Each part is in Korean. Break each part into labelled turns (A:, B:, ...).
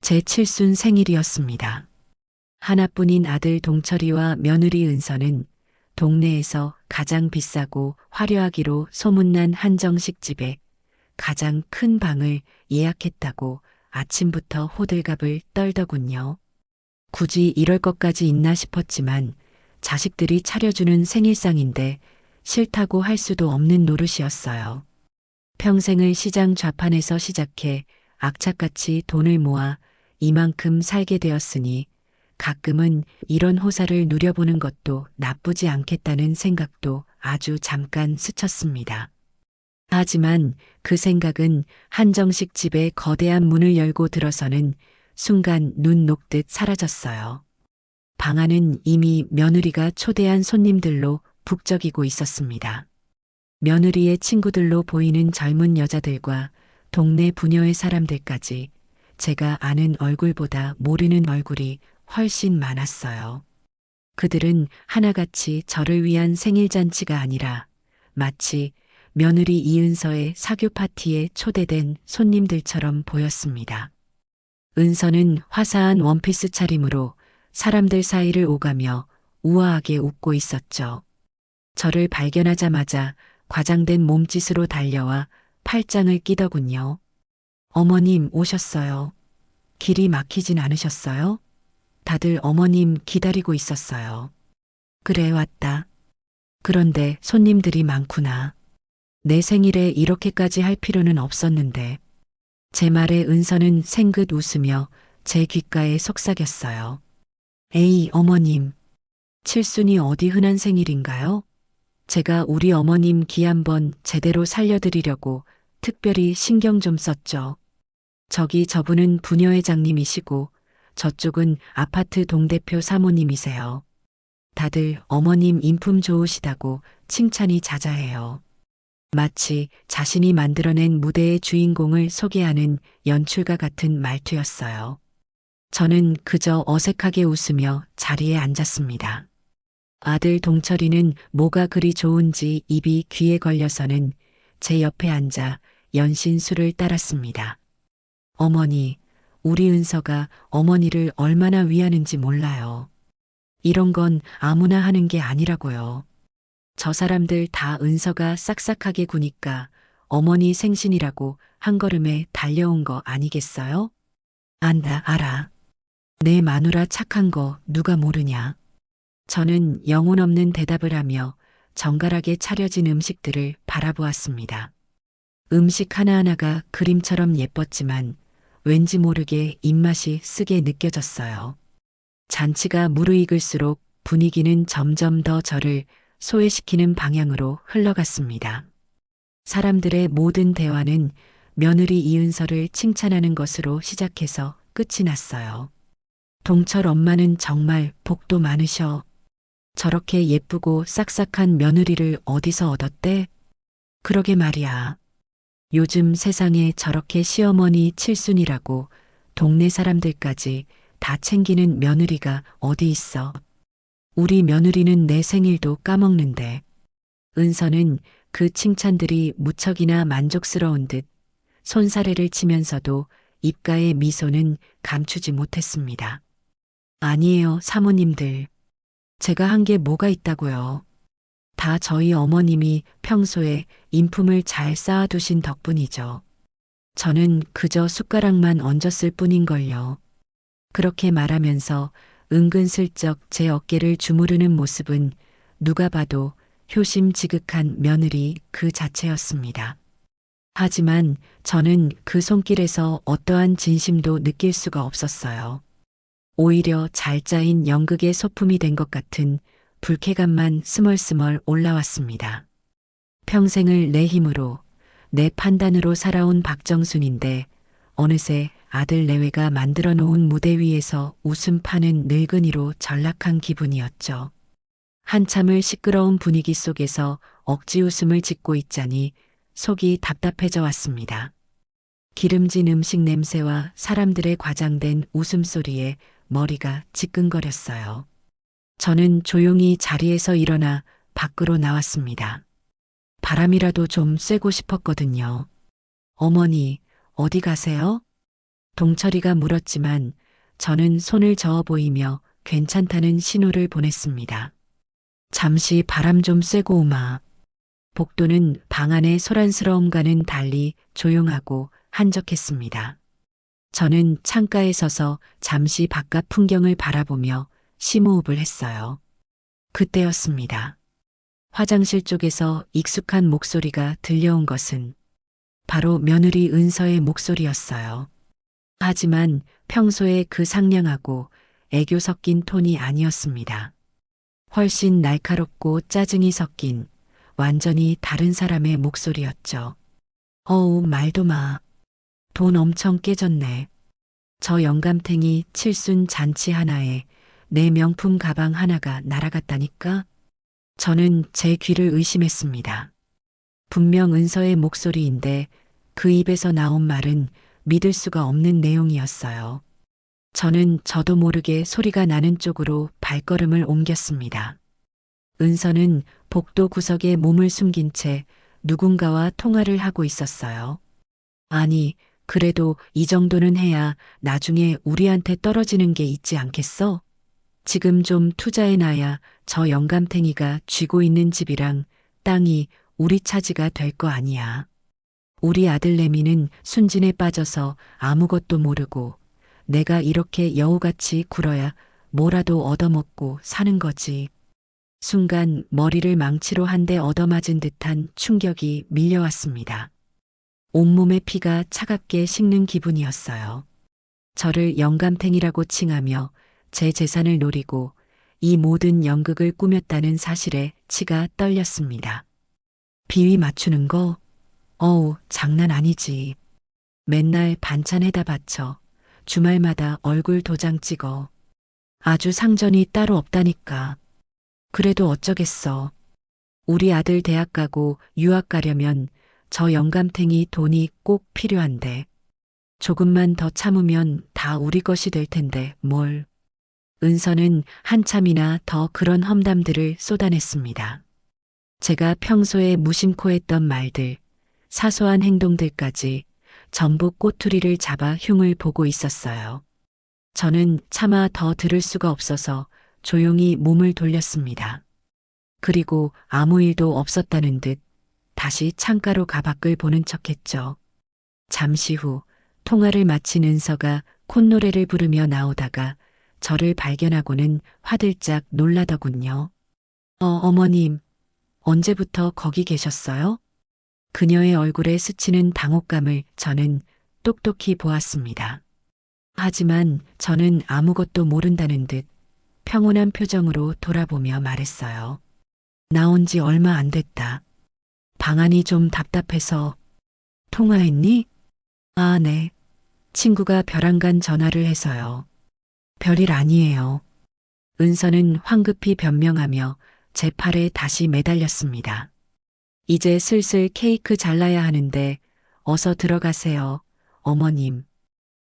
A: 제 칠순 생일이었습니다. 하나뿐인 아들 동철이와 며느리 은서는 동네에서 가장 비싸고 화려하기로 소문난 한정식 집에 가장 큰 방을 예약했다고 아침부터 호들갑을 떨더군요. 굳이 이럴 것까지 있나 싶었지만 자식들이 차려주는 생일상인데 싫다고 할 수도 없는 노릇이었어요. 평생을 시장 좌판에서 시작해 악착같이 돈을 모아 이만큼 살게 되었으니 가끔은 이런 호사를 누려보는 것도 나쁘지 않겠다는 생각도 아주 잠깐 스쳤습니다. 하지만 그 생각은 한정식 집의 거대한 문을 열고 들어서는 순간 눈 녹듯 사라졌어요. 방 안은 이미 며느리가 초대한 손님들로 북적이고 있었습니다. 며느리의 친구들로 보이는 젊은 여자들과 동네 부녀의 사람들까지 제가 아는 얼굴보다 모르는 얼굴이 훨씬 많았어요. 그들은 하나같이 저를 위한 생일잔치가 아니라 마치 며느리 이은서의 사교 파티에 초대된 손님들처럼 보였습니다. 은서는 화사한 원피스 차림으로 사람들 사이를 오가며 우아하게 웃고 있었죠. 저를 발견하자마자 과장된 몸짓으로 달려와 팔짱을 끼더군요. 어머님 오셨어요. 길이 막히진 않으셨어요? 다들 어머님 기다리고 있었어요. 그래 왔다. 그런데 손님들이 많구나. 내 생일에 이렇게까지 할 필요는 없었는데. 제 말에 은서는 생긋 웃으며 제 귓가에 속삭였어요. 에이 어머님. 칠순이 어디 흔한 생일인가요? 제가 우리 어머님 기 한번 제대로 살려드리려고 특별히 신경 좀 썼죠. 저기 저분은 부녀회장님이시고 저쪽은 아파트 동대표 사모님이세요. 다들 어머님 인품 좋으시다고 칭찬이 자자해요. 마치 자신이 만들어낸 무대의 주인공을 소개하는 연출가 같은 말투였어요. 저는 그저 어색하게 웃으며 자리에 앉았습니다. 아들 동철이는 뭐가 그리 좋은지 입이 귀에 걸려서는 제 옆에 앉아 연신 술을 따랐습니다. 어머니, 우리 은서가 어머니를 얼마나 위하는지 몰라요. 이런 건 아무나 하는 게 아니라고요. 저 사람들 다 은서가 싹싹하게 구니까 어머니 생신이라고 한 걸음에 달려온 거 아니겠어요? 안다, 알아. 내 마누라 착한 거 누가 모르냐. 저는 영혼 없는 대답을 하며 정갈하게 차려진 음식들을 바라보았습니다. 음식 하나하나가 그림처럼 예뻤지만 왠지 모르게 입맛이 쓰게 느껴졌어요. 잔치가 무르익을수록 분위기는 점점 더 저를 소외시키는 방향으로 흘러갔습니다. 사람들의 모든 대화는 며느리 이은서를 칭찬하는 것으로 시작해서 끝이 났어요. 동철 엄마는 정말 복도 많으셔. 저렇게 예쁘고 싹싹한 며느리를 어디서 얻었대? 그러게 말이야. 요즘 세상에 저렇게 시어머니 칠순이라고 동네 사람들까지 다 챙기는 며느리가 어디 있어. 우리 며느리는 내 생일도 까먹는데. 은서는 그 칭찬들이 무척이나 만족스러운 듯 손사래를 치면서도 입가의 미소는 감추지 못했습니다. 아니에요, 사모님들. 제가 한 게 뭐가 있다고요. 다 저희 어머님이 평소에 인품을 잘 쌓아두신 덕분이죠. 저는 그저 숟가락만 얹었을 뿐인걸요. 그렇게 말하면서 은근슬쩍 제 어깨를 주무르는 모습은 누가 봐도 효심지극한 며느리 그 자체였습니다. 하지만 저는 그 손길에서 어떠한 진심도 느낄 수가 없었어요. 오히려 잘 짜인 연극의 소품이 된 것 같은 불쾌감만 스멀스멀 올라왔습니다. 평생을 내 힘으로, 내 판단으로 살아온 박정순인데 어느새 아들 내외가 만들어 놓은 무대 위에서 웃음 파는 늙은이로 전락한 기분이었죠. 한참을 시끄러운 분위기 속에서 억지 웃음을 짓고 있자니 속이 답답해져 왔습니다. 기름진 음식 냄새와 사람들의 과장된 웃음소리에 머리가 지끈거렸어요. 저는 조용히 자리에서 일어나 밖으로 나왔습니다. 바람이라도 좀 쐬고 싶었거든요. 어머니, 어디 가세요? 동철이가 물었지만 저는 손을 저어 보이며 괜찮다는 신호를 보냈습니다. 잠시 바람 좀 쐬고 오마. 복도는 방 안의 소란스러움과는 달리 조용하고 한적했습니다. 저는 창가에 서서 잠시 바깥 풍경을 바라보며 심호흡을 했어요. 그때였습니다. 화장실 쪽에서 익숙한 목소리가 들려온 것은 바로 며느리 은서의 목소리였어요. 하지만 평소에 그 상냥하고 애교 섞인 톤이 아니었습니다. 훨씬 날카롭고 짜증이 섞인 완전히 다른 사람의 목소리였죠. 어우, 말도 마. 돈 엄청 깨졌네. 저 영감탱이 칠순 잔치 하나에 내 명품 가방 하나가 날아갔다니까? 저는 제 귀를 의심했습니다. 분명 은서의 목소리인데 그 입에서 나온 말은 믿을 수가 없는 내용이었어요. 저는 저도 모르게 소리가 나는 쪽으로 발걸음을 옮겼습니다. 은서는 복도 구석에 몸을 숨긴 채 누군가와 통화를 하고 있었어요. 아니, 그래도 이 정도는 해야 나중에 우리한테 떨어지는 게 있지 않겠어? 지금 좀 투자해놔야 저 영감탱이가 쥐고 있는 집이랑 땅이 우리 차지가 될 거 아니야. 우리 아들 내미는 순진에 빠져서 아무것도 모르고 내가 이렇게 여우같이 굴어야 뭐라도 얻어먹고 사는 거지. 순간 머리를 망치로 한 대 얻어맞은 듯한 충격이 밀려왔습니다. 온몸의 피가 차갑게 식는 기분이었어요. 저를 영감탱이라고 칭하며 제 재산을 노리고 이 모든 연극을 꾸몄다는 사실에 치가 떨렸습니다. 비위 맞추는 거? 어우, 장난 아니지. 맨날 반찬 해다 바쳐. 주말마다 얼굴 도장 찍어. 아주 상전이 따로 없다니까. 그래도 어쩌겠어. 우리 아들 대학 가고 유학 가려면 저 영감탱이 돈이 꼭 필요한데. 조금만 더 참으면 다 우리 것이 될 텐데 뭘. 은서는 한참이나 더 그런 험담들을 쏟아냈습니다. 제가 평소에 무심코 했던 말들, 사소한 행동들까지 전부 꼬투리를 잡아 흉을 보고 있었어요. 저는 차마 더 들을 수가 없어서 조용히 몸을 돌렸습니다. 그리고 아무 일도 없었다는 듯 다시 창가로 가 밖을 보는 척했죠. 잠시 후 통화를 마친 은서가 콧노래를 부르며 나오다가 저를 발견하고는 화들짝 놀라더군요. 어머님, 언제부터 거기 계셨어요? 그녀의 얼굴에 스치는 당혹감을 저는 똑똑히 보았습니다. 하지만 저는 아무것도 모른다는 듯 평온한 표정으로 돌아보며 말했어요. 나온 지 얼마 안 됐다. 방안이 좀 답답해서. 통화했니? 아, 네. 친구가 벼랑간 전화를 해서요. 별일 아니에요. 은서는 황급히 변명하며 제 팔에 다시 매달렸습니다. 이제 슬슬 케이크 잘라야 하는데 어서 들어가세요, 어머님.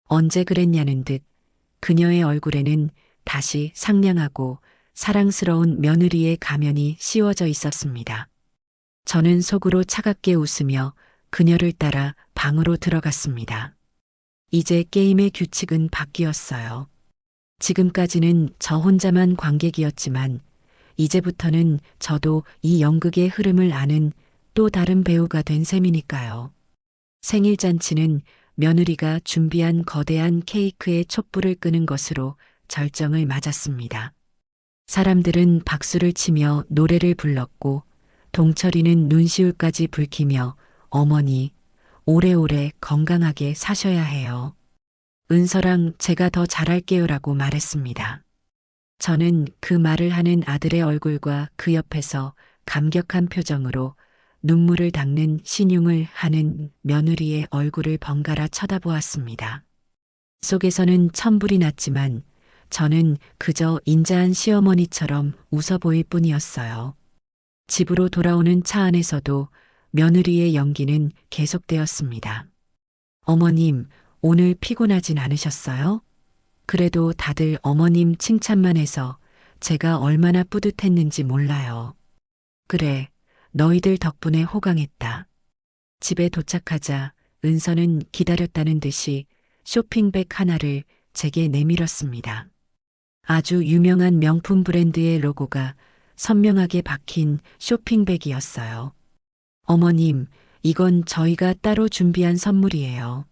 A: 언제 그랬냐는 듯 그녀의 얼굴에는 다시 상냥하고 사랑스러운 며느리의 가면이 씌워져 있었습니다. 저는 속으로 차갑게 웃으며 그녀를 따라 방으로 들어갔습니다. 이제 게임의 규칙은 바뀌었어요. 지금까지는 저 혼자만 관객이었지만 이제부터는 저도 이 연극의 흐름을 아는 또 다른 배우가 된 셈이니까요. 생일잔치는 며느리가 준비한 거대한 케이크에 촛불을 끄는 것으로 절정을 맞았습니다. 사람들은 박수를 치며 노래를 불렀고 동철이는 눈시울까지 붉히며 어머니, 오래오래 건강하게 사셔야 해요. 은서랑 제가 더 잘할게요라고 말했습니다. 저는 그 말을 하는 아들의 얼굴과 그 옆에서 감격한 표정으로 눈물을 닦는 신용을 하는 며느리의 얼굴을 번갈아 쳐다보았습니다. 속에서는 천불이 났지만 저는 그저 인자한 시어머니처럼 웃어 보일 뿐이었어요. 집으로 돌아오는 차 안에서도 며느리의 연기는 계속되었습니다. 어머님, 오늘 피곤하진 않으셨어요? 그래도 다들 어머님 칭찬만 해서 제가 얼마나 뿌듯했는지 몰라요. 그래, 너희들 덕분에 호강했다. 집에 도착하자 은서는 기다렸다는 듯이 쇼핑백 하나를 제게 내밀었습니다. 아주 유명한 명품 브랜드의 로고가 선명하게 박힌 쇼핑백이었어요. 어머님, 이건 저희가 따로 준비한 선물이에요.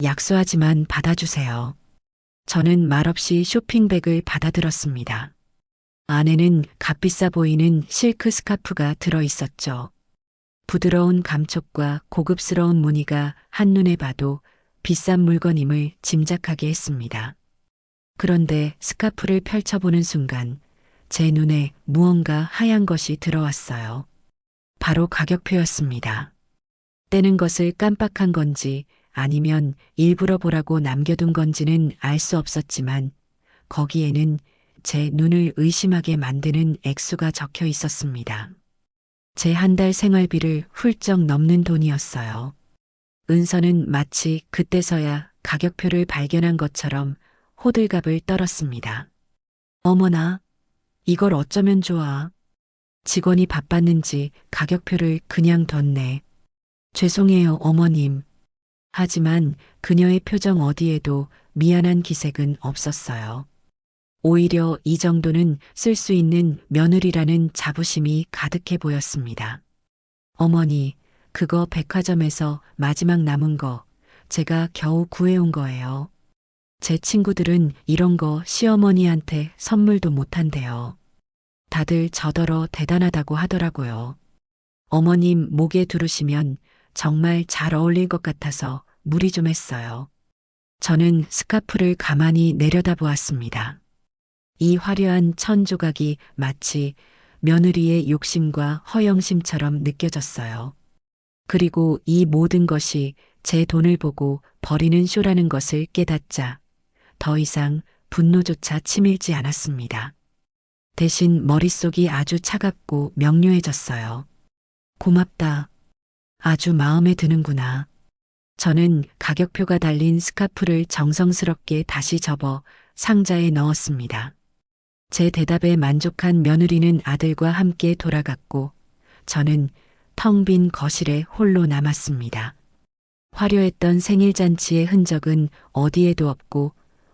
A: 약소하지만 받아주세요. 저는 말없이 쇼핑백을 받아들었습니다. 안에는 값비싸 보이는 실크 스카프가 들어 있었죠. 부드러운 감촉과 고급스러운 무늬가 한눈에 봐도 비싼 물건임을 짐작하게 했습니다. 그런데 스카프를 펼쳐보는 순간 제 눈에 무언가 하얀 것이 들어왔어요. 바로 가격표였습니다. 떼는 것을 깜빡한 건지 아니면 일부러 보라고 남겨둔 건지는 알 수 없었지만 거기에는 제 눈을 의심하게 만드는 액수가 적혀 있었습니다. 제 한 달 생활비를 훌쩍 넘는 돈이었어요. 은서는 마치 그때서야 가격표를 발견한 것처럼 호들갑을 떨었습니다. 어머나, 이걸 어쩌면 좋아. 직원이 바빴는지 가격표를 그냥 뒀네. 죄송해요, 어머님. 하지만 그녀의 표정 어디에도 미안한 기색은 없었어요. 오히려 이 정도는 쓸 수 있는 며느리라는 자부심이 가득해 보였습니다. 어머니, 그거 백화점에서 마지막 남은 거 제가 겨우 구해온 거예요. 제 친구들은 이런 거 시어머니한테 선물도 못한대요. 다들 저더러 대단하다고 하더라고요. 어머님 목에 두르시면 정말 잘 어울릴 것 같아서 무리 좀 했어요. 저는 스카프를 가만히 내려다보았습니다. 이 화려한 천 조각이 마치 며느리의 욕심과 허영심처럼 느껴졌어요. 그리고 이 모든 것이 제 돈을 보고 버리는 쇼라는 것을 깨닫자 더 이상 분노조차 치밀지 않았습니다. 대신 머릿속이 아주 차갑고 명료해졌어요. 고맙다. 아주 마음에 드는구나. 저는 가격표가 달린 스카프를 정성스럽게 다시 접어 상자에 넣었습니다. 제 대답에 만족한 며느리는 아들과 함께 돌아갔고 저는 텅 빈 거실에 홀로 남았습니다. 화려했던 생일잔치의 흔적은 어디에도 없고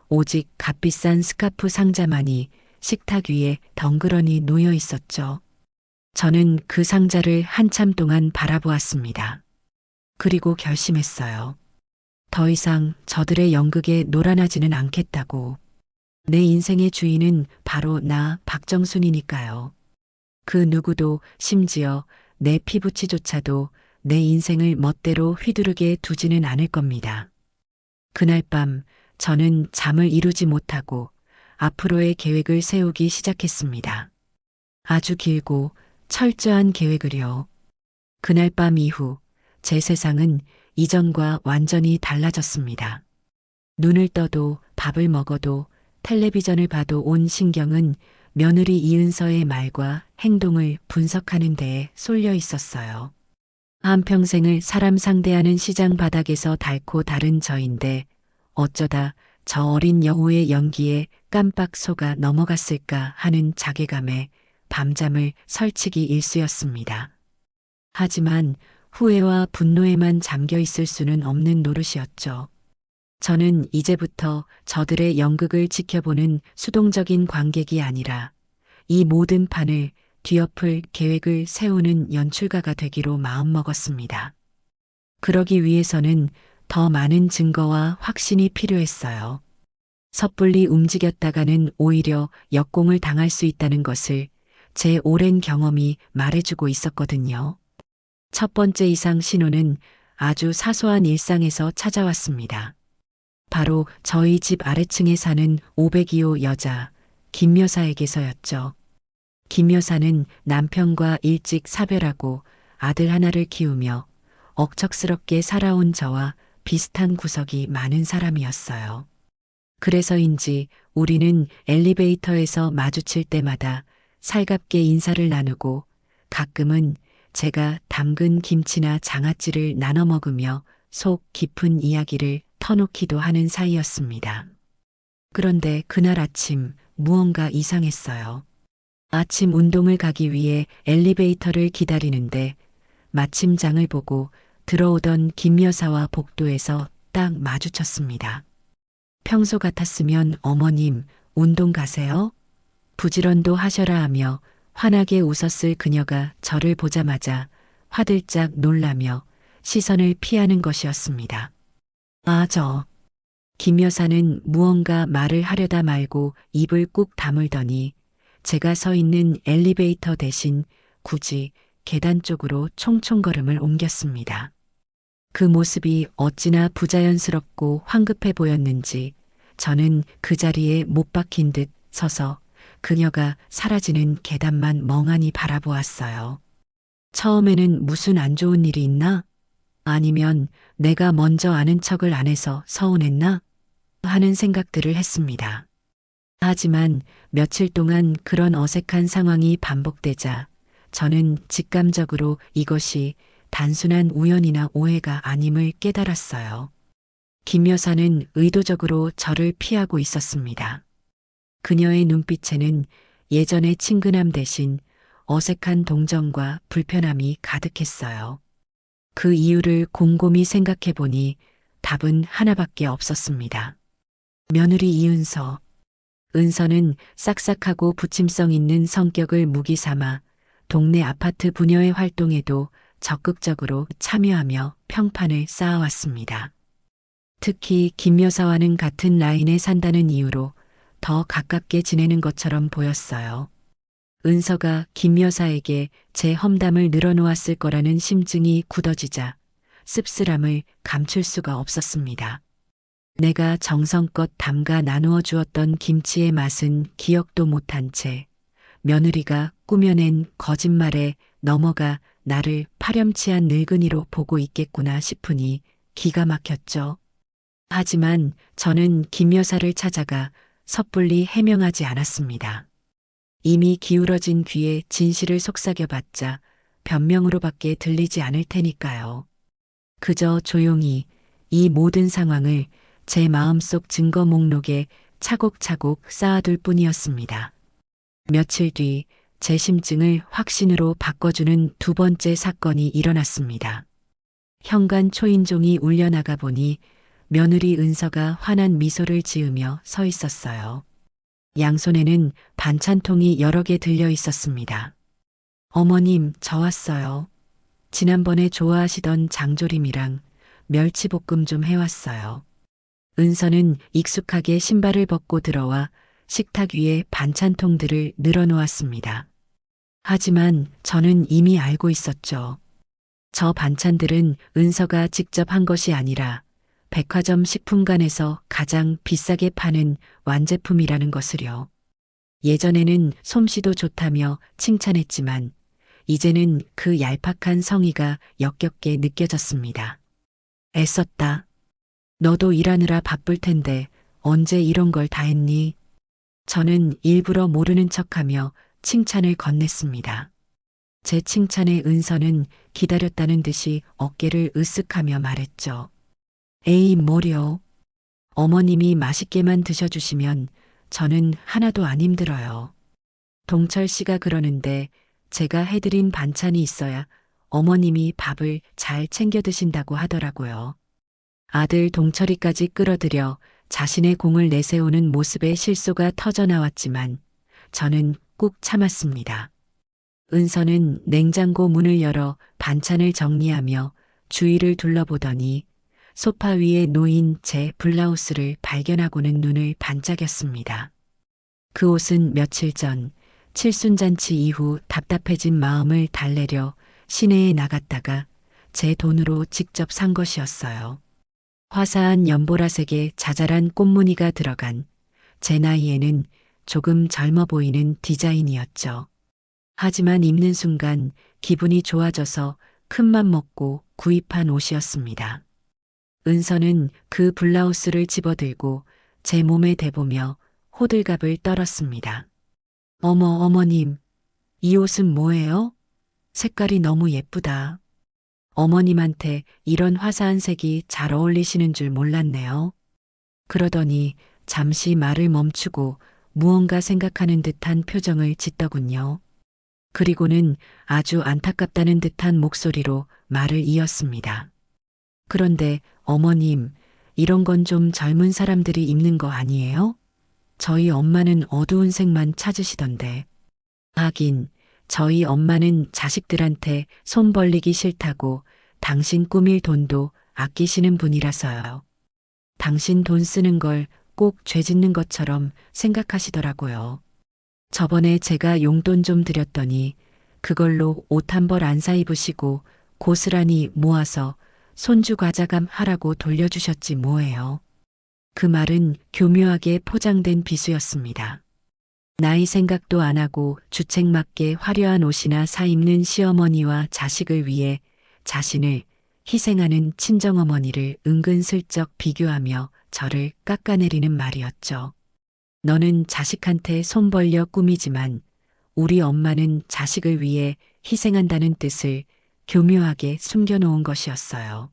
A: 오직 값비싼 스카프 상자만이 식탁 위에 덩그러니 놓여 있었죠. 저는 그 상자를 한참 동안 바라보았습니다. 그리고 결심했어요. 더 이상 저들의 연극에 놀아나지는 않겠다고. 내 인생의 주인은 바로 나 박정순이니까요. 그 누구도 심지어 내 피부치조차도 내 인생을 멋대로 휘두르게 두지는 않을 겁니다. 그날 밤 저는 잠을 이루지 못하고 앞으로의 계획을 세우기 시작했습니다. 아주 길고 철저한 계획을요. 그날 밤 이후 제 세상은 이전과 완전히 달라졌습니다. 눈을 떠도 밥을 먹어도 텔레비전을 봐도 온 신경은 며느리 이은서의 말과 행동을 분석하는 데에 쏠려 있었어요. 한평생을 사람 상대하는 시장 바닥에서 닳고 다른 저인데 어쩌다 저 어린 여우의 연기에 깜빡 속아 넘어갔을까 하는 자괴감에 밤잠을 설치기 일쑤였습니다. 하지만 후회와 분노에만 잠겨 있을 수는 없는 노릇이었죠. 저는 이제부터 저들의 연극을 지켜보는 수동적인 관객이 아니라 이 모든 판을 뒤엎을 계획을 세우는 연출가가 되기로 마음먹었습니다. 그러기 위해서는 더 많은 증거와 확신이 필요했어요. 섣불리 움직였다가는 오히려 역공을 당할 수 있다는 것을 제 오랜 경험이 말해주고 있었거든요. 첫 번째 이상 신호는 아주 사소한 일상에서 찾아왔습니다. 바로 저희 집 아래층에 사는 502호 여자 김 여사에게서였죠. 김 여사는 남편과 일찍 사별하고 아들 하나를 키우며 억척스럽게 살아온 저와 비슷한 구석이 많은 사람이었어요. 그래서인지 우리는 엘리베이터에서 마주칠 때마다 살갑게 인사를 나누고 가끔은 제가 담근 김치나 장아찌를 나눠 먹으며 속 깊은 이야기를 터놓기도 하는 사이였습니다. 그런데 그날 아침 무언가 이상했어요. 아침 운동을 가기 위해 엘리베이터를 기다리는데 마침 장을 보고 들어오던 김 여사와 복도에서 딱 마주쳤습니다. 평소 같았으면 어머님, 운동 가세요? 부지런도 하셔라 하며 환하게 웃었을 그녀가 저를 보자마자 화들짝 놀라며 시선을 피하는 것이었습니다. 김 여사는 무언가 말을 하려다 말고 입을 꾹 다물더니 제가 서 있는 엘리베이터 대신 굳이 계단 쪽으로 총총걸음을 옮겼습니다. 그 모습이 어찌나 부자연스럽고 황급해 보였는지 저는 그 자리에 못 박힌 듯 서서 그녀가 사라지는 계단만 멍하니 바라보았어요. 처음에는 무슨 안 좋은 일이 있나? 아니면 내가 먼저 아는 척을 안 해서 서운했나? 하는 생각들을 했습니다. 하지만 며칠 동안 그런 어색한 상황이 반복되자 저는 직감적으로 이것이 단순한 우연이나 오해가 아님을 깨달았어요. 김 여사는 의도적으로 저를 피하고 있었습니다. 그녀의 눈빛에는 예전의 친근함 대신 어색한 동정과 불편함이 가득했어요. 그 이유를 곰곰이 생각해 보니 답은 하나밖에 없었습니다. 며느리 이은서. 은서는 싹싹하고 부침성 있는 성격을 무기 삼아 동네 아파트 부녀의 활동에도 적극적으로 참여하며 평판을 쌓아왔습니다. 특히 김 여사와는 같은 라인에 산다는 이유로 더 가깝게 지내는 것처럼 보였어요. 은서가 김 여사에게 제 험담을 늘어놓았을 거라는 심증이 굳어지자 씁쓸함을 감출 수가 없었습니다. 내가 정성껏 담가 나누어 주었던 김치의 맛은 기억도 못한 채 며느리가 꾸며낸 거짓말에 넘어가 나를 파렴치한 늙은이로 보고 있겠구나 싶으니 기가 막혔죠. 하지만 저는 김 여사를 찾아가 섣불리 해명하지 않았습니다. 이미 기울어진 귀에 진실을 속삭여봤자 변명으로밖에 들리지 않을 테니까요. 그저 조용히 이 모든 상황을 제 마음속 증거 목록에 차곡차곡 쌓아둘 뿐이었습니다. 며칠 뒤 제 심증을 확신으로 바꿔주는 두 번째 사건이 일어났습니다. 현관 초인종이 울려나가 보니 며느리 은서가 환한 미소를 지으며 서 있었어요. 양손에는 반찬통이 여러 개 들려 있었습니다. 어머님, 저 왔어요. 지난번에 좋아하시던 장조림이랑 멸치볶음 좀 해왔어요. 은서는 익숙하게 신발을 벗고 들어와 식탁 위에 반찬통들을 늘어놓았습니다. 하지만 저는 이미 알고 있었죠. 저 반찬들은 은서가 직접 한 것이 아니라 백화점 식품관에서 가장 비싸게 파는 완제품이라는 것을요. 예전에는 솜씨도 좋다며 칭찬했지만 이제는 그 얄팍한 성의가 역겹게 느껴졌습니다. 애썼다. 너도 일하느라 바쁠 텐데 언제 이런 걸 다 했니? 저는 일부러 모르는 척하며 칭찬을 건넸습니다. 제 칭찬에 은서는 기다렸다는 듯이 어깨를 으쓱하며 말했죠. 에이, 뭐려. 어머님이 맛있게만 드셔주시면 저는 하나도 안 힘들어요. 동철 씨가 그러는데 제가 해드린 반찬이 있어야 어머님이 밥을 잘 챙겨 드신다고 하더라고요. 아들 동철이까지 끌어들여 자신의 공을 내세우는 모습에 실소가 터져나왔지만 저는 꾹 참았습니다. 은서는 냉장고 문을 열어 반찬을 정리하며 주위를 둘러보더니 소파 위에 놓인 제 블라우스를 발견하고는 눈을 반짝였습니다. 그 옷은 며칠 전 칠순잔치 이후 답답해진 마음을 달래려 시내에 나갔다가 제 돈으로 직접 산 것이었어요. 화사한 연보라색의 자잘한 꽃무늬가 들어간 제 나이에는 조금 젊어 보이는 디자인이었죠. 하지만 입는 순간 기분이 좋아져서 큰맘 먹고 구입한 옷이었습니다. 은서는 그 블라우스를 집어들고 제 몸에 대보며 호들갑을 떨었습니다. 어머, 어머님, 이 옷은 뭐예요? 색깔이 너무 예쁘다. 어머님한테 이런 화사한 색이 잘 어울리시는 줄 몰랐네요. 그러더니 잠시 말을 멈추고 무언가 생각하는 듯한 표정을 짓더군요. 그리고는 아주 안타깝다는 듯한 목소리로 말을 이었습니다. 그런데 어머님, 이런 건 좀 젊은 사람들이 입는 거 아니에요? 저희 엄마는 어두운 색만 찾으시던데. 하긴, 저희 엄마는 자식들한테 손 벌리기 싫다고 당신 꾸밀 돈도 아끼시는 분이라서요. 당신 돈 쓰는 걸 꼭 죄 짓는 것처럼 생각하시더라고요. 저번에 제가 용돈 좀 드렸더니 그걸로 옷 한 벌 안 사 입으시고 고스란히 모아서 손주 과자감 하라고 돌려주셨지 뭐예요. 그 말은 교묘하게 포장된 비수였습니다. 나이 생각도 안 하고 주책맞게 화려한 옷이나 사 입는 시어머니와 자식을 위해 자신을 희생하는 친정어머니를 은근슬쩍 비교하며 저를 깎아내리는 말이었죠. 너는 자식한테 손 벌려 꾸미지만 우리 엄마는 자식을 위해 희생한다는 뜻을 교묘하게 숨겨놓은 것이었어요.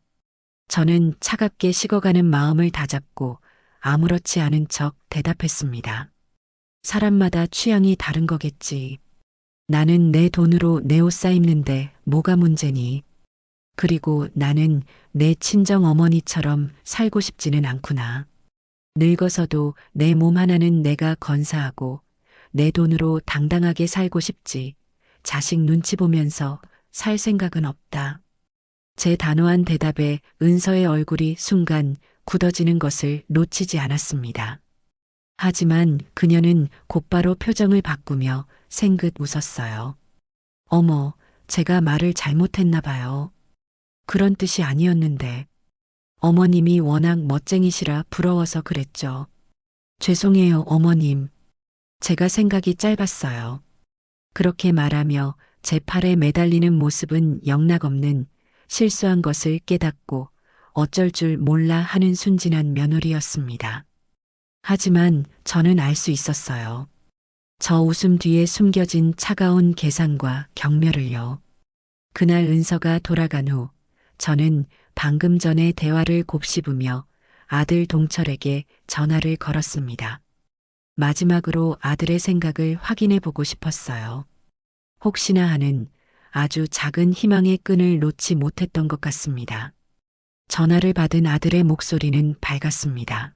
A: 저는 차갑게 식어가는 마음을 다잡고 아무렇지 않은 척 대답했습니다. 사람마다 취향이 다른 거겠지. 나는 내 돈으로 내 옷 사 입는데 뭐가 문제니? 그리고 나는 내 친정 어머니처럼 살고 싶지는 않구나. 늙어서도 내 몸 하나는 내가 건사하고 내 돈으로 당당하게 살고 싶지. 자식 눈치 보면서 살 생각은 없다. 제 단호한 대답에 은서의 얼굴이 순간 굳어지는 것을 놓치지 않았습니다. 하지만 그녀는 곧바로 표정을 바꾸며 생긋 웃었어요. 어머, 제가 말을 잘못했나 봐요. 그런 뜻이 아니었는데. 어머님이 워낙 멋쟁이시라 부러워서 그랬죠. 죄송해요, 어머님. 제가 생각이 짧았어요. 그렇게 말하며 제 팔에 매달리는 모습은 영락없는 실수한 것을 깨닫고 어쩔 줄 몰라 하는 순진한 며느리였습니다. 하지만 저는 알 수 있었어요. 저 웃음 뒤에 숨겨진 차가운 계산과 경멸을요. 그날 은서가 돌아간 후 저는 방금 전의 대화를 곱씹으며 아들 동철에게 전화를 걸었습니다. 마지막으로 아들의 생각을 확인해 보고 싶었어요. 혹시나 하는 아주 작은 희망의 끈을 놓지 못했던 것 같습니다. 전화를 받은 아들의 목소리는 밝았습니다.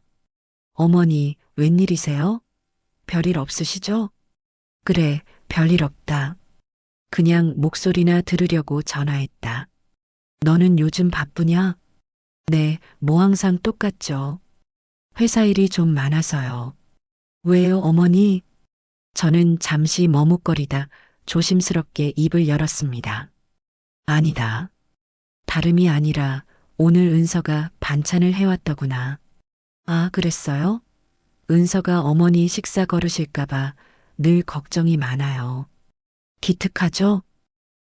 A: 어머니, 웬일이세요? 별일 없으시죠? 그래, 별일 없다. 그냥 목소리나 들으려고 전화했다. 너는 요즘 바쁘냐? 네, 뭐 항상 똑같죠. 회사 일이 좀 많아서요. 왜요, 어머니? 저는 잠시 머뭇거리다 조심스럽게 입을 열었습니다. 아니다. 다름이 아니라 오늘 은서가 반찬을 해왔더구나. 아, 그랬어요? 은서가 어머니 식사 거르실까봐 늘 걱정이 많아요. 기특하죠?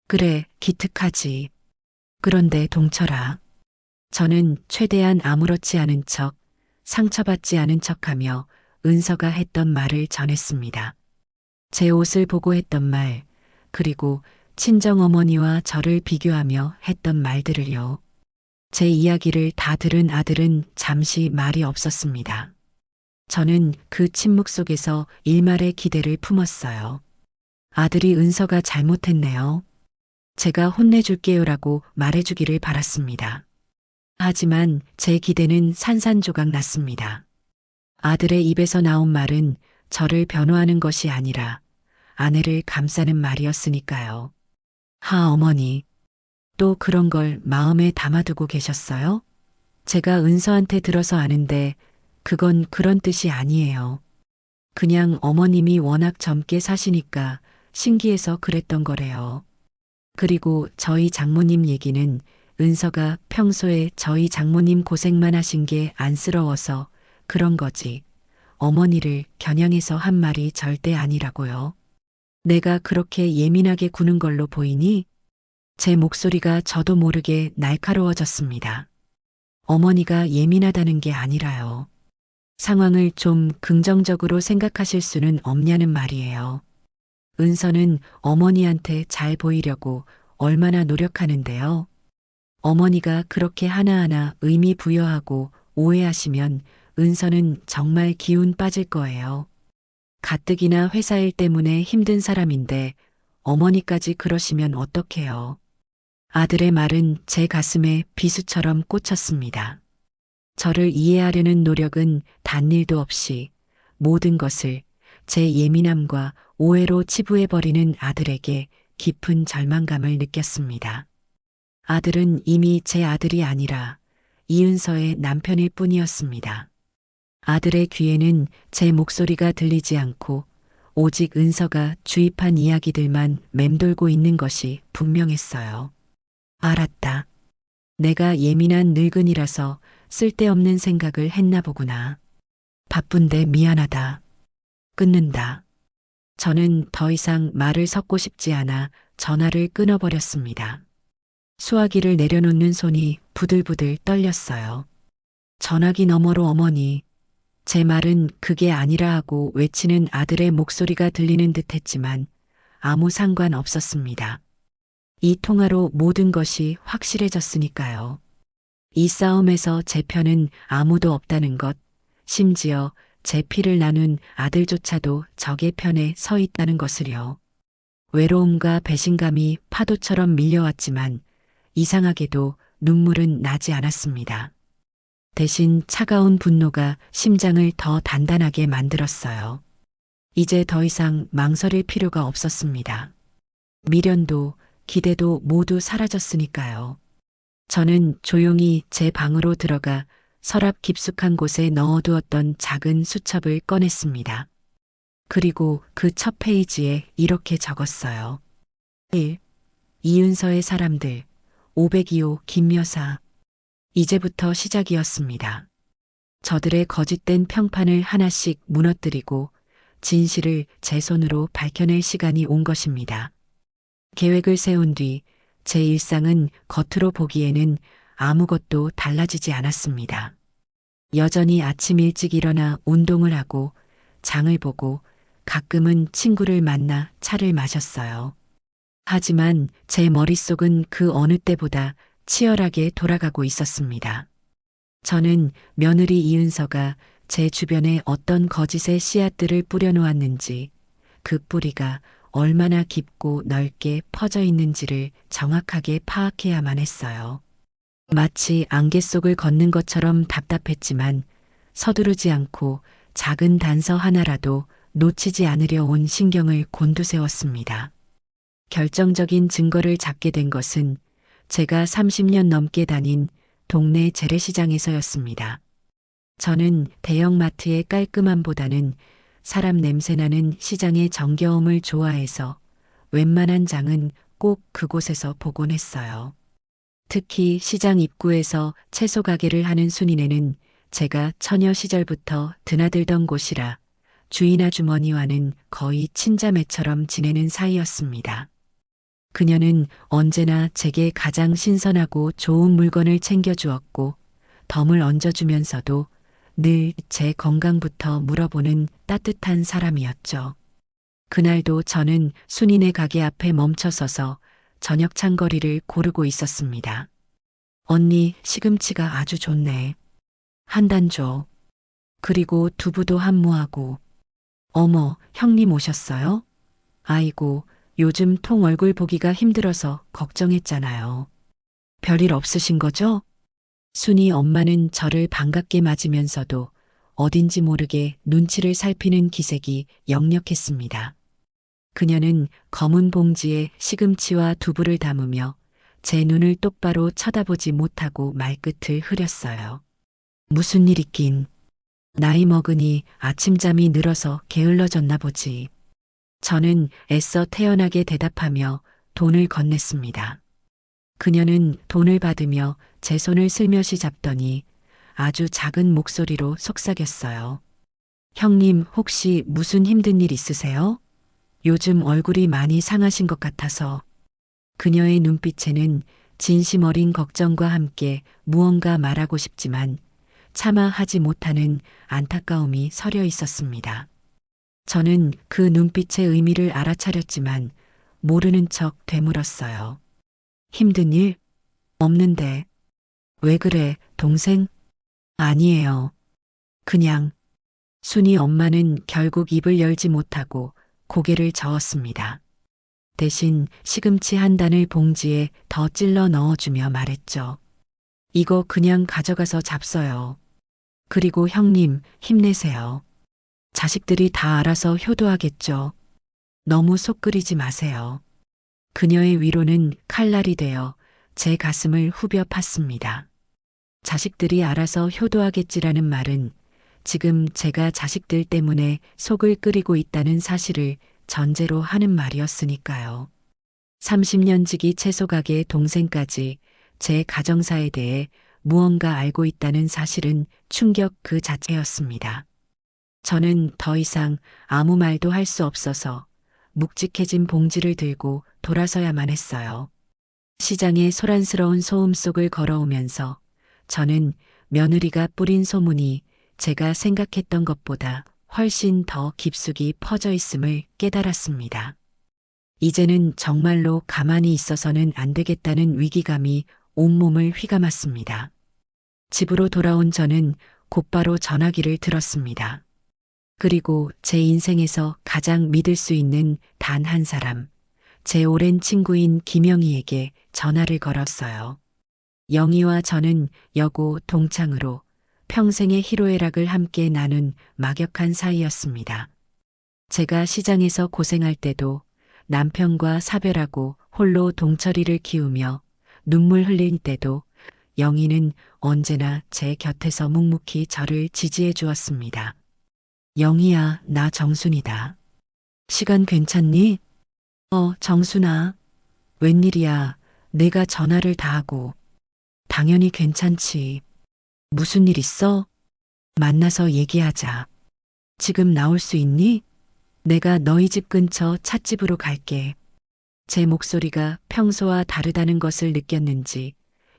A: 그래, 기특하지. 그런데 동철아. 저는 최대한 아무렇지 않은 척, 상처받지 않은 척하며 은서가 했던 말을 전했습니다. 제 옷을 보고 했던 말, 그리고 친정어머니와 저를 비교하며 했던 말들을요. 제 이야기를 다 들은 아들은 잠시 말이 없었습니다. 저는 그 침묵 속에서 일말의 기대를 품었어요. 아들이 은서가 잘못했네요. 제가 혼내줄게요라고 말해주기를 바랐습니다. 하지만 제 기대는 산산조각 났습니다. 아들의 입에서 나온 말은 저를 변호하는 것이 아니라 아내를 감싸는 말이었으니까요. 하, 어머니. 또 그런 걸 마음에 담아두고 계셨어요? 제가 은서한테 들어서 아는데 그건 그런 뜻이 아니에요. 그냥 어머님이 워낙 젊게 사시니까 신기해서 그랬던 거래요. 그리고 저희 장모님 얘기는 은서가 평소에 저희 장모님 고생만 하신 게 안쓰러워서 그런 거지. 어머니를 겨냥해서 한 말이 절대 아니라고요. 내가 그렇게 예민하게 구는 걸로 보이니? 제 목소리가 저도 모르게 날카로워졌습니다. 어머니가 예민하다는 게 아니라요. 상황을 좀 긍정적으로 생각하실 수는 없냐는 말이에요. 은서는 어머니한테 잘 보이려고 얼마나 노력하는데요. 어머니가 그렇게 하나하나 의미 부여하고 오해하시면 은서는 정말 기운 빠질 거예요. 가뜩이나 회사 일 때문에 힘든 사람인데 어머니까지 그러시면 어떡해요. 아들의 말은 제 가슴에 비수처럼 꽂혔습니다. 저를 이해하려는 노력은 단일도 없이 모든 것을 제 예민함과 오해로 치부해버리는 아들에게 깊은 절망감을 느꼈습니다. 아들은 이미 제 아들이 아니라 이은서의 남편일 뿐이었습니다. 아들의 귀에는 제 목소리가 들리지 않고 오직 은서가 주입한 이야기들만 맴돌고 있는 것이 분명했어요. 알았다. 내가 예민한 늙은이라서 쓸데없는 생각을 했나 보구나. 바쁜데 미안하다. 끊는다. 저는 더 이상 말을 섞고 싶지 않아 전화를 끊어버렸습니다. 수화기를 내려놓는 손이 부들부들 떨렸어요. 전화기 너머로 어머니, 제 말은 그게 아니라 하고 외치는 아들의 목소리가 들리는 듯 했지만 아무 상관 없었습니다. 이 통화로 모든 것이 확실해졌으니까요. 이 싸움에서 제 편은 아무도 없다는 것, 심지어 제 피를 나눈 아들조차도 적의 편에 서 있다는 것을요. 외로움과 배신감이 파도처럼 밀려왔지만 이상하게도 눈물은 나지 않았습니다. 대신 차가운 분노가 심장을 더 단단하게 만들었어요. 이제 더 이상 망설일 필요가 없었습니다. 미련도 기대도 모두 사라졌으니까요. 저는 조용히 제 방으로 들어가 서랍 깊숙한 곳에 넣어두었던 작은 수첩을 꺼냈습니다. 그리고 그 첫 페이지에 이렇게 적었어요. 1. 이은서의 사람들 502호 김여사. 이제부터 시작이었습니다. 저들의 거짓된 평판을 하나씩 무너뜨리고 진실을 제 손으로 밝혀낼 시간이 온 것입니다. 계획을 세운 뒤 제 일상은 겉으로 보기에는 아무것도 달라지지 않았습니다. 여전히 아침 일찍 일어나 운동을 하고 장을 보고 가끔은 친구를 만나 차를 마셨어요. 하지만 제 머릿속은 그 어느 때보다 치열하게 돌아가고 있었습니다. 저는 며느리 이은서가 제 주변에 어떤 거짓의 씨앗들을 뿌려놓았는지, 그 뿌리가 얼마나 깊고 넓게 퍼져 있는지를 정확하게 파악해야만 했어요. 마치 안개 속을 걷는 것처럼 답답했지만 서두르지 않고 작은 단서 하나라도 놓치지 않으려 온 신경을 곤두세웠습니다. 결정적인 증거를 잡게 된 것은 제가 30년 넘게 다닌 동네 재래시장에서였습니다. 저는 대형마트의 깔끔함보다는 사람 냄새나는 시장의 정겨움을 좋아해서 웬만한 장은 꼭 그곳에서 보곤 했어요. 특히 시장 입구에서 채소 가게를 하는 순이네는 제가 처녀 시절부터 드나들던 곳이라 주인 아주머니와는 거의 친자매처럼 지내는 사이였습니다. 그녀는 언제나 제게 가장 신선하고 좋은 물건을 챙겨주었고 덤을 얹어주면서도 늘 제 건강부터 물어보는 따뜻한 사람이었죠. 그날도 저는 순이네 가게 앞에 멈춰서서 저녁 찬거리를 고르고 있었습니다. 언니, 시금치가 아주 좋네. 한 단 줘. 그리고 두부도 한 모하고. 어머, 형님 오셨어요? 아이고, 요즘 통 얼굴 보기가 힘들어서 걱정했잖아요. 별일 없으신 거죠? 순이 엄마는 저를 반갑게 맞으면서도 어딘지 모르게 눈치를 살피는 기색이 역력했습니다. 그녀는 검은 봉지에 시금치와 두부를 담으며 제 눈을 똑바로 쳐다보지 못하고 말끝을 흐렸어요. 무슨 일 있긴. 나이 먹으니 아침잠이 늘어서 게을러졌나 보지. 저는 애써 태연하게 대답하며 돈을 건넸습니다. 그녀는 돈을 받으며 제 손을 슬며시 잡더니 아주 작은 목소리로 속삭였어요. 형님, 혹시 무슨 힘든 일 있으세요? 요즘 얼굴이 많이 상하신 것 같아서. 그녀의 눈빛에는 진심 어린 걱정과 함께 무언가 말하고 싶지만 차마 하지 못하는 안타까움이 서려 있었습니다. 저는 그 눈빛의 의미를 알아차렸지만 모르는 척 되물었어요. 힘든 일? 없는데. 왜 그래, 동생? 아니에요. 그냥. 순이 엄마는 결국 입을 열지 못하고 고개를 저었습니다. 대신 시금치 한 단을 봉지에 더 찔러 넣어주며 말했죠. 이거 그냥 가져가서 잡숴요. 그리고 형님, 힘내세요. 자식들이 다 알아서 효도하겠죠. 너무 속 끓이지 마세요. 그녀의 위로는 칼날이 되어 제 가슴을 후벼 팠습니다. 자식들이 알아서 효도하겠지라는 말은 지금 제가 자식들 때문에 속을 끓이고 있다는 사실을 전제로 하는 말이었으니까요. 30년 지기 채소가게 동생까지 제 가정사에 대해 무언가 알고 있다는 사실은 충격 그 자체였습니다. 저는 더 이상 아무 말도 할 수 없어서 묵직해진 봉지를 들고 돌아서야만 했어요. 시장의 소란스러운 소음 속을 걸어오면서 저는 며느리가 뿌린 소문이 제가 생각했던 것보다 훨씬 더 깊숙이 퍼져 있음을 깨달았습니다. 이제는 정말로 가만히 있어서는 안 되겠다는 위기감이 온몸을 휘감았습니다. 집으로 돌아온 저는 곧바로 전화기를 들었습니다. 그리고 제 인생에서 가장 믿을 수 있는 단 한 사람, 제 오랜 친구인 김영희에게 전화를 걸었어요. 영희와 저는 여고 동창으로 평생의 희로애락을 함께 나눈 막역한 사이였습니다. 제가 시장에서 고생할 때도 남편과 사별하고 홀로 동철이를 키우며 눈물 흘릴 때도 영희는 언제나 제 곁에서 묵묵히 저를 지지해 주었습니다. 영희야, 나 정순이다. 시간 괜찮니? 정순아. 웬일이야. 내가 전화를 다 하고. 당연히 괜찮지. 무슨 일 있어? 만나서 얘기하자. 지금 나올 수 있니? 내가 너희 집 근처 찻집으로 갈게. 제 목소리가 평소와 다르다는 것을 느꼈는지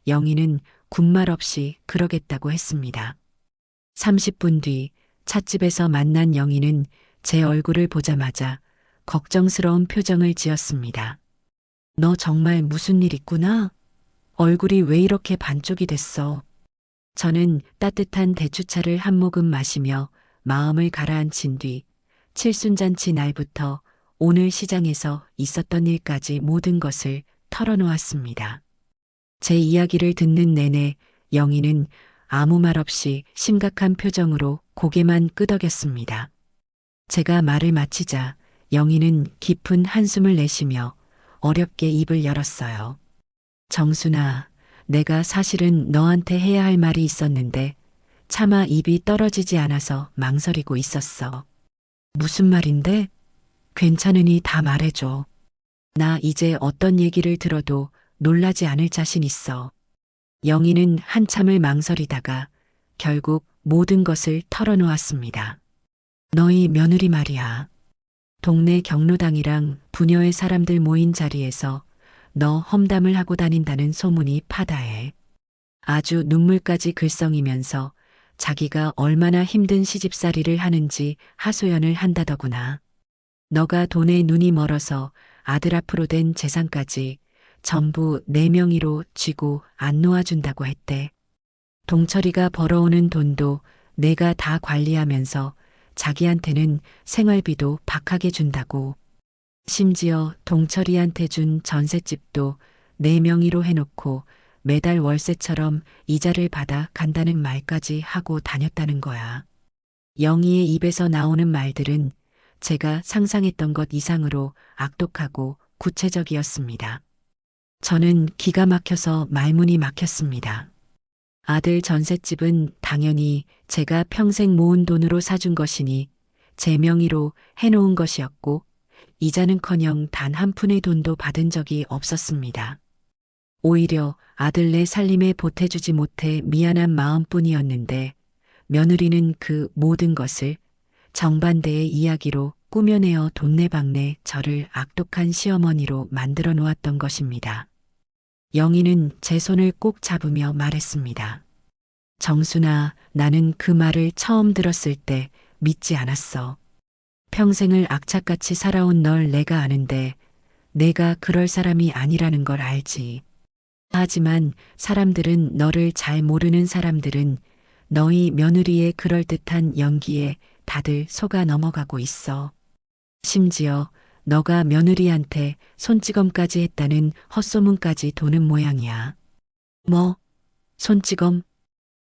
A: 영희는 군말 없이 그러겠다고 했습니다. 30분 뒤 찻집에서 만난 영희는 제 얼굴을 보자마자 걱정스러운 표정을 지었습니다. 너 정말 무슨 일 있구나? 얼굴이 왜 이렇게 반쪽이 됐어? 저는 따뜻한 대추차를 한 모금 마시며 마음을 가라앉힌 뒤 칠순잔치 날부터 오늘 시장에서 있었던 일까지 모든 것을 털어놓았습니다. 제 이야기를 듣는 내내 영희는 아무 말 없이 심각한 표정으로 고개만 끄덕였습니다. 제가 말을 마치자 영희는 깊은 한숨을 내쉬며 어렵게 입을 열었어요. 정순아, 내가 사실은 너한테 해야 할 말이 있었는데 차마 입이 떨어지지 않아서 망설이고 있었어. 무슨 말인데? 괜찮으니 다 말해줘. 나 이제 어떤 얘기를 들어도 놀라지 않을 자신 있어. 영희는 한참을 망설이다가 결국 모든 것을 털어놓았습니다. 너희 며느리 말이야. 동네 경로당이랑 부녀의 사람들 모인 자리에서 너 험담을 하고 다닌다는 소문이 파다해. 아주 눈물까지 글썽이면서 자기가 얼마나 힘든 시집살이를 하는지 하소연을 한다더구나. 너가 돈에 눈이 멀어서 아들 앞으로 된 재산까지 전부 내 명의로 쥐고 안 놓아준다고 했대. 동철이가 벌어오는 돈도 내가 다 관리하면서 자기한테는 생활비도 박하게 준다고. 심지어 동철이한테 준 전셋집도 내 명의로 해놓고 매달 월세처럼 이자를 받아 간다는 말까지 하고 다녔다는 거야. 영희의 입에서 나오는 말들은 제가 상상했던 것 이상으로 악독하고 구체적이었습니다. 저는 기가 막혀서 말문이 막혔습니다. 아들 전셋집은 당연히 제가 평생 모은 돈으로 사준 것이니 제 명의로 해놓은 것이었고 이자는커녕 단 한 푼의 돈도 받은 적이 없었습니다. 오히려 아들네 살림에 보태주지 못해 미안한 마음뿐이었는데 며느리는 그 모든 것을 정반대의 이야기로 꾸며내어 돈내방네 저를 악독한 시어머니로 만들어 놓았던 것입니다. 영희는 제 손을 꼭 잡으며 말했습니다. 정순아, 나는 그 말을 처음 들었을 때 믿지 않았어. 평생을 악착같이 살아온 널 내가 아는데 내가 그럴 사람이 아니라는 걸 알지. 하지만 사람들은 너를 잘 모르는 사람들은 너희 며느리의 그럴듯한 연기에 다들 속아 넘어가고 있어. 심지어 너가 며느리한테 손찌검까지 했다는 헛소문까지 도는 모양이야. 뭐? 손찌검?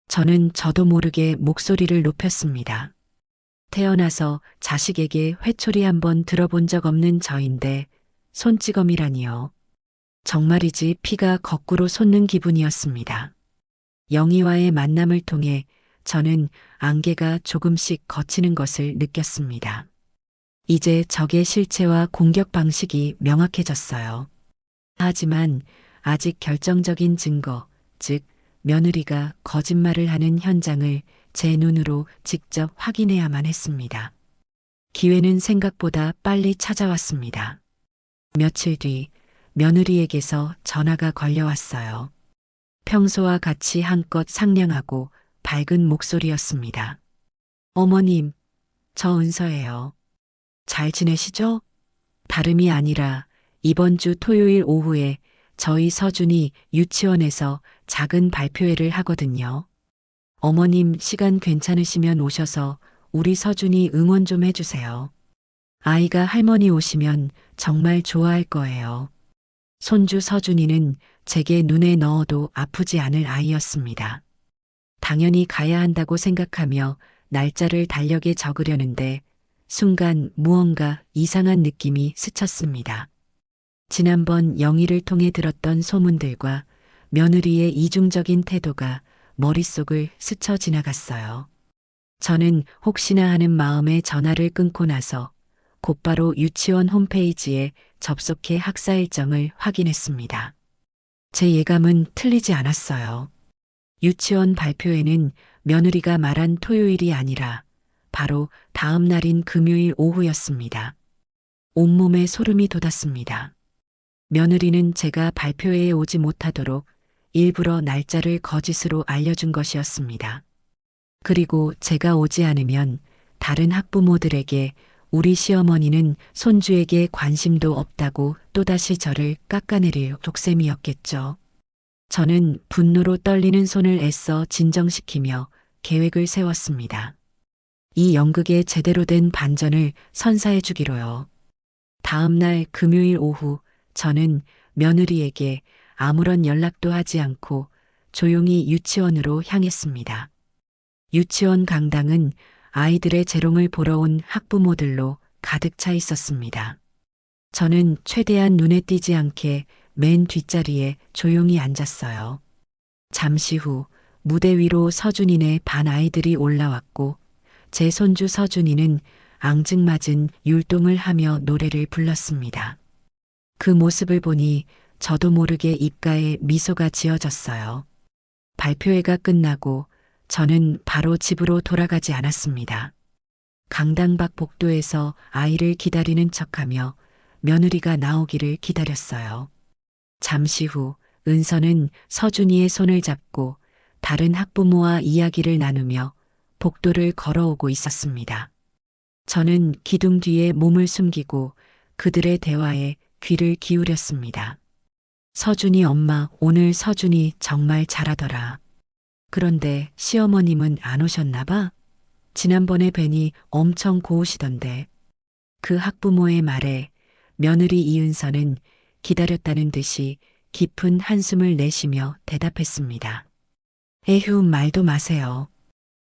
A: 저는 저도 모르게 목소리를 높였습니다. 태어나서 자식에게 회초리 한번 들어본 적 없는 저인데 손찌검이라니요. 정말이지 피가 거꾸로 솟는 기분이었습니다. 영희와의 만남을 통해 저는 안개가 조금씩 걷히는 것을 느꼈습니다. 이제 적의 실체와 공격 방식이 명확해졌어요. 하지만 아직 결정적인 증거, 즉 며느리가 거짓말을 하는 현장을 제 눈으로 직접 확인해야만 했습니다. 기회는 생각보다 빨리 찾아왔습니다. 며칠 뒤 며느리에게서 전화가 걸려왔어요. 평소와 같이 한껏 상냥하고 밝은 목소리였습니다. 어머님, 저 은서예요. 잘 지내시죠? 다름이 아니라 이번 주 토요일 오후에 저희 서준이 유치원에서 작은 발표회를 하거든요. 어머님 시간 괜찮으시면 오셔서 우리 서준이 응원 좀 해주세요. 아이가 할머니 오시면 정말 좋아할 거예요. 손주 서준이는 제게 눈에 넣어도 아프지 않을 아이였습니다. 당연히 가야 한다고 생각하며 날짜를 달력에 적으려는데 순간 무언가 이상한 느낌이 스쳤습니다. 지난번 영희를 통해 들었던 소문들과 며느리의 이중적인 태도가 머릿속을 스쳐 지나갔어요. 저는 혹시나 하는 마음에 전화를 끊고 나서 곧바로 유치원 홈페이지에 접속해 학사 일정을 확인했습니다. 제 예감은 틀리지 않았어요. 유치원 발표회는 며느리가 말한 토요일이 아니라 바로 다음 날인 금요일 오후였습니다. 온몸에 소름이 돋았습니다. 며느리는 제가 발표회에 오지 못하도록 일부러 날짜를 거짓으로 알려준 것이었습니다. 그리고 제가 오지 않으면 다른 학부모들에게 우리 시어머니는 손주에게 관심도 없다고 또다시 저를 깎아내릴 독셈이었겠죠. 저는 분노로 떨리는 손을 애써 진정시키며 계획을 세웠습니다. 이 연극에 제대로 된 반전을 선사해 주기로요. 다음 날 금요일 오후 저는 며느리에게 아무런 연락도 하지 않고 조용히 유치원으로 향했습니다. 유치원 강당은 아이들의 재롱을 보러 온 학부모들로 가득 차 있었습니다. 저는 최대한 눈에 띄지 않게 맨 뒷자리에 조용히 앉았어요. 잠시 후 무대 위로 서준이네 반 아이들이 올라왔고 제 손주 서준이는 앙증맞은 율동을 하며 노래를 불렀습니다. 그 모습을 보니 저도 모르게 입가에 미소가 지어졌어요. 발표회가 끝나고 저는 바로 집으로 돌아가지 않았습니다. 강당 밖 복도에서 아이를 기다리는 척하며 며느리가 나오기를 기다렸어요. 잠시 후 은서는 서준이의 손을 잡고 다른 학부모와 이야기를 나누며 복도를 걸어오고 있었습니다. 저는 기둥 뒤에 몸을 숨기고 그들의 대화에 귀를 기울였습니다. 서준이 엄마, 오늘 서준이 정말 잘하더라. 그런데 시어머님은 안 오셨나 봐? 지난번에 뵈니 엄청 고우시던데. 그 학부모의 말에 며느리 이은서는 기다렸다는 듯이 깊은 한숨을 내쉬며 대답했습니다. 에휴, 말도 마세요.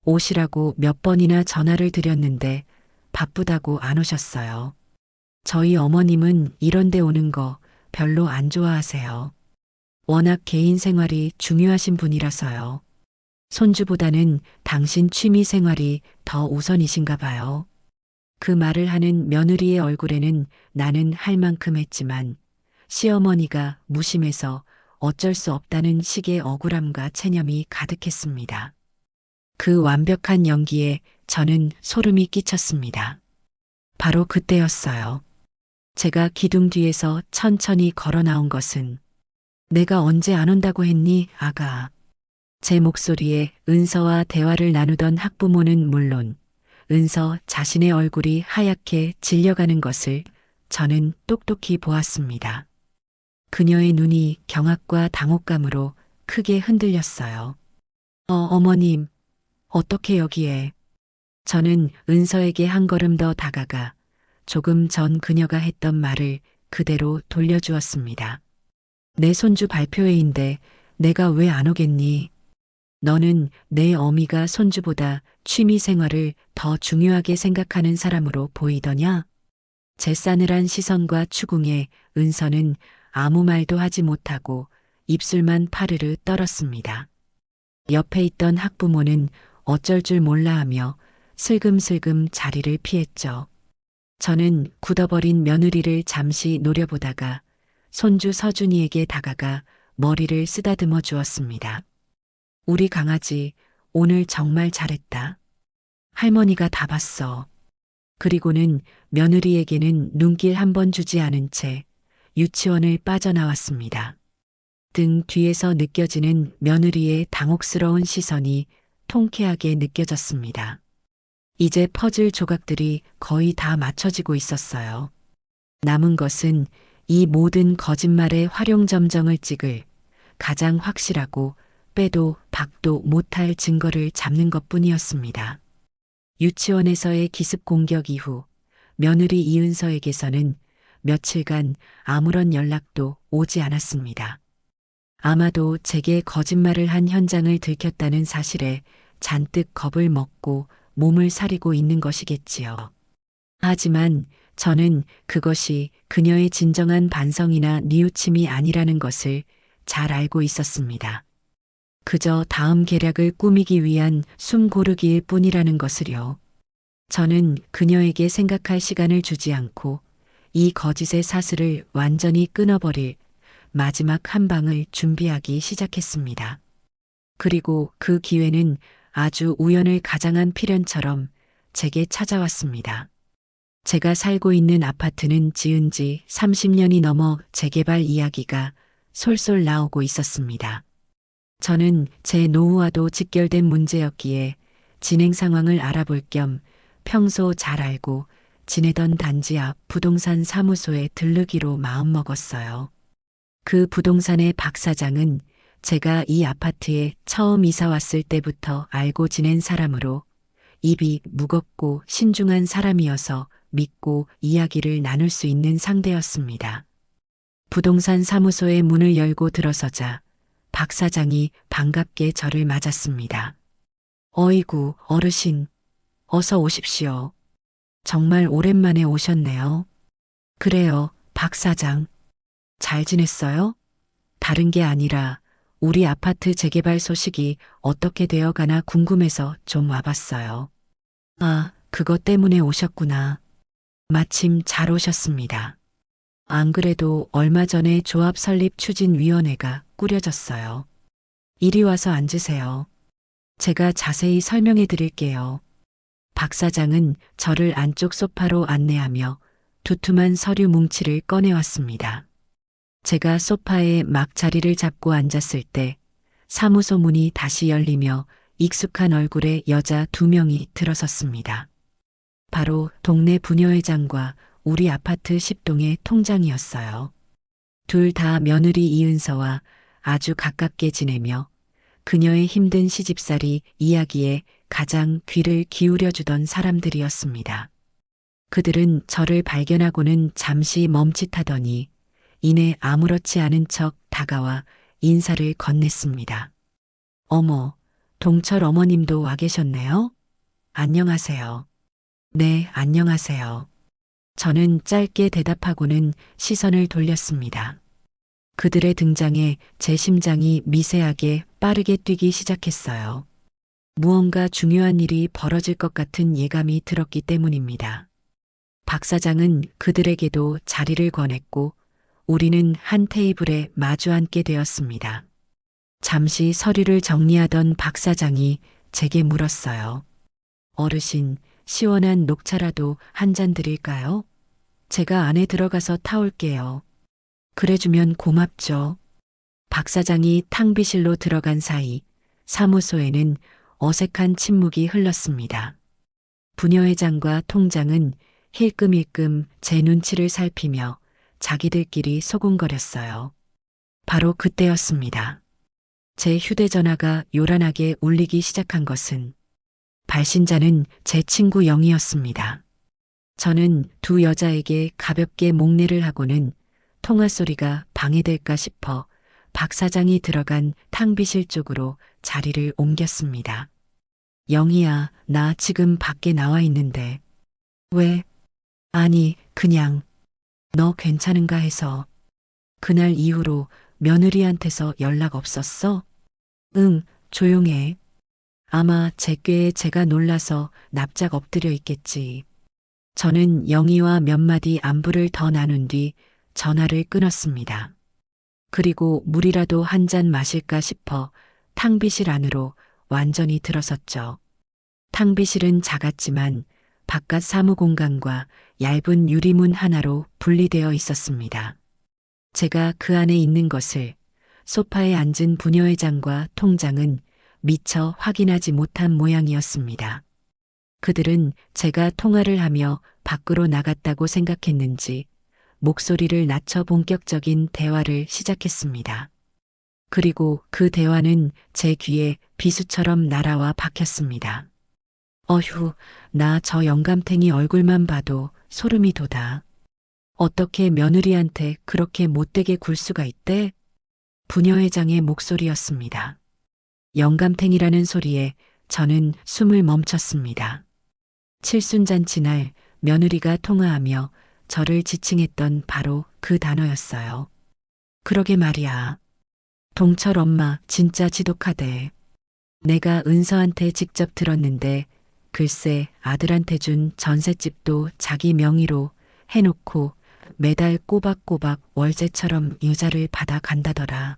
A: 오시라고 몇 번이나 전화를 드렸는데 바쁘다고 안 오셨어요. 저희 어머님은 이런 데 오는 거 별로 안 좋아하세요. 워낙 개인 생활이 중요하신 분이라서요. 손주보다는 당신 취미 생활이 더 우선이신가 봐요. 그 말을 하는 며느리의 얼굴에는 나는 할 만큼 했지만 시어머니가 무심해서 어쩔 수 없다는 식의 억울함과 체념이 가득했습니다. 그 완벽한 연기에 저는 소름이 끼쳤습니다. 바로 그때였어요. 제가 기둥 뒤에서 천천히 걸어 나온 것은 내가 언제 안 온다고 했니, 아가. 제 목소리에 은서와 대화를 나누던 학부모는 물론 은서 자신의 얼굴이 하얗게 질려가는 것을 저는 똑똑히 보았습니다. 그녀의 눈이 경악과 당혹감으로 크게 흔들렸어요. 어머님, 어떻게 여기에? 저는 은서에게 한 걸음 더 다가가 조금 전 그녀가 했던 말을 그대로 돌려주었습니다. 내 손주 발표회인데 내가 왜 안 오겠니? 너는 내 어미가 손주보다 취미 생활을 더 중요하게 생각하는 사람으로 보이더냐? 제 싸늘한 시선과 추궁에 은서는 아무 말도 하지 못하고 입술만 파르르 떨었습니다. 옆에 있던 학부모는 어쩔 줄 몰라 하며 슬금슬금 자리를 피했죠. 저는 굳어버린 며느리를 잠시 노려보다가 손주 서준이에게 다가가 머리를 쓰다듬어 주었습니다. 우리 강아지 오늘 정말 잘했다. 할머니가 다 봤어. 그리고는 며느리에게는 눈길 한 번 주지 않은 채 유치원을 빠져나왔습니다. 등 뒤에서 느껴지는 며느리의 당혹스러운 시선이 통쾌하게 느껴졌습니다. 이제 퍼즐 조각들이 거의 다 맞춰지고 있었어요. 남은 것은 이 모든 거짓말의 활용점정을 찍을 가장 확실하고 빼도 박도 못할 증거를 잡는 것뿐이었습니다. 유치원에서의 기습 공격 이후 며느리 이은서에게서는 며칠간 아무런 연락도 오지 않았습니다. 아마도 제게 거짓말을 한 현장을 들켰다는 사실에 잔뜩 겁을 먹고 몸을 사리고 있는 것이겠지요. 하지만 저는 그것이 그녀의 진정한 반성이나 뉘우침이 아니라는 것을 잘 알고 있었습니다. 그저 다음 계략을 꾸미기 위한 숨 고르기일 뿐이라는 것을요. 저는 그녀에게 생각할 시간을 주지 않고 이 거짓의 사슬을 완전히 끊어버릴 마지막 한 방을 준비하기 시작했습니다. 그리고 그 기회는 아주 우연을 가장한 필연처럼 제게 찾아왔습니다. 제가 살고 있는 아파트는 지은 지 30년이 넘어 재개발 이야기가 솔솔 나오고 있었습니다. 저는 제 노후와도 직결된 문제였기에 진행 상황을 알아볼 겸 평소 잘 알고 지내던 단지 앞 부동산 사무소에 들르기로 마음먹었어요. 그 부동산의 박 사장은 제가 이 아파트에 처음 이사 왔을 때부터 알고 지낸 사람으로 입이 무겁고 신중한 사람이어서 믿고 이야기를 나눌 수 있는 상대였습니다. 부동산 사무소의 문을 열고 들어서자 박 사장이 반갑게 저를 맞았습니다. 어이구, 어르신, 어서 오십시오. 정말 오랜만에 오셨네요. 그래요, 박 사장. 잘 지냈어요? 다른 게 아니라 우리 아파트 재개발 소식이 어떻게 되어가나 궁금해서 좀 와봤어요. 아, 그것 때문에 오셨구나. 마침 잘 오셨습니다. 안 그래도 얼마 전에 조합 설립 추진위원회가 꾸려졌어요. 이리 와서 앉으세요. 제가 자세히 설명해 드릴게요. 박 사장은 저를 안쪽 소파로 안내하며 두툼한 서류 뭉치를 꺼내왔습니다. 제가 소파에 막 자리를 잡고 앉았을 때 사무소 문이 다시 열리며 익숙한 얼굴의 여자 2명이 들어섰습니다. 바로 동네 부녀회장과 우리 아파트 10동의 통장이었어요. 둘 다 며느리 이은서와 아주 가깝게 지내며 그녀의 힘든 시집살이 이야기에 가장 귀를 기울여주던 사람들이었습니다. 그들은 저를 발견하고는 잠시 멈칫하더니 이내 아무렇지 않은 척 다가와 인사를 건넸습니다. 어머, 동철 어머님도 와 계셨네요? 안녕하세요. 네, 안녕하세요. 저는 짧게 대답하고는 시선을 돌렸습니다. 그들의 등장에 제 심장이 미세하게 빠르게 뛰기 시작했어요. 무언가 중요한 일이 벌어질 것 같은 예감이 들었기 때문입니다. 박 사장은 그들에게도 자리를 권했고 우리는 한 테이블에 마주 앉게 되었습니다. 잠시 서류를 정리하던 박 사장이 제게 물었어요. 어르신, 시원한 녹차라도 한 잔 드릴까요? 제가 안에 들어가서 타올게요. 그래주면 고맙죠. 박 사장이 탕비실로 들어간 사이 사무소에는 어색한 침묵이 흘렀습니다. 부녀회장과 통장은 힐끔힐끔 제 눈치를 살피며 자기들끼리 소곤거렸어요. 바로 그때였습니다. 제 휴대전화가 요란하게 울리기 시작한 것은 발신자는 제 친구 영이었습니다. 저는 두 여자에게 가볍게 목례를 하고는 통화 소리가 방해될까 싶어 박 사장이 들어간 탕비실 쪽으로 자리를 옮겼습니다. 영희야, 나 지금 밖에 나와 있는데. 왜? 아니, 그냥 너 괜찮은가 해서. 그날 이후로 며느리한테서 연락 없었어? 응, 조용해. 아마 제 꾀에 제가 놀라서 납작 엎드려 있겠지. 저는 영희와 몇 마디 안부를 더 나눈 뒤 전화를 끊었습니다. 그리고 물이라도 한 잔 마실까 싶어 탕비실 안으로 완전히 들어섰죠. 탕비실은 작았지만 바깥 사무공간과 얇은 유리문 하나로 분리되어 있었습니다. 제가 그 안에 있는 것을 소파에 앉은 부녀회장과 통장은 미처 확인하지 못한 모양이었습니다. 그들은 제가 통화를 하며 밖으로 나갔다고 생각했는지 목소리를 낮춰 본격적인 대화를 시작했습니다. 그리고 그 대화는 제 귀에 비수처럼 날아와 박혔습니다. 어휴, 나 저 영감탱이 얼굴만 봐도 소름이 돋아. 어떻게 며느리한테 그렇게 못되게 굴 수가 있대? 부녀회장의 목소리였습니다. 영감탱이라는 소리에 저는 숨을 멈췄습니다. 칠순잔치 날 며느리가 통화하며 저를 지칭했던 바로 그 단어였어요. 그러게 말이야. 동철 엄마 진짜 지독하대. 내가 은서한테 직접 들었는데 글쎄 아들한테 준 전셋집도 자기 명의로 해놓고 매달 꼬박꼬박 월세처럼 유자를 받아 간다더라.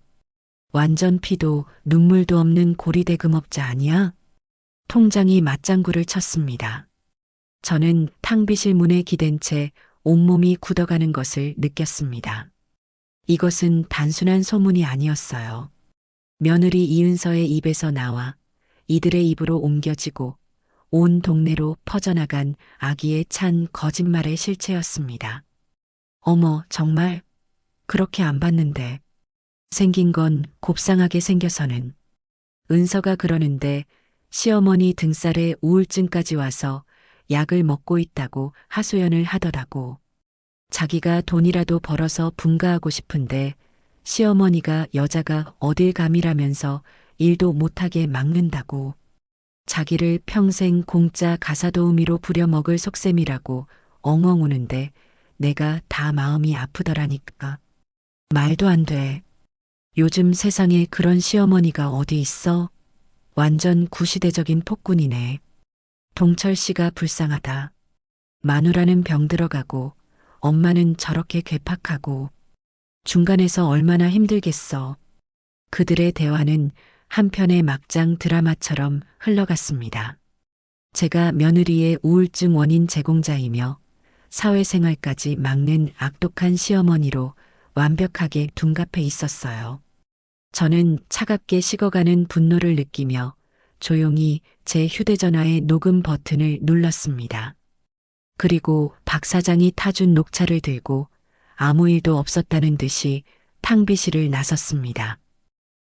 A: 완전 피도 눈물도 없는 고리대 금업자 아니야? 통장이 맞장구를 쳤습니다. 저는 탕비실 문에 기댄 채 온몸이 굳어가는 것을 느꼈습니다. 이것은 단순한 소문이 아니었어요. 며느리 이은서의 입에서 나와 이들의 입으로 옮겨지고 온 동네로 퍼져나간 아기에 찬 거짓말의 실체였습니다. 어머, 정말? 그렇게 안 봤는데. 생긴 건 곱상하게 생겨서는. 은서가 그러는데 시어머니 등살에 우울증까지 와서 약을 먹고 있다고 하소연을 하더라고. 자기가 돈이라도 벌어서 분가하고 싶은데 시어머니가 여자가 어딜 감이라면서 일도 못하게 막는다고. 자기를 평생 공짜 가사도우미로 부려먹을 속셈이라고 엉엉 우는데 내가 다 마음이 아프더라니까. 말도 안 돼. 요즘 세상에 그런 시어머니가 어디 있어? 완전 구시대적인 폭군이네. 동철 씨가 불쌍하다. 마누라는 병 들어가고 엄마는 저렇게 괴팍하고 중간에서 얼마나 힘들겠어. 그들의 대화는 한편의 막장 드라마처럼 흘러갔습니다. 제가 며느리의 우울증 원인 제공자이며 사회생활까지 막는 악독한 시어머니로 완벽하게 둔갑해 있었어요. 저는 차갑게 식어가는 분노를 느끼며 조용히 제 휴대전화의 녹음 버튼을 눌렀습니다. 그리고 박 사장이 타준 녹차를 들고 아무 일도 없었다는 듯이 탕비실을 나섰습니다.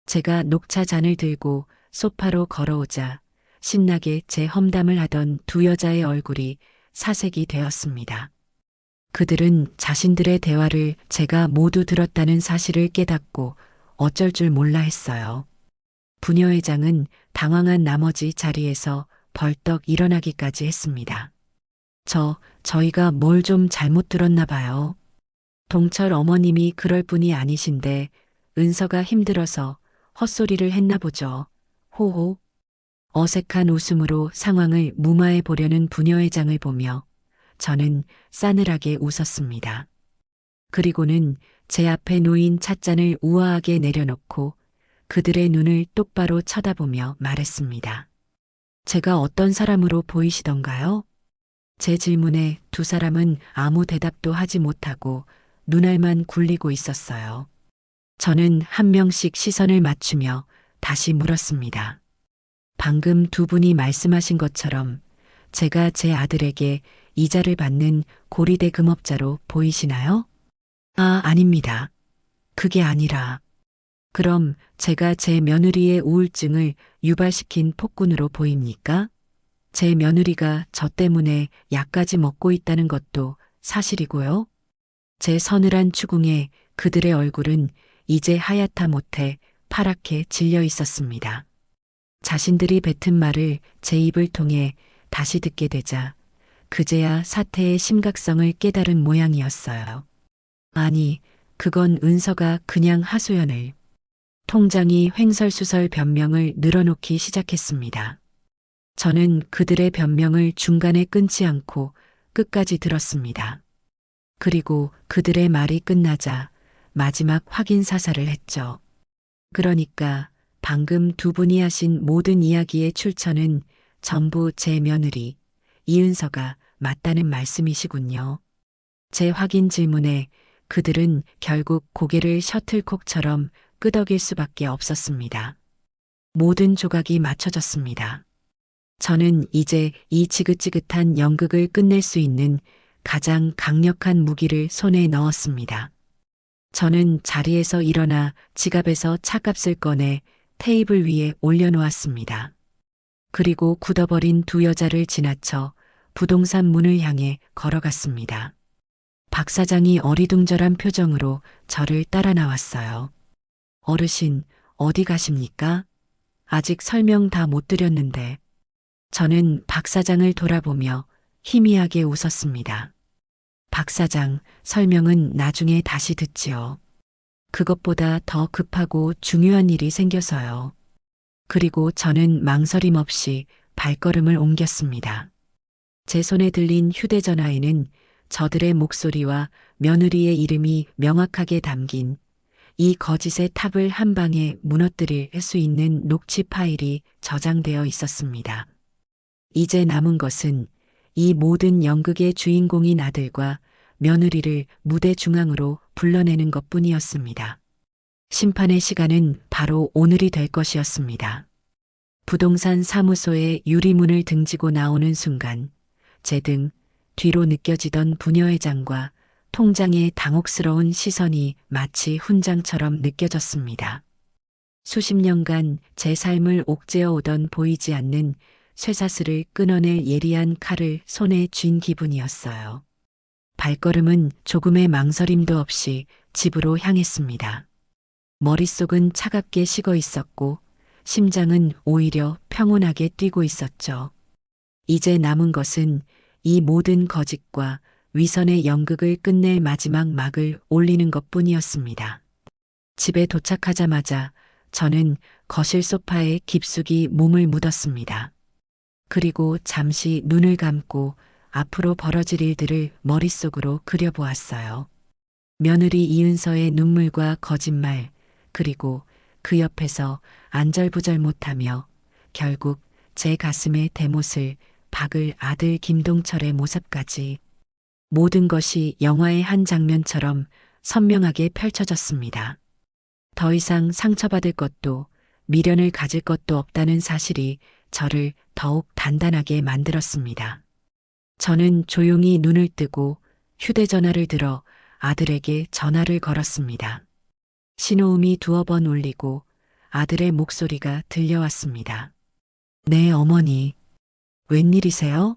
A: 제가 녹차 잔을 들고 소파로 걸어오자 신나게 제 험담을 하던 두 여자의 얼굴이 사색이 되었습니다. 그들은 자신들의 대화를 제가 모두 들었다는 사실을 깨닫고 어쩔 줄 몰라 했어요. 부녀회장은 당황한 나머지 자리에서 벌떡 일어나기까지 했습니다. 저희가 뭘 좀 잘못 들었나 봐요. 동철 어머님이 그럴 분이 아니신데 은서가 힘들어서 헛소리를 했나 보죠. 호호. 어색한 웃음으로 상황을 무마해 보려는 부녀회장을 보며 저는 싸늘하게 웃었습니다. 그리고는 제 앞에 놓인 찻잔을 우아하게 내려놓고 그들의 눈을 똑바로 쳐다보며 말했습니다. 제가 어떤 사람으로 보이시던가요? 제 질문에 두 사람은 아무 대답도 하지 못하고 눈알만 굴리고 있었어요. 저는 한 명씩 시선을 맞추며 다시 물었습니다. 방금 두 분이 말씀하신 것처럼 제가 제 아들에게 이자를 받는 고리대 금업자로 보이시나요? 아, 아닙니다. 그게 아니라. 그럼 제가 제 며느리의 우울증을 유발시킨 폭군으로 보입니까? 제 며느리가 저 때문에 약까지 먹고 있다는 것도 사실이고요. 제 서늘한 추궁에 그들의 얼굴은 이제 하얗다 못해 파랗게 질려 있었습니다. 자신들이 뱉은 말을 제 입을 통해 다시 듣게 되자 그제야 사태의 심각성을 깨달은 모양이었어요. 아니, 그건 은서가 그냥 하소연을. 통장이 횡설수설 변명을 늘어놓기 시작했습니다. 저는 그들의 변명을 중간에 끊지 않고 끝까지 들었습니다. 그리고 그들의 말이 끝나자 마지막 확인 사살을 했죠. 그러니까 방금 두 분이 하신 모든 이야기의 출처는 전부 제 며느리 이은서가 맞다는 말씀이시군요. 제 확인 질문에 그들은 결국 고개를 셔틀콕처럼 끄덕일 수밖에 없었습니다. 모든 조각이 맞춰졌습니다. 저는 이제 이 지긋지긋한 연극을 끝낼 수 있는 가장 강력한 무기를 손에 넣었습니다. 저는 자리에서 일어나 지갑에서 차값을 꺼내 테이블 위에 올려놓았습니다. 그리고 굳어버린 두 여자를 지나쳐 부동산 문을 향해 걸어갔습니다. 박 사장이 어리둥절한 표정으로 저를 따라 나왔어요. 어르신, 어디 가십니까? 아직 설명 다 못 드렸는데. 저는 박 사장을 돌아보며 희미하게 웃었습니다. 박 사장, 설명은 나중에 다시 듣지요. 그것보다 더 급하고 중요한 일이 생겨서요. 그리고 저는 망설임 없이 발걸음을 옮겼습니다. 제 손에 들린 휴대전화에는 저들의 목소리와 며느리의 이름이 명확하게 담긴 이 거짓의 탑을 한 방에 무너뜨릴 수 있는 녹취 파일이 저장되어 있었습니다. 이제 남은 것은 이 모든 연극의 주인공인 아들과 며느리를 무대 중앙으로 불러내는 것뿐이었습니다. 심판의 시간은 바로 오늘이 될 것이었습니다. 부동산 사무소의 유리문을 등지고 나오는 순간 제 등 뒤로 느껴지던 부녀회장과 통장의 당혹스러운 시선이 마치 훈장처럼 느껴졌습니다. 수십 년간 제 삶을 옥죄어 오던 보이지 않는 쇠사슬을 끊어낼 예리한 칼을 손에 쥔 기분이었어요. 발걸음은 조금의 망설임도 없이 집으로 향했습니다. 머릿속은 차갑게 식어 있었고 심장은 오히려 평온하게 뛰고 있었죠. 이제 남은 것은 이 모든 거짓과 위선의 연극을 끝낼 마지막 막을 올리는 것뿐이었습니다. 집에 도착하자마자 저는 거실 소파에 깊숙이 몸을 묻었습니다. 그리고 잠시 눈을 감고 앞으로 벌어질 일들을 머릿속으로 그려보았어요. 며느리 이은서의 눈물과 거짓말, 그리고 그 옆에서 안절부절 못하며 결국 제 가슴에 대못을 박을 아들 김동철의 모습까지 모든 것이 영화의 한 장면처럼 선명하게 펼쳐졌습니다. 더 이상 상처받을 것도 미련을 가질 것도 없다는 사실이 저를 더욱 단단하게 만들었습니다. 저는 조용히 눈을 뜨고 휴대전화를 들어 아들에게 전화를 걸었습니다. 신호음이 두어 번 울리고 아들의 목소리가 들려왔습니다. 네, 어머니. 웬일이세요?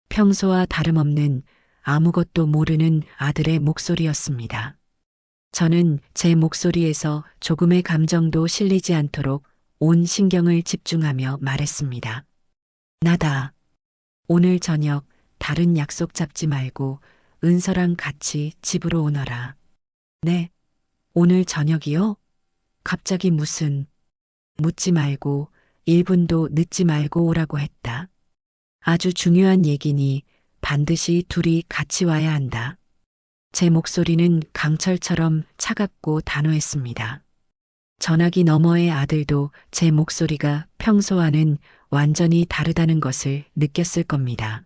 A: 평소와 다름없는 아무것도 모르는 아들의 목소리였습니다. 저는 제 목소리에서 조금의 감정도 실리지 않도록 온 신경을 집중하며 말했습니다. 나다. 오늘 저녁 다른 약속 잡지 말고 은서랑 같이 집으로 오너라. 네. 오늘 저녁이요? 갑자기 무슨. 묻지 말고 1분도 늦지 말고 오라고 했다. 아주 중요한 얘기니 반드시 둘이 같이 와야 한다. 제 목소리는 강철처럼 차갑고 단호했습니다. 전화기 너머의 아들도 제 목소리가 평소와는 완전히 다르다는 것을 느꼈을 겁니다.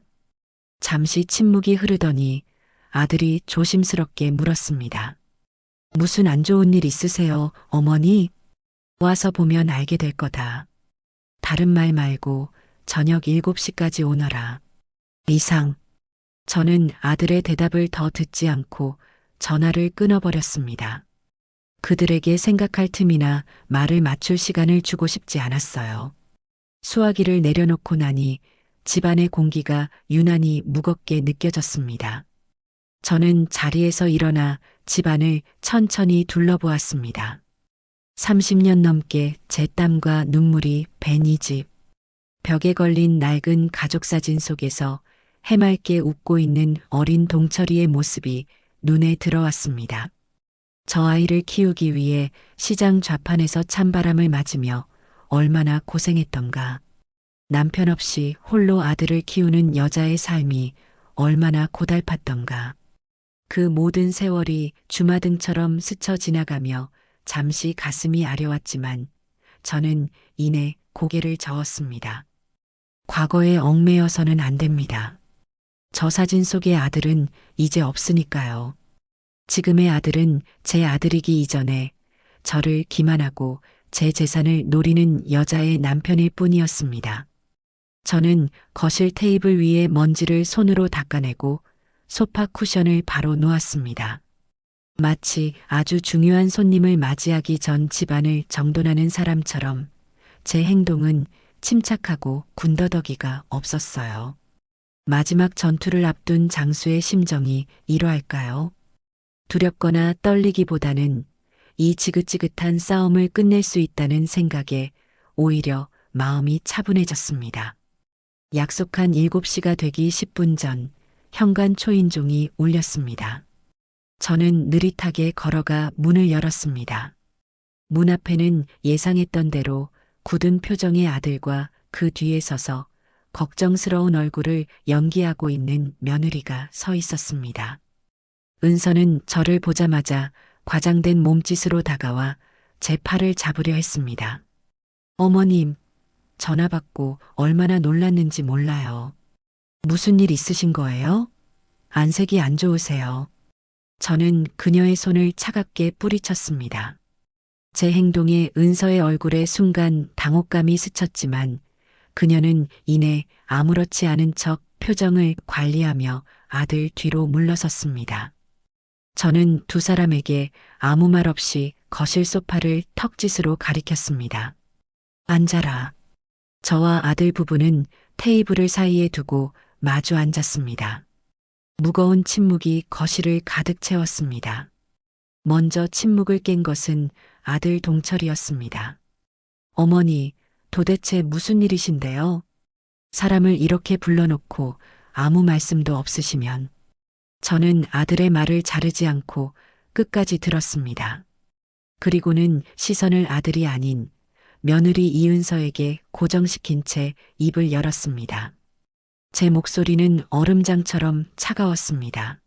A: 잠시 침묵이 흐르더니 아들이 조심스럽게 물었습니다. 무슨 안 좋은 일 있으세요, 어머니? 와서 보면 알게 될 거다. 다른 말 말고 저녁 7시까지 오너라. 이상. 저는 아들의 대답을 더 듣지 않고 전화를 끊어버렸습니다. 그들에게 생각할 틈이나 말을 맞출 시간을 주고 싶지 않았어요. 수화기를 내려놓고 나니 집안의 공기가 유난히 무겁게 느껴졌습니다. 저는 자리에서 일어나 집안을 천천히 둘러보았습니다. 30년 넘게 제 땀과 눈물이 밴 이 집. 벽에 걸린 낡은 가족 사진 속에서 해맑게 웃고 있는 어린 동철이의 모습이 눈에 들어왔습니다. 저 아이를 키우기 위해 시장 좌판에서 찬바람을 맞으며 얼마나 고생했던가. 남편 없이 홀로 아들을 키우는 여자의 삶이 얼마나 고달팠던가. 그 모든 세월이 주마등처럼 스쳐 지나가며 잠시 가슴이 아려왔지만 저는 이내 고개를 저었습니다. 과거에 얽매여서는 안 됩니다. 저 사진 속의 아들은 이제 없으니까요. 지금의 아들은 제 아들이기 이전에 저를 기만하고 제 재산을 노리는 여자의 남편일 뿐이었습니다. 저는 거실 테이블 위에 먼지를 손으로 닦아내고 소파 쿠션을 바로 놓았습니다. 마치 아주 중요한 손님을 맞이하기 전 집안을 정돈하는 사람처럼 제 행동은 침착하고 군더더기가 없었어요. 마지막 전투를 앞둔 장수의 심정이 이러할까요? 두렵거나 떨리기보다는 이 지긋지긋한 싸움을 끝낼 수 있다는 생각에 오히려 마음이 차분해졌습니다. 약속한 7시가 되기 10분 전 현관 초인종이 울렸습니다. 저는 느릿하게 걸어가 문을 열었습니다. 문 앞에는 예상했던 대로 굳은 표정의 아들과 그 뒤에 서서 걱정스러운 얼굴을 연기하고 있는 며느리가 서 있었습니다. 은서는 저를 보자마자 과장된 몸짓으로 다가와 제 팔을 잡으려 했습니다. 어머님, 전화 받고 얼마나 놀랐는지 몰라요. 무슨 일 있으신 거예요? 안색이 안 좋으세요. 저는 그녀의 손을 차갑게 뿌리쳤습니다. 제 행동에 은서의 얼굴에 순간 당혹감이 스쳤지만 그녀는 이내 아무렇지 않은 척 표정을 관리하며 아들 뒤로 물러섰습니다. 저는 두 사람에게 아무 말 없이 거실 소파를 턱짓으로 가리켰습니다. 앉아라. 저와 아들 부부는 테이블을 사이에 두고 마주 앉았습니다. 무거운 침묵이 거실을 가득 채웠습니다. 먼저 침묵을 깬 것은 아들 동철이었습니다. 어머니, 도대체 무슨 일이신데요? 사람을 이렇게 불러놓고 아무 말씀도 없으시면. 저는 아들의 말을 자르지 않고 끝까지 들었습니다. 그리고는 시선을 아들이 아닌 며느리 이은서에게 고정시킨 채 입을 열었습니다. 제 목소리는 얼음장처럼 차가웠습니다.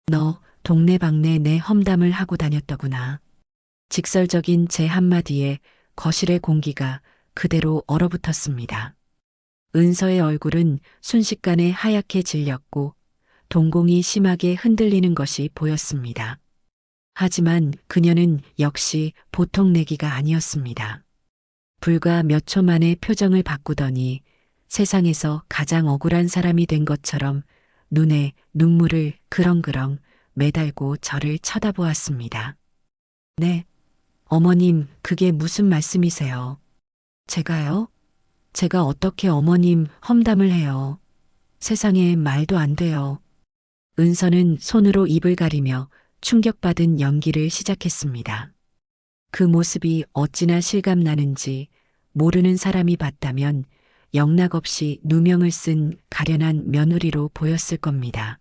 A: 너 동네방네 내 험담을 하고 다녔더구나. 직설적인 제 한마디에 거실의 공기가 그대로 얼어붙었습니다. 은서의 얼굴은 순식간에 하얗게 질렸고 동공이 심하게 흔들리는 것이 보였습니다. 하지만 그녀는 역시 보통 내기가 아니었습니다. 불과 몇 초 만에 표정을 바꾸더니 세상에서 가장 억울한 사람이 된 것처럼 눈에 눈물을 그렁그렁 매달고 저를 쳐다보았습니다. 네, 어머님, 그게 무슨 말씀이세요? 제가요? 제가 어떻게 어머님 험담을 해요? 세상에 말도 안 돼요. 은서는 손으로 입을 가리며 충격받은 연기를 시작했습니다. 그 모습이 어찌나 실감나는지 모르는 사람이 봤다면 영락없이 누명을 쓴 가련한 며느리로 보였을 겁니다.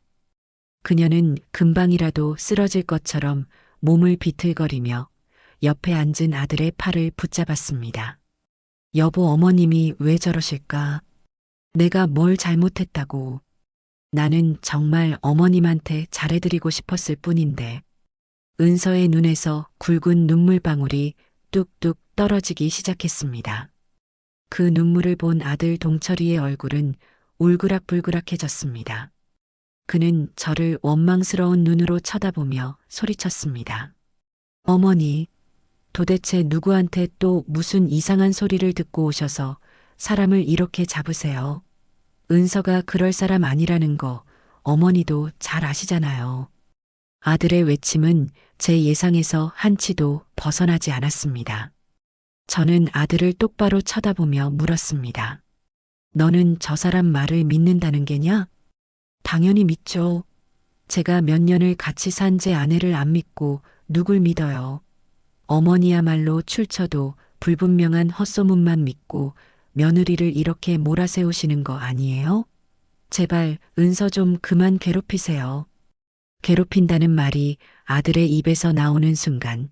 A: 그녀는 금방이라도 쓰러질 것처럼 몸을 비틀거리며 옆에 앉은 아들의 팔을 붙잡았습니다. 여보, 어머님이 왜 저러실까? 내가 뭘 잘못했다고. 나는 정말 어머님한테 잘해드리고 싶었을 뿐인데. 은서의 눈에서 굵은 눈물방울이 뚝뚝 떨어지기 시작했습니다. 그 눈물을 본 아들 동철이의 얼굴은 울그락불그락해졌습니다. 그는 저를 원망스러운 눈으로 쳐다보며 소리쳤습니다. 어머니, 도대체 누구한테 또 무슨 이상한 소리를 듣고 오셔서 사람을 이렇게 잡으세요? 은서가 그럴 사람 아니라는 거 어머니도 잘 아시잖아요. 아들의 외침은 제 예상에서 한치도 벗어나지 않았습니다. 저는 아들을 똑바로 쳐다보며 물었습니다. 너는 저 사람 말을 믿는다는 게냐? 당연히 믿죠. 제가 몇 년을 같이 산 제 아내를 안 믿고 누굴 믿어요. 어머니야말로 출처도 불분명한 헛소문만 믿고 며느리를 이렇게 몰아세우시는 거 아니에요? 제발 은서 좀 그만 괴롭히세요. 괴롭힌다는 말이 아들의 입에서 나오는 순간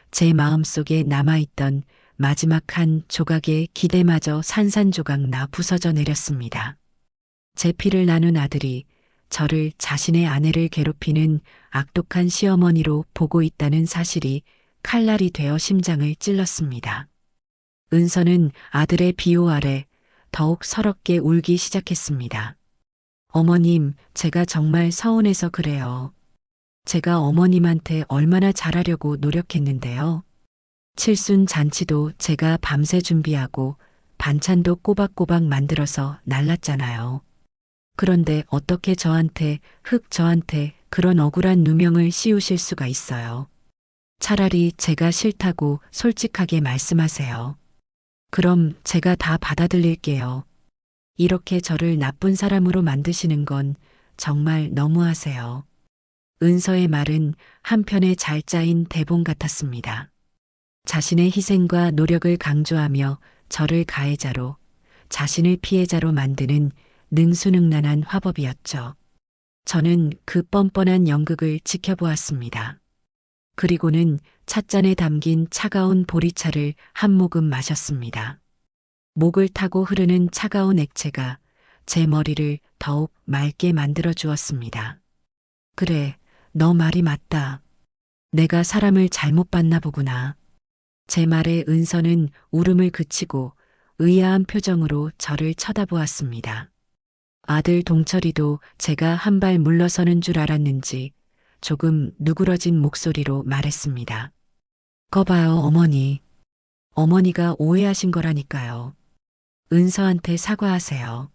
A: 제 마음속에 남아있던 마지막 한 조각의 기대마저 산산조각 나 부서져 내렸습니다. 제 피를 나눈 아들이 저를 자신의 아내를 괴롭히는 악독한 시어머니로 보고 있다는 사실이 칼날이 되어 심장을 찔렀습니다. 은서는 아들의 비호 아래 더욱 서럽게 울기 시작했습니다. 어머님, 제가 정말 서운해서 그래요. 제가 어머님한테 얼마나 잘하려고 노력했는데요. 칠순 잔치도 제가 밤새 준비하고 반찬도 꼬박꼬박 만들어서 날랐잖아요. 그런데 어떻게 저한테 그런 억울한 누명을 씌우실 수가 있어요. 차라리 제가 싫다고 솔직하게 말씀하세요. 그럼 제가 다 받아들일게요. 이렇게 저를 나쁜 사람으로 만드시는 건 정말 너무하세요. 은서의 말은 한편의 잘 짜인 대본 같았습니다. 자신의 희생과 노력을 강조하며 저를 가해자로, 자신을 피해자로 만드는 능수능란한 화법이었죠. 저는 그 뻔뻔한 연극을 지켜보았습니다. 그리고는 찻잔에 담긴 차가운 보리차를 한 모금 마셨습니다. 목을 타고 흐르는 차가운 액체가 제 머리를 더욱 맑게 만들어 주었습니다. 그래, 너 말이 맞다. 내가 사람을 잘못 봤나 보구나. 제 말에 은서는 울음을 그치고 의아한 표정으로 저를 쳐다보았습니다. 아들 동철이도 제가 한 발 물러서는 줄 알았는지 조금 누그러진 목소리로 말했습니다. 거봐요, 어머니. 어머니가 오해하신 거라니까요. 은서한테 사과하세요.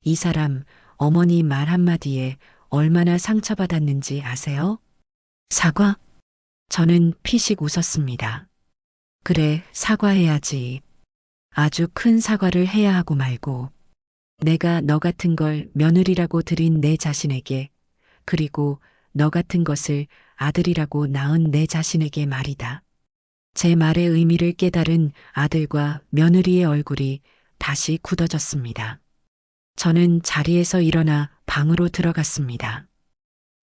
A: 이 사람 어머니 말 한마디에 얼마나 상처받았는지 아세요? 사과? 저는 피식 웃었습니다. 그래, 사과해야지. 아주 큰 사과를 해야 하고 말고. 내가 너 같은 걸 며느리라고 들인 내 자신에게, 그리고 너 같은 것을 아들이라고 낳은 내 자신에게 말이다. 제 말의 의미를 깨달은 아들과 며느리의 얼굴이 다시 굳어졌습니다. 저는 자리에서 일어나 방으로 들어갔습니다.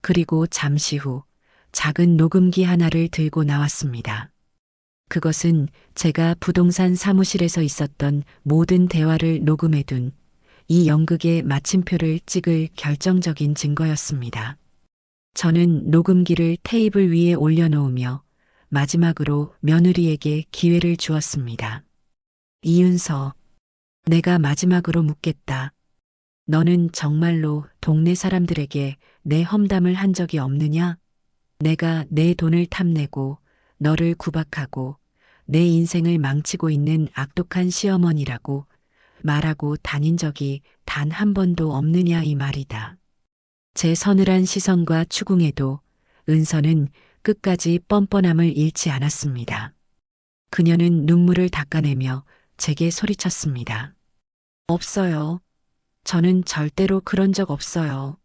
A: 그리고 잠시 후 작은 녹음기 하나를 들고 나왔습니다. 그것은 제가 부동산 사무실에서 있었던 모든 대화를 녹음해둔 이 연극의 마침표를 찍을 결정적인 증거였습니다. 저는 녹음기를 테이블 위에 올려놓으며 마지막으로 며느리에게 기회를 주었습니다. 이윤서, 내가 마지막으로 묻겠다. 너는 정말로 동네 사람들에게 내 험담을 한 적이 없느냐? 내가 내 돈을 탐내고 너를 구박하고 내 인생을 망치고 있는 악독한 시어머니라고 말하고 다닌 적이 단 한 번도 없느냐 이 말이다. 제 서늘한 시선과 추궁에도 은서는 끝까지 뻔뻔함을 잃지 않았습니다. 그녀는 눈물을 닦아내며 제게 소리쳤습니다. 없어요. 저는 절대로 그런 적 없어요.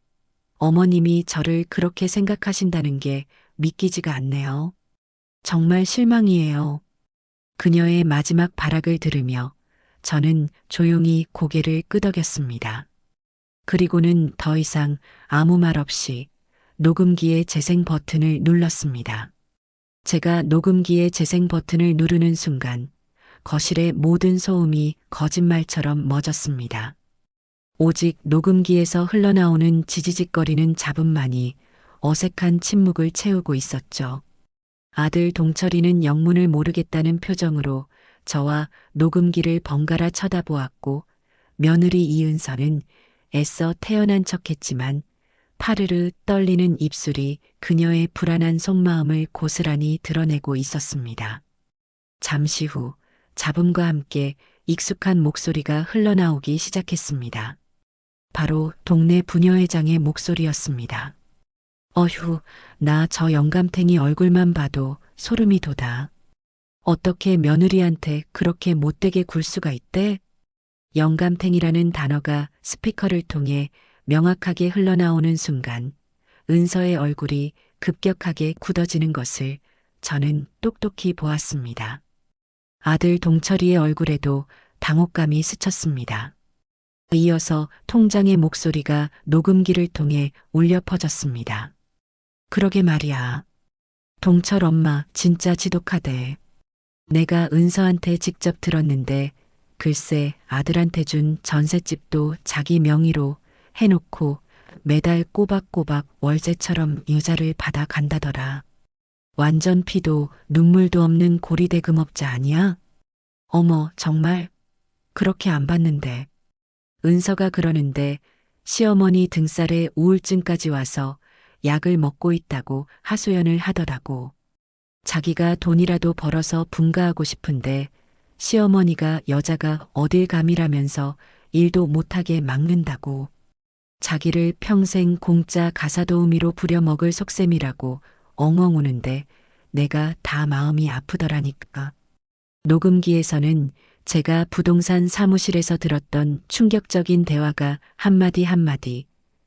A: 어머님이 저를 그렇게 생각하신다는 게 믿기지가 않네요. 정말 실망이에요. 그녀의 마지막 발악을 들으며 저는 조용히 고개를 끄덕였습니다. 그리고는 더 이상 아무 말 없이 녹음기의 재생 버튼을 눌렀습니다. 제가 녹음기의 재생 버튼을 누르는 순간 거실의 모든 소음이 거짓말처럼 멎었습니다. 오직 녹음기에서 흘러나오는 지지직거리는 잡음만이 어색한 침묵을 채우고 있었죠. 아들 동철이는 영문을 모르겠다는 표정으로 저와 녹음기를 번갈아 쳐다보았고 며느리 이은서는 애써 태연한 척했지만 파르르 떨리는 입술이 그녀의 불안한 속마음을 고스란히 드러내고 있었습니다. 잠시 후 잡음과 함께 익숙한 목소리가 흘러나오기 시작했습니다. 바로 동네 부녀회장의 목소리였습니다. 어휴, 나 저 영감탱이 얼굴만 봐도 소름이 돋아. 어떻게 며느리한테 그렇게 못되게 굴 수가 있대? 영감탱이라는 단어가 스피커를 통해 명확하게 흘러나오는 순간 은서의 얼굴이 급격하게 굳어지는 것을 저는 똑똑히 보았습니다. 아들 동철이의 얼굴에도 당혹감이 스쳤습니다. 이어서 통장의 목소리가 녹음기를 통해 울려 퍼졌습니다. 그러게 말이야. 동철 엄마 진짜 지독하대. 내가 은서한테 직접 들었는데 글쎄 아들한테 준 전셋집도 자기 명의로 해놓고 매달 꼬박꼬박 월세처럼 이자를 받아 간다더라. 완전 피도 눈물도 없는 고리대금업자 아니야? 어머, 정말 그렇게 안 봤는데. 은서가 그러는데 시어머니 등살에 우울증까지 와서 약을 먹고 있다고 하소연을 하더라고. 자기가 돈이라도 벌어서 분가하고 싶은데 시어머니가 여자가 어딜 감이라면서 일도 못하게 막는다고. 자기를 평생 공짜 가사도우미로 부려먹을 속셈이라고 엉엉 우는데 내가 다 마음이 아프더라니까. 녹음기에서는 제가 부동산 사무실에서 들었던 충격적인 대화가 한마디 한마디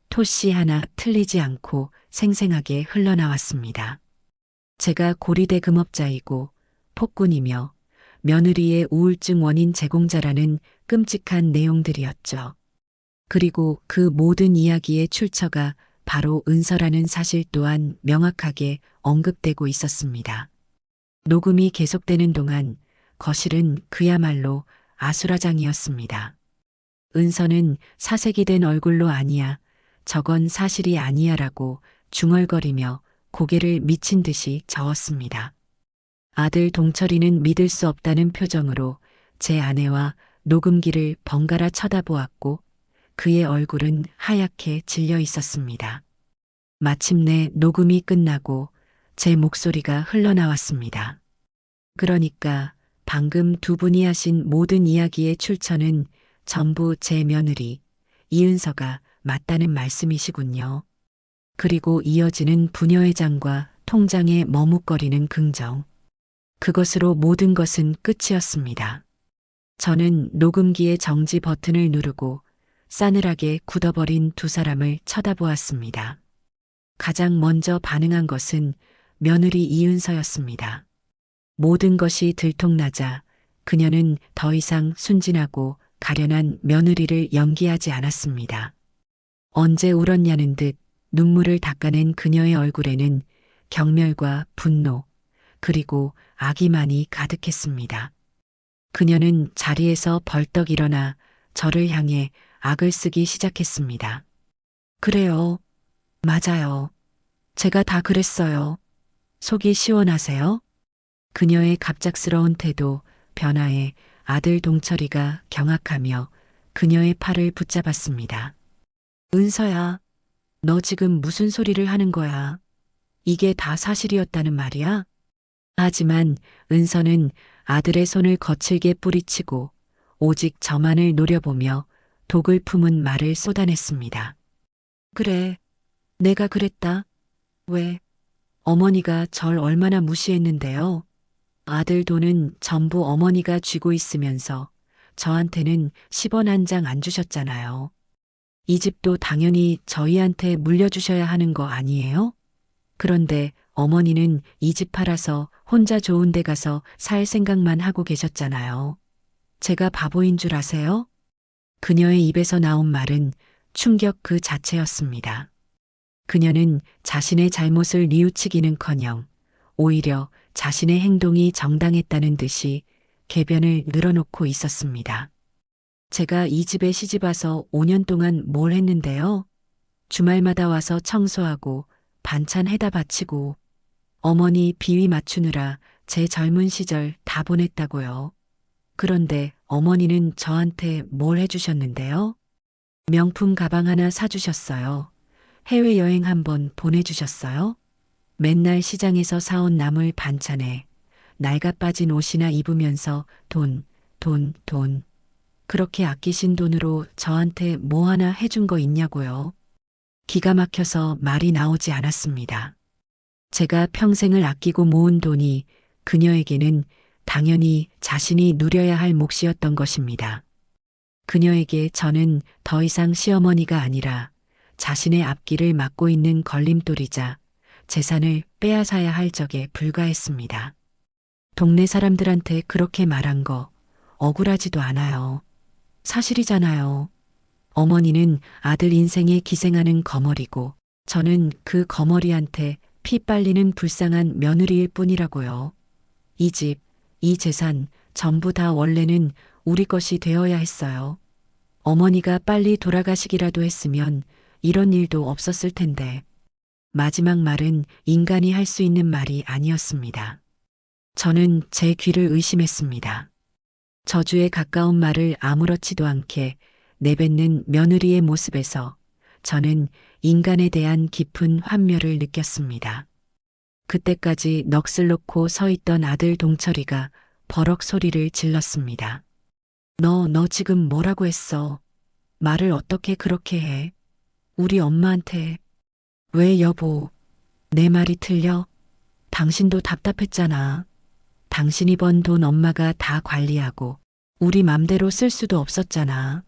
A: 토씨 하나 틀리지 않고 생생하게 흘러나왔습니다. 제가 고리대 금업자이고 폭군이며 며느리의 우울증 원인 제공자라는 끔찍한 내용들이었죠. 그리고 그 모든 이야기의 출처가 바로 은서라는 사실 또한 명확하게 언급되고 있었습니다. 녹음이 계속되는 동안 거실은 그야말로 아수라장이었습니다. 은서는 사색이 된 얼굴로 아니야, 저건 사실이 아니야라고 중얼거리며 고개를 미친 듯이 저었습니다. 아들 동철이는 믿을 수 없다는 표정으로 제 아내와 녹음기를 번갈아 쳐다보았고 그의 얼굴은 하얗게 질려 있었습니다. 마침내 녹음이 끝나고 제 목소리가 흘러나왔습니다. 그러니까 방금 두 분이 하신 모든 이야기의 출처는 전부 제 며느리 이은서가 맞다는 말씀이시군요. 그리고 이어지는 부녀회장과 통장에 머뭇거리는 긍정. 그것으로 모든 것은 끝이었습니다. 저는 녹음기의 정지 버튼을 누르고 싸늘하게 굳어버린 두 사람을 쳐다보았습니다. 가장 먼저 반응한 것은 며느리 이은서였습니다. 모든 것이 들통나자 그녀는 더 이상 순진하고 가련한 며느리를 연기하지 않았습니다. 언제 울었냐는 듯 눈물을 닦아낸 그녀의 얼굴에는 경멸과 분노, 그리고 악의만이 가득했습니다. 그녀는 자리에서 벌떡 일어나 저를 향해 악을 쓰기 시작했습니다. 그래요. 맞아요. 제가 다 그랬어요. 속이 시원하세요? 그녀의 갑작스러운 태도, 변화에 아들 동철이가 경악하며 그녀의 팔을 붙잡았습니다. 은서야, 너 지금 무슨 소리를 하는 거야? 이게 다 사실이었다는 말이야? 하지만 은서는 아들의 손을 거칠게 뿌리치고 오직 저만을 노려보며 독을 품은 말을 쏟아냈습니다. 그래, 내가 그랬다. 왜? 어머니가 절 얼마나 무시했는데요. 아들 돈은 전부 어머니가 쥐고 있으면서 저한테는 10원 한 장 안 주셨잖아요. 이 집도 당연히 저희한테 물려주셔야 하는 거 아니에요? 그런데 어머니는 이 집 팔아서 혼자 좋은 데 가서 살 생각만 하고 계셨잖아요. 제가 바보인 줄 아세요? 그녀의 입에서 나온 말은 충격 그 자체였습니다. 그녀는 자신의 잘못을 뉘우치기는커녕 오히려 자신의 행동이 정당했다는 듯이 궤변을 늘어놓고 있었습니다. 제가 이 집에 시집 와서 5년 동안 뭘 했는데요? 주말마다 와서 청소하고 반찬 해다 바치고 어머니 비위 맞추느라 제 젊은 시절 다 보냈다고요. 그런데 어머니는 저한테 뭘 해주셨는데요? 명품 가방 하나 사주셨어요. 해외여행 한번 보내주셨어요. 맨날 시장에서 사온 나물 반찬에 낡아 빠진 옷이나 입으면서 돈. 그렇게 아끼신 돈으로 저한테 뭐 하나 해준 거 있냐고요. 기가 막혀서 말이 나오지 않았습니다. 제가 평생을 아끼고 모은 돈이 그녀에게는 당연히 자신이 누려야 할 몫이었던 것입니다. 그녀에게 저는 더 이상 시어머니가 아니라 자신의 앞길을 막고 있는 걸림돌이자 재산을 빼앗아야 할 적에 불과했습니다. 동네 사람들한테 그렇게 말한 거 억울하지도 않아요. 사실이잖아요. 어머니는 아들 인생에 기생하는 거머리고 저는 그 거머리한테 피 빨리는 불쌍한 며느리일 뿐이라고요. 이 집, 이 재산 전부 다 원래는 우리 것이 되어야 했어요. 어머니가 빨리 돌아가시기라도 했으면 이런 일도 없었을 텐데. 마지막 말은 인간이 할 수 있는 말이 아니었습니다. 저는 제 귀를 의심했습니다. 저주에 가까운 말을 아무렇지도 않게 내뱉는 며느리의 모습에서 저는 인간에 대한 깊은 환멸을 느꼈습니다. 그때까지 넋을 놓고 서 있던 아들 동철이가 버럭 소리를 질렀습니다. 너 지금 뭐라고 했어? 말을 어떻게 그렇게 해? 우리 엄마한테. 왜 여보? 내 말이 틀려? 당신도 답답했잖아. 당신이 번 돈 엄마가 다 관리하고 우리 맘대로 쓸 수도 없었잖아.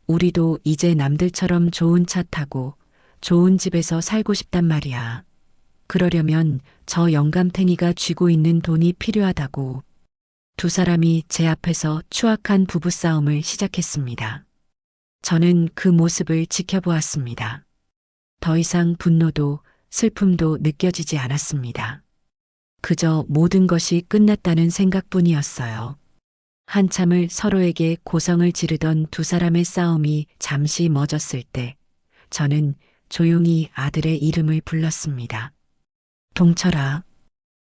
A: 우리도 이제 남들처럼 좋은 차 타고 좋은 집에서 살고 싶단 말이야. 그러려면 저 영감탱이가 쥐고 있는 돈이 필요하다고. 두 사람이 제 앞에서 추악한 부부싸움을 시작했습니다. 저는 그 모습을 지켜보았습니다. 더 이상 분노도 슬픔도 느껴지지 않았습니다. 그저 모든 것이 끝났다는 생각뿐이었어요. 한참을 서로에게 고성을 지르던 두 사람의 싸움이 잠시 멎었을 때 저는 조용히 아들의 이름을 불렀습니다. 동철아.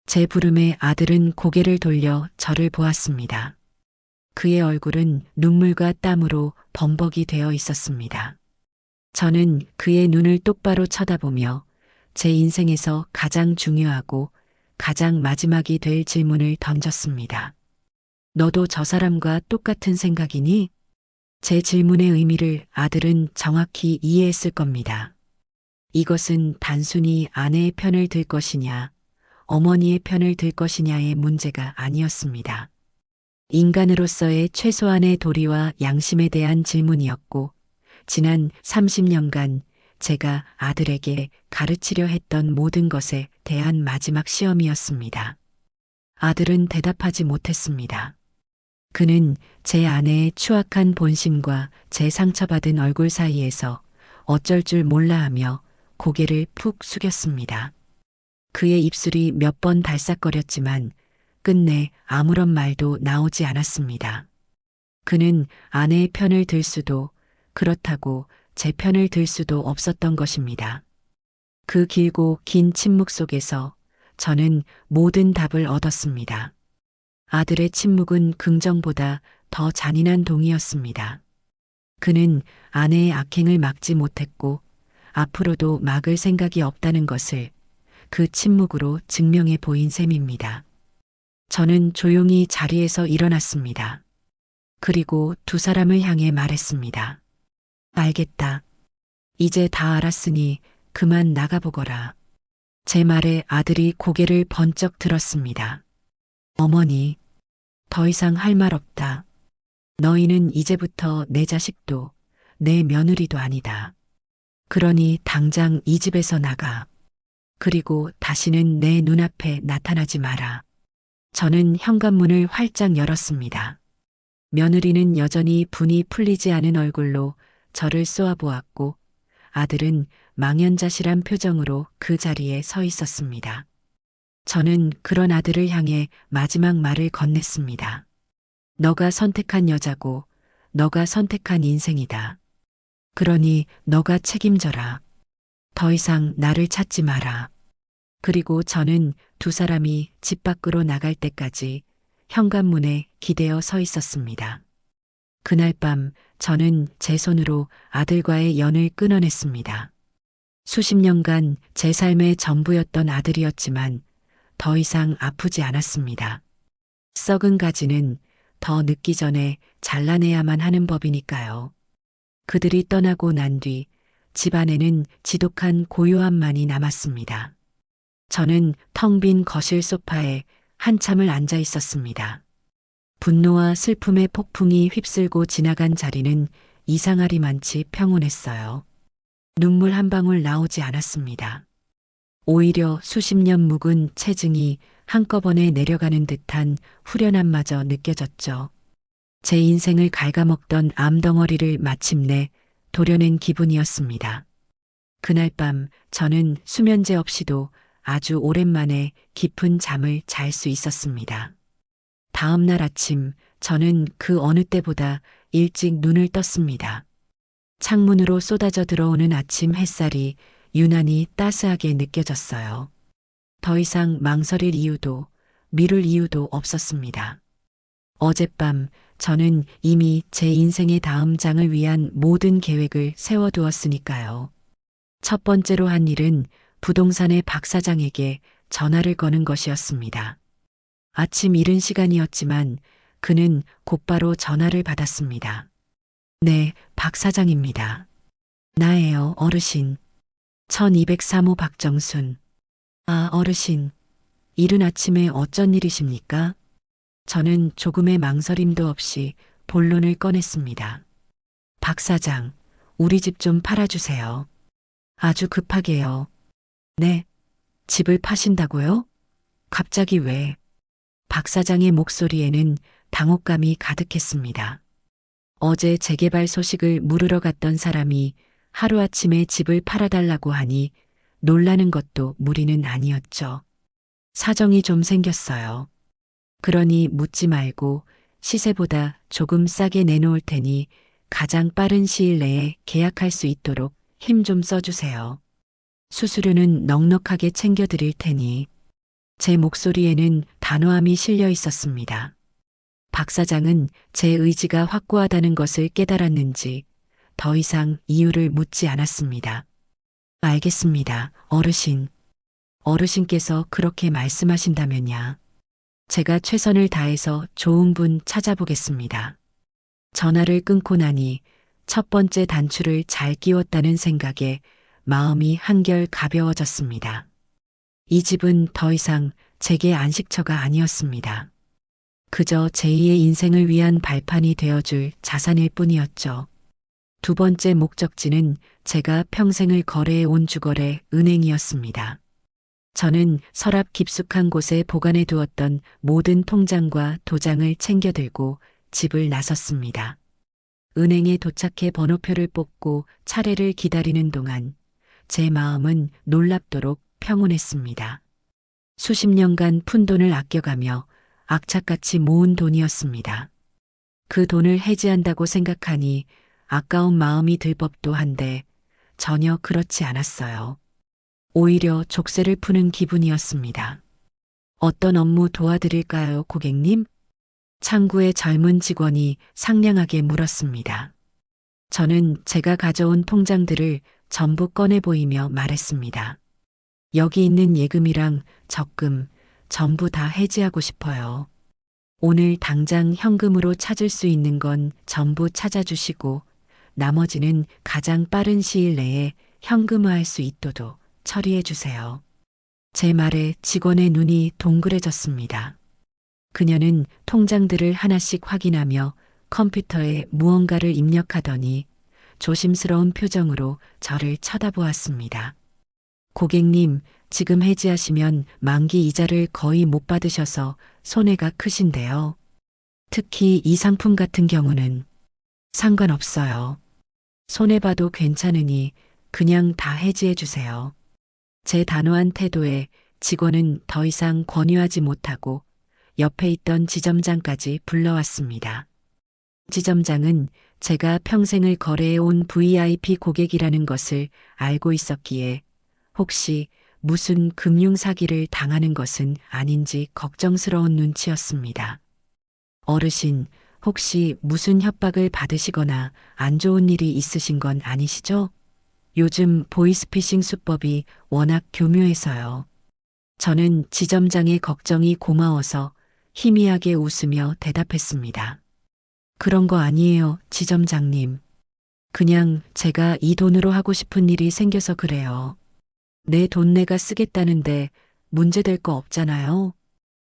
A: 제 부름에 아들은 고개를 돌려 저를 보았습니다. 그의 얼굴은 눈물과 땀으로 범벅이 되어 있었습니다. 저는 그의 눈을 똑바로 쳐다보며 제 인생에서 가장 중요하고 가장 마지막이 될 질문을 던졌습니다. 너도 저 사람과 똑같은 생각이니? 제 질문의 의미를 아들은 정확히 이해했을 겁니다. 이것은 단순히 아내의 편을 들 것이냐, 어머니의 편을 들 것이냐의 문제가 아니었습니다. 인간으로서의 최소한의 도리와 양심에 대한 질문이었고, 지난 30년간 제가 아들에게 가르치려 했던 모든 것에 대한 마지막 시험이었습니다. 아들은 대답하지 못했습니다. 그는 제 아내의 추악한 본심과 제 상처받은 얼굴 사이에서 어쩔 줄 몰라 하며 고개를 푹 숙였습니다. 그의 입술이 몇 번 달싹거렸지만 끝내 아무런 말도 나오지 않았습니다. 그는 아내의 편을 들 수도 그렇다고 제 편을 들 수도 없었던 것입니다. 그 길고 긴 침묵 속에서 저는 모든 답을 얻었습니다. 아들의 침묵은 긍정보다 더 잔인한 동이었습니다. 그는 아내의 악행을 막지 못했고 앞으로도 막을 생각이 없다는 것을 그 침묵으로 증명해 보인 셈입니다. 저는 조용히 자리에서 일어났습니다. 그리고 두 사람을 향해 말했습니다. 알겠다. 이제 다 알았으니 그만 나가보거라. 제 말에 아들이 고개를 번쩍 들었습니다. 어머니, 더 이상 할 말 없다. 너희는 이제부터 내 자식도 내 며느리도 아니다. 그러니 당장 이 집에서 나가. 그리고 다시는 내 눈앞에 나타나지 마라. 저는 현관문을 활짝 열었습니다. 며느리는 여전히 분이 풀리지 않은 얼굴로 저를 쏘아보았고 아들은 망연자실한 표정으로 그 자리에 서 있었습니다. 저는 그런 아들을 향해 마지막 말을 건넸습니다. 너가 선택한 여자고 너가 선택한 인생이다. 그러니 너가 책임져라. 더 이상 나를 찾지 마라. 그리고 저는 두 사람이 집 밖으로 나갈 때까지 현관문에 기대어 서 있었습니다. 그날 밤 저는 제 손으로 아들과의 연을 끊어냈습니다. 수십 년간 제 삶의 전부였던 아들이었지만 더 이상 아프지 않았습니다. 썩은 가지는 더 늙기 전에 잘라내야만 하는 법이니까요. 그들이 떠나고 난 뒤 집안에는 지독한 고요함만이 남았습니다. 저는 텅 빈 거실 소파에 한참을 앉아 있었습니다. 분노와 슬픔의 폭풍이 휩쓸고 지나간 자리는 이상하리만치 평온했어요. 눈물 한 방울 나오지 않았습니다. 오히려 수십 년 묵은 체증이 한꺼번에 내려가는 듯한 후련함마저 느껴졌죠. 제 인생을 갉아먹던 암덩어리를 마침내 도려낸 기분이었습니다. 그날 밤 저는 수면제 없이도 아주 오랜만에 깊은 잠을 잘 수 있었습니다. 다음 날 아침 저는 그 어느 때보다 일찍 눈을 떴습니다. 창문으로 쏟아져 들어오는 아침 햇살이 유난히 따스하게 느껴졌어요. 더 이상 망설일 이유도 미룰 이유도 없었습니다. 어젯밤 저는 이미 제 인생의 다음 장을 위한 모든 계획을 세워두었으니까요. 첫 번째로 한 일은 부동산의 박 사장에게 전화를 거는 것이었습니다. 아침 이른 시간이었지만 그는 곧바로 전화를 받았습니다. 네, 박 사장입니다. 나예요, 어르신. 1203호 박정순. 아, 어르신. 이른 아침에 어쩐 일이십니까? 저는 조금의 망설임도 없이 본론을 꺼냈습니다. 박 사장, 우리 집 좀 팔아주세요. 아주 급하게요. 네, 집을 파신다고요? 갑자기 왜? 박 사장의 목소리에는 당혹감이 가득했습니다. 어제 재개발 소식을 물으러 갔던 사람이 하루아침에 집을 팔아달라고 하니 놀라는 것도 무리는 아니었죠. 사정이 좀 생겼어요. 그러니 묻지 말고 시세보다 조금 싸게 내놓을 테니 가장 빠른 시일 내에 계약할 수 있도록 힘 좀 써주세요. 수수료는 넉넉하게 챙겨드릴 테니. 제 목소리에는 단호함이 실려 있었습니다. 박 사장은 제 의지가 확고하다는 것을 깨달았는지 더 이상 이유를 묻지 않았습니다. 알겠습니다, 어르신. 어르신께서 그렇게 말씀하신다면야. 제가 최선을 다해서 좋은 분 찾아보겠습니다. 전화를 끊고 나니 첫 번째 단추를 잘 끼웠다는 생각에 마음이 한결 가벼워졌습니다. 이 집은 더 이상 제게 안식처가 아니었습니다. 그저 제2의 인생을 위한 발판이 되어줄 자산일 뿐이었죠. 두 번째 목적지는 제가 평생을 거래해온 주거래 은행이었습니다. 저는 서랍 깊숙한 곳에 보관해 두었던 모든 통장과 도장을 챙겨 들고 집을 나섰습니다. 은행에 도착해 번호표를 뽑고 차례를 기다리는 동안 제 마음은 놀랍도록 평온했습니다. 수십 년간 푼돈을 아껴가며 악착같이 모은 돈이었습니다. 그 돈을 해지한다고 생각하니 아까운 마음이 들 법도 한데 전혀 그렇지 않았어요. 오히려 족쇄를 푸는 기분이었습니다. 어떤 업무 도와드릴까요, 고객님? 창구의 젊은 직원이 상냥하게 물었습니다. 저는 제가 가져온 통장들을 전부 꺼내 보이며 말했습니다. 여기 있는 예금이랑 적금 전부 다 해지하고 싶어요. 오늘 당장 현금으로 찾을 수 있는 건 전부 찾아주시고 나머지는 가장 빠른 시일 내에 현금화할 수 있도록 처리해 주세요. 제 말에 직원의 눈이 동그래졌습니다. 그녀는 통장들을 하나씩 확인하며 컴퓨터에 무언가를 입력하더니 조심스러운 표정으로 저를 쳐다보았습니다. 고객님, 지금 해지하시면 만기 이자를 거의 못 받으셔서 손해가 크신데요. 특히 이 상품 같은 경우는 상관없어요. 손해봐도 괜찮으니 그냥 다 해지해 주세요. 제 단호한 태도에 직원은 더 이상 권유하지 못하고 옆에 있던 지점장까지 불러왔습니다. 지점장은 제가 평생을 거래해온 VIP 고객이라는 것을 알고 있었기에 혹시 무슨 금융 사기를 당하는 것은 아닌지 걱정스러운 눈치였습니다. 어르신, 혹시 무슨 협박을 받으시거나 안 좋은 일이 있으신 건 아니시죠? 요즘 보이스피싱 수법이 워낙 교묘해서요. 저는 지점장의 걱정이 고마워서 희미하게 웃으며 대답했습니다. 그런 거 아니에요, 지점장님. 그냥 제가 이 돈으로 하고 싶은 일이 생겨서 그래요. 내 돈 내가 쓰겠다는데 문제될 거 없잖아요.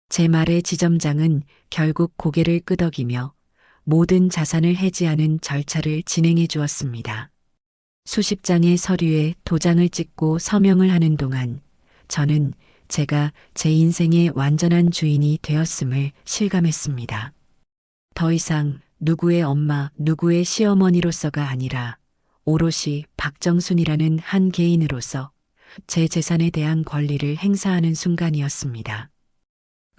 A: 제 말에 지점장은 결국 고개를 끄덕이며 모든 자산을 해지하는 절차를 진행해 주었습니다. 수십 장의 서류에 도장을 찍고 서명을 하는 동안 저는 제가 제 인생의 완전한 주인이 되었음을 실감했습니다. 더 이상 누구의 엄마, 누구의 시어머니로서가 아니라 오롯이 박정순이라는 한 개인으로서 제 재산에 대한 권리를 행사하는 순간이었습니다.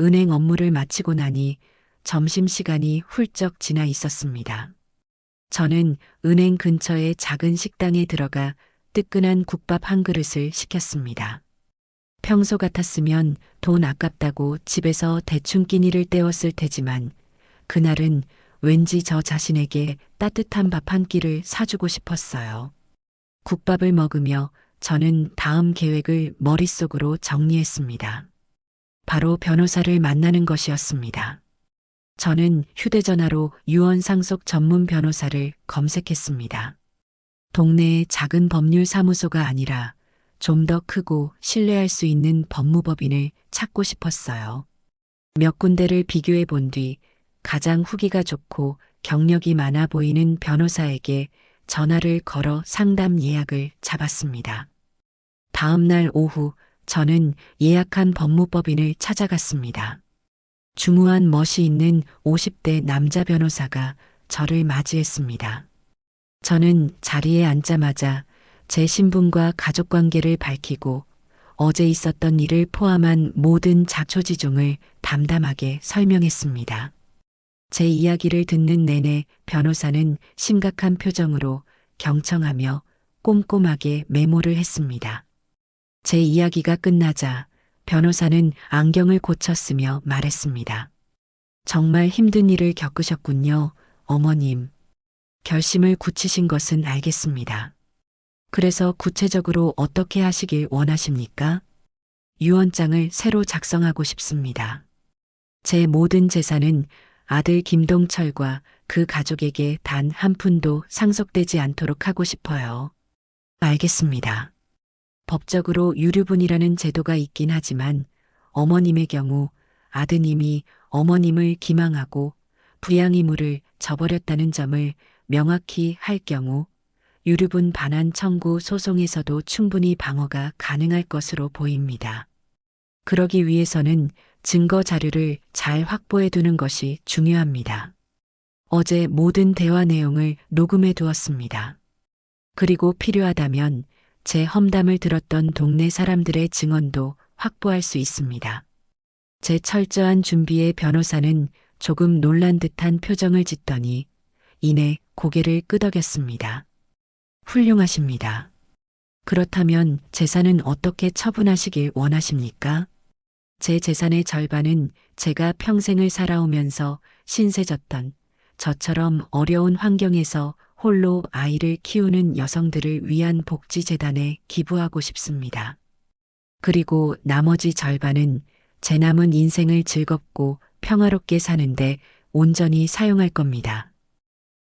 A: 은행 업무를 마치고 나니 점심시간이 훌쩍 지나 있었습니다. 저는 은행 근처의 작은 식당에 들어가 뜨끈한 국밥 한 그릇을 시켰습니다. 평소 같았으면 돈 아깝다고 집에서 대충 끼니를 때웠을 테지만 그날은 왠지 저 자신에게 따뜻한 밥 한 끼를 사주고 싶었어요. 국밥을 먹으며 저는 다음 계획을 머릿속으로 정리했습니다. 바로 변호사를 만나는 것이었습니다. 저는 휴대전화로 유언 상속 전문 변호사를 검색했습니다. 동네의 작은 법률 사무소가 아니라 좀 더 크고 신뢰할 수 있는 법무법인을 찾고 싶었어요. 몇 군데를 비교해 본 뒤 가장 후기가 좋고 경력이 많아 보이는 변호사에게 전화를 걸어 상담 예약을 잡았습니다. 다음 날 오후 저는 예약한 법무법인을 찾아갔습니다. 중후한 멋이 있는 50대 남자 변호사가 저를 맞이했습니다. 저는 자리에 앉자마자 제 신분과 가족관계를 밝히고 어제 있었던 일을 포함한 모든 자초지종을 담담하게 설명했습니다. 제 이야기를 듣는 내내 변호사는 심각한 표정으로 경청하며 꼼꼼하게 메모를 했습니다. 제 이야기가 끝나자 변호사는 안경을 고쳤으며 말했습니다. 정말 힘든 일을 겪으셨군요, 어머님. 결심을 굳히신 것은 알겠습니다. 그래서 구체적으로 어떻게 하시길 원하십니까? 유언장을 새로 작성하고 싶습니다. 제 모든 재산은 아들 김동철과 그 가족에게 단 한 푼도 상속되지 않도록 하고 싶어요. 알겠습니다. 법적으로 유류분이라는 제도가 있긴 하지만 어머님의 경우 아드님이 어머님을 기망하고 부양 의무를 저버렸다는 점을 명확히 할 경우 유류분 반환 청구 소송에서도 충분히 방어가 가능할 것으로 보입니다. 그러기 위해서는 증거 자료를 잘 확보해 두는 것이 중요합니다. 어제 모든 대화 내용을 녹음해 두었습니다. 그리고 필요하다면 제 험담을 들었던 동네 사람들의 증언도 확보할 수 있습니다. 제 철저한 준비에 변호사는 조금 놀란 듯한 표정을 짓더니 이내 고개를 끄덕였습니다. 훌륭하십니다. 그렇다면 재산은 어떻게 처분하시길 원하십니까? 제 재산의 절반은 제가 평생을 살아오면서 신세졌던 저처럼 어려운 환경에서 홀로 아이를 키우는 여성들을 위한 복지재단에 기부하고 싶습니다. 그리고 나머지 절반은 제 남은 인생을 즐겁고 평화롭게 사는데 온전히 사용할 겁니다.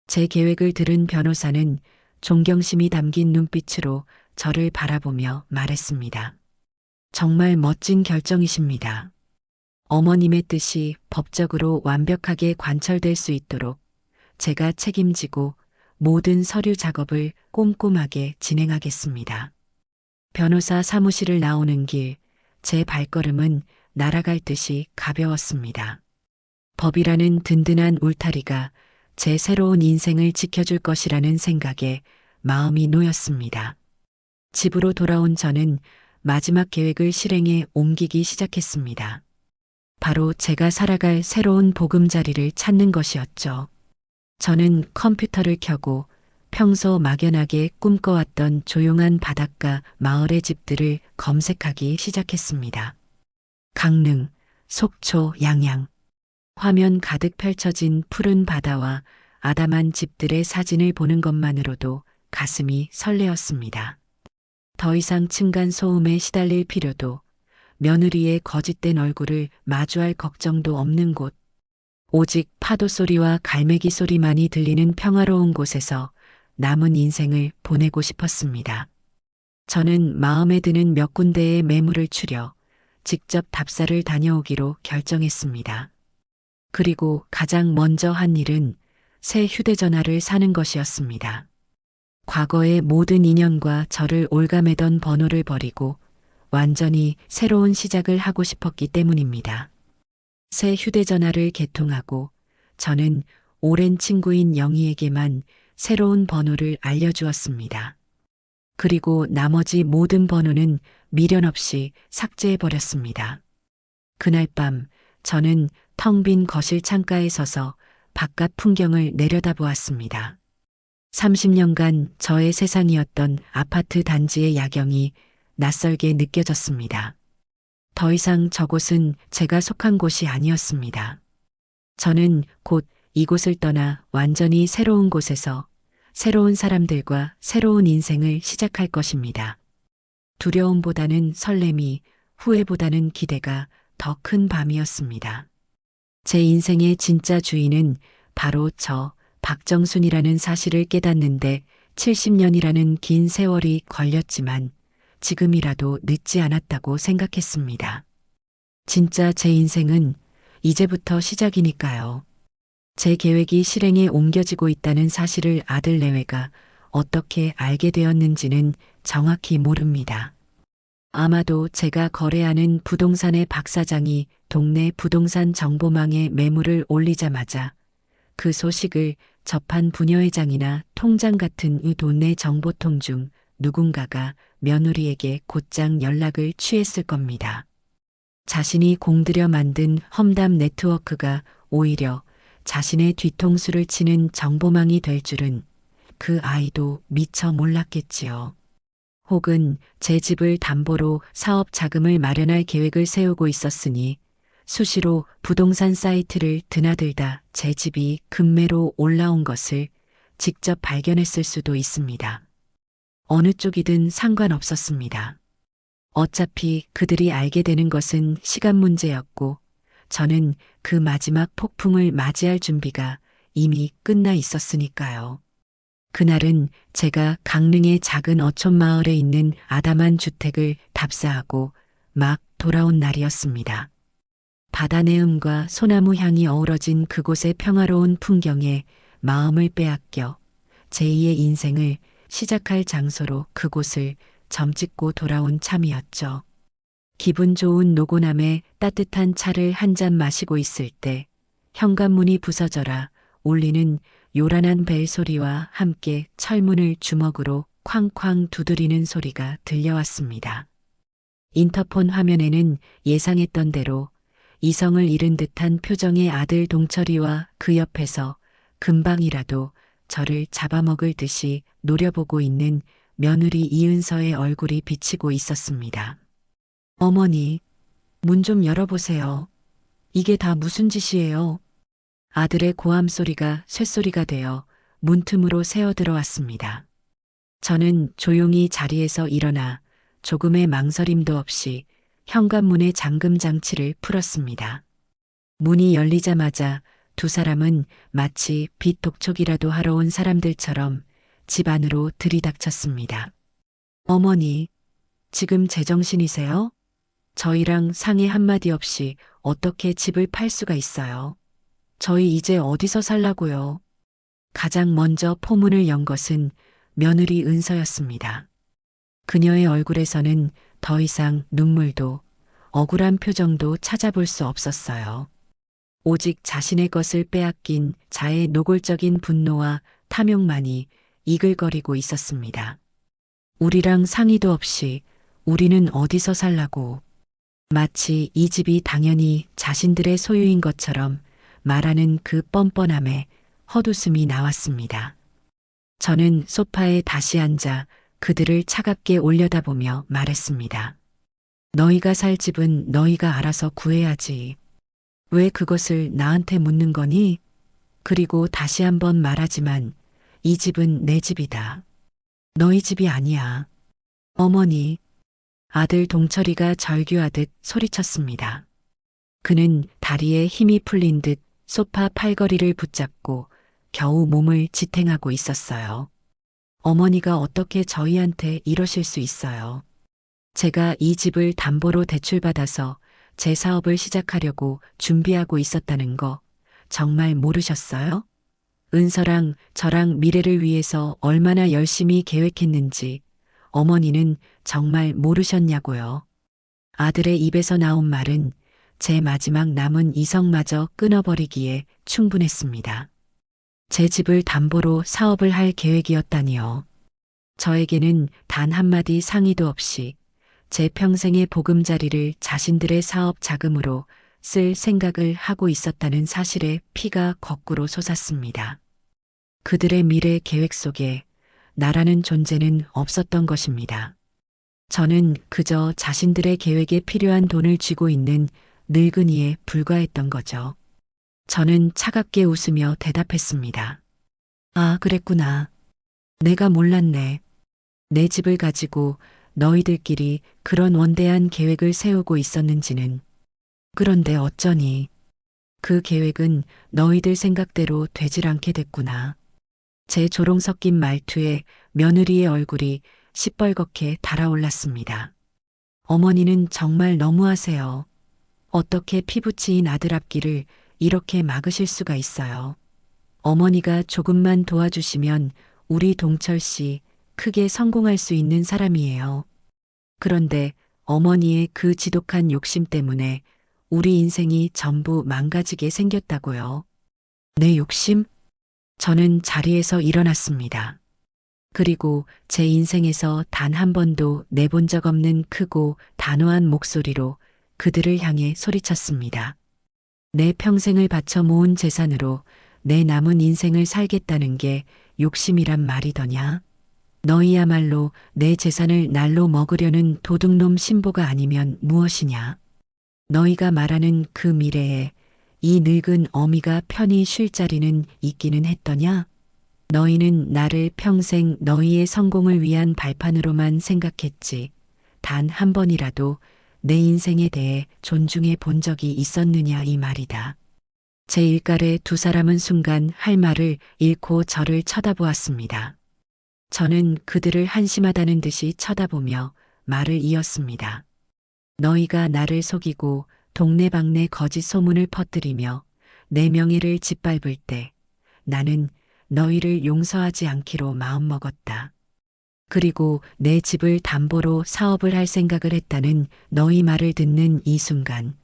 A: 제 계획을 들은 변호사는 존경심이 담긴 눈빛으로 저를 바라보며 말했습니다. 정말 멋진 결정이십니다. 어머님의 뜻이 법적으로 완벽하게 관철될 수 있도록 제가 책임지고 모든 서류 작업을 꼼꼼하게 진행하겠습니다. 변호사 사무실을 나오는 길, 제 발걸음은 날아갈 듯이 가벼웠습니다. 법이라는 든든한 울타리가 제 새로운 인생을 지켜줄 것이라는 생각에 마음이 놓였습니다. 집으로 돌아온 저는 마지막 계획을 실행에 옮기기 시작했습니다. 바로 제가 살아갈 새로운 보금자리를 찾는 것이었죠. 저는 컴퓨터를 켜고 평소 막연하게 꿈꿔왔던 조용한 바닷가 마을의 집들을 검색하기 시작했습니다. 강릉, 속초, 양양. 화면 가득 펼쳐진 푸른 바다와 아담한 집들의 사진을 보는 것만으로도 가슴이 설레었습니다. 더 이상 층간소음에 시달릴 필요도, 며느리의 거짓된 얼굴을 마주할 걱정도 없는 곳, 오직 파도 소리와 갈매기 소리만이 들리는 평화로운 곳에서 남은 인생을 보내고 싶었습니다. 저는 마음에 드는 몇 군데의 매물을 추려 직접 답사를 다녀오기로 결정했습니다. 그리고 가장 먼저 한 일은 새 휴대전화를 사는 것이었습니다. 과거의 모든 인연과 저를 올가매던 번호를 버리고 완전히 새로운 시작을 하고 싶었기 때문입니다. 새 휴대전화를 개통하고 저는 오랜 친구인 영희에게만 새로운 번호를 알려주었습니다. 그리고 나머지 모든 번호는 미련 없이 삭제해버렸습니다. 그날 밤 저는 텅 빈 거실 창가에 서서 바깥 풍경을 내려다보았습니다. 30년간 저의 세상이었던 아파트 단지의 야경이 낯설게 느껴졌습니다. 더 이상 저곳은 제가 속한 곳이 아니었습니다. 저는 곧 이곳을 떠나 완전히 새로운 곳에서 새로운 사람들과 새로운 인생을 시작할 것입니다. 두려움보다는 설렘이, 후회보다는 기대가 더 큰 밤이었습니다. 제 인생의 진짜 주인은 바로 저 박정순이라는 사실을 깨닫는데 70년이라는 긴 세월이 걸렸지만 지금이라도 늦지 않았다고 생각했습니다. 진짜 제 인생은 이제부터 시작이니까요. 제 계획이 실행에 옮겨지고 있다는 사실을 아들 내외가 어떻게 알게 되었는지는 정확히 모릅니다. 아마도 제가 거래하는 부동산의 박 사장이 동네 부동산 정보망에 매물을 올리자마자 그 소식을 접한 부녀회장이나 통장 같은 이 동네 정보통 중 누군가가 며느리에게 곧장 연락을 취했을 겁니다. 자신이 공들여 만든 험담 네트워크가 오히려 자신의 뒤통수를 치는 정보망이 될 줄은 그 아이도 미처 몰랐겠지요. 혹은 제 집을 담보로 사업 자금을 마련할 계획을 세우고 있었으니 수시로 부동산 사이트를 드나들다 제 집이 급매로 올라온 것을 직접 발견했을 수도 있습니다. 어느 쪽이든 상관없었습니다. 어차피 그들이 알게 되는 것은 시간 문제였고 저는 그 마지막 폭풍을 맞이할 준비가 이미 끝나 있었으니까요. 그날은 제가 강릉의 작은 어촌 마을에 있는 아담한 주택을 답사하고 막 돌아온 날이었습니다. 바다 내음과 소나무 향이 어우러진 그곳의 평화로운 풍경에 마음을 빼앗겨 제2의 인생을 시작할 장소로 그곳을 점찍고 돌아온 참이었죠. 기분 좋은 노고남에 따뜻한 차를 한 잔 마시고 있을 때 현관문이 부서져라 울리는 요란한 벨 소리와 함께 철문을 주먹으로 쾅쾅 두드리는 소리가 들려왔습니다. 인터폰 화면에는 예상했던 대로 이성을 잃은 듯한 표정의 아들 동철이와 그 옆에서 금방이라도 저를 잡아먹을 듯이 노려보고 있는 며느리 이은서의 얼굴이 비치고 있었습니다. 어머니, 문 좀 열어보세요. 이게 다 무슨 짓이에요? 아들의 고함 소리가 쇳소리가 되어 문틈으로 새어 들어왔습니다. 저는 조용히 자리에서 일어나 조금의 망설임도 없이 현관문의 잠금 장치를 풀었습니다. 문이 열리자마자 두 사람은 마치 빛 독촉이라도 하러 온 사람들처럼 집 안으로 들이닥쳤습니다. 어머니, 지금 제정신이세요? 저희랑 상의 한마디 없이 어떻게 집을 팔 수가 있어요? 저희 이제 어디서 살라고요? 가장 먼저 포문을 연 것은 며느리 은서였습니다. 그녀의 얼굴에서는 더 이상 눈물도 억울한 표정도 찾아볼 수 없었어요. 오직 자신의 것을 빼앗긴 자의 노골적인 분노와 탐욕만이 이글거리고 있었습니다. 우리랑 상의도 없이 우리는 어디서 살라고. 마치 이 집이 당연히 자신들의 소유인 것처럼 말하는 그 뻔뻔함에 헛웃음이 나왔습니다. 저는 소파에 다시 앉아 그들을 차갑게 올려다보며 말했습니다. 너희가 살 집은 너희가 알아서 구해야지. 왜 그것을 나한테 묻는 거니? 그리고 다시 한번 말하지만 이 집은 내 집이다. 너희 집이 아니야. 어머니, 아들 동철이가 절규하듯 소리쳤습니다. 그는 다리에 힘이 풀린 듯 소파 팔걸이를 붙잡고 겨우 몸을 지탱하고 있었어요. 어머니가 어떻게 저희한테 이러실 수 있어요. 제가 이 집을 담보로 대출받아서 제 사업을 시작하려고 준비하고 있었다는 거 정말 모르셨어요? 은서랑 저랑 미래를 위해서 얼마나 열심히 계획했는지 어머니는 정말 모르셨냐고요. 아들의 입에서 나온 말은 제 마지막 남은 이성마저 끊어버리기에 충분했습니다. 제 집을 담보로 사업을 할 계획이었다니요. 저에게는 단 한마디 상의도 없이 제 평생의 보금자리를 자신들의 사업 자금으로 쓸 생각을 하고 있었다는 사실에 피가 거꾸로 솟았습니다. 그들의 미래 계획 속에 나라는 존재는 없었던 것입니다. 저는 그저 자신들의 계획에 필요한 돈을 쥐고 있는 늙은이에 불과했던 거죠. 저는 차갑게 웃으며 대답했습니다. 아, 그랬구나. 내가 몰랐네. 내 집을 가지고 너희들끼리 그런 원대한 계획을 세우고 있었는지는. 그런데 어쩌니. 그 계획은 너희들 생각대로 되질 않게 됐구나. 제 조롱 섞인 말투에 며느리의 얼굴이 시뻘겋게 달아올랐습니다. 어머니는 정말 너무하세요. 어떻게 피부치인 아들 앞길을 이렇게 막으실 수가 있어요. 어머니가 조금만 도와주시면 우리 동철 씨 크게 성공할 수 있는 사람이에요. 그런데 어머니의 그 지독한 욕심 때문에 우리 인생이 전부 망가지게 생겼다고요. 내 욕심? 저는 자리에서 일어났습니다. 그리고 제 인생에서 단 한 번도 내본 적 없는 크고 단호한 목소리로 그들을 향해 소리쳤습니다. 내 평생을 바쳐 모은 재산으로 내 남은 인생을 살겠다는 게 욕심이란 말이더냐? 너희야말로 내 재산을 날로 먹으려는 도둑놈 신보가 아니면 무엇이냐? 너희가 말하는 그 미래에 이 늙은 어미가 편히 쉴 자리는 있기는 했더냐? 너희는 나를 평생 너희의 성공을 위한 발판으로만 생각했지. 단 한 번이라도 내 인생에 대해 존중해 본 적이 있었느냐 이 말이다. 제 일갈에 두 사람은 순간 할 말을 잃고 저를 쳐다보았습니다. 저는 그들을 한심하다는 듯이 쳐다보며 말을 이었습니다. 너희가 나를 속이고 동네방네 거짓 소문을 퍼뜨리며 내 명예를 짓밟을 때 나는 너희를 용서하지 않기로 마음먹었다. 그리고 내 집을 담보로 사업을 할 생각을 했다는 너희 말을 듣는 이 순간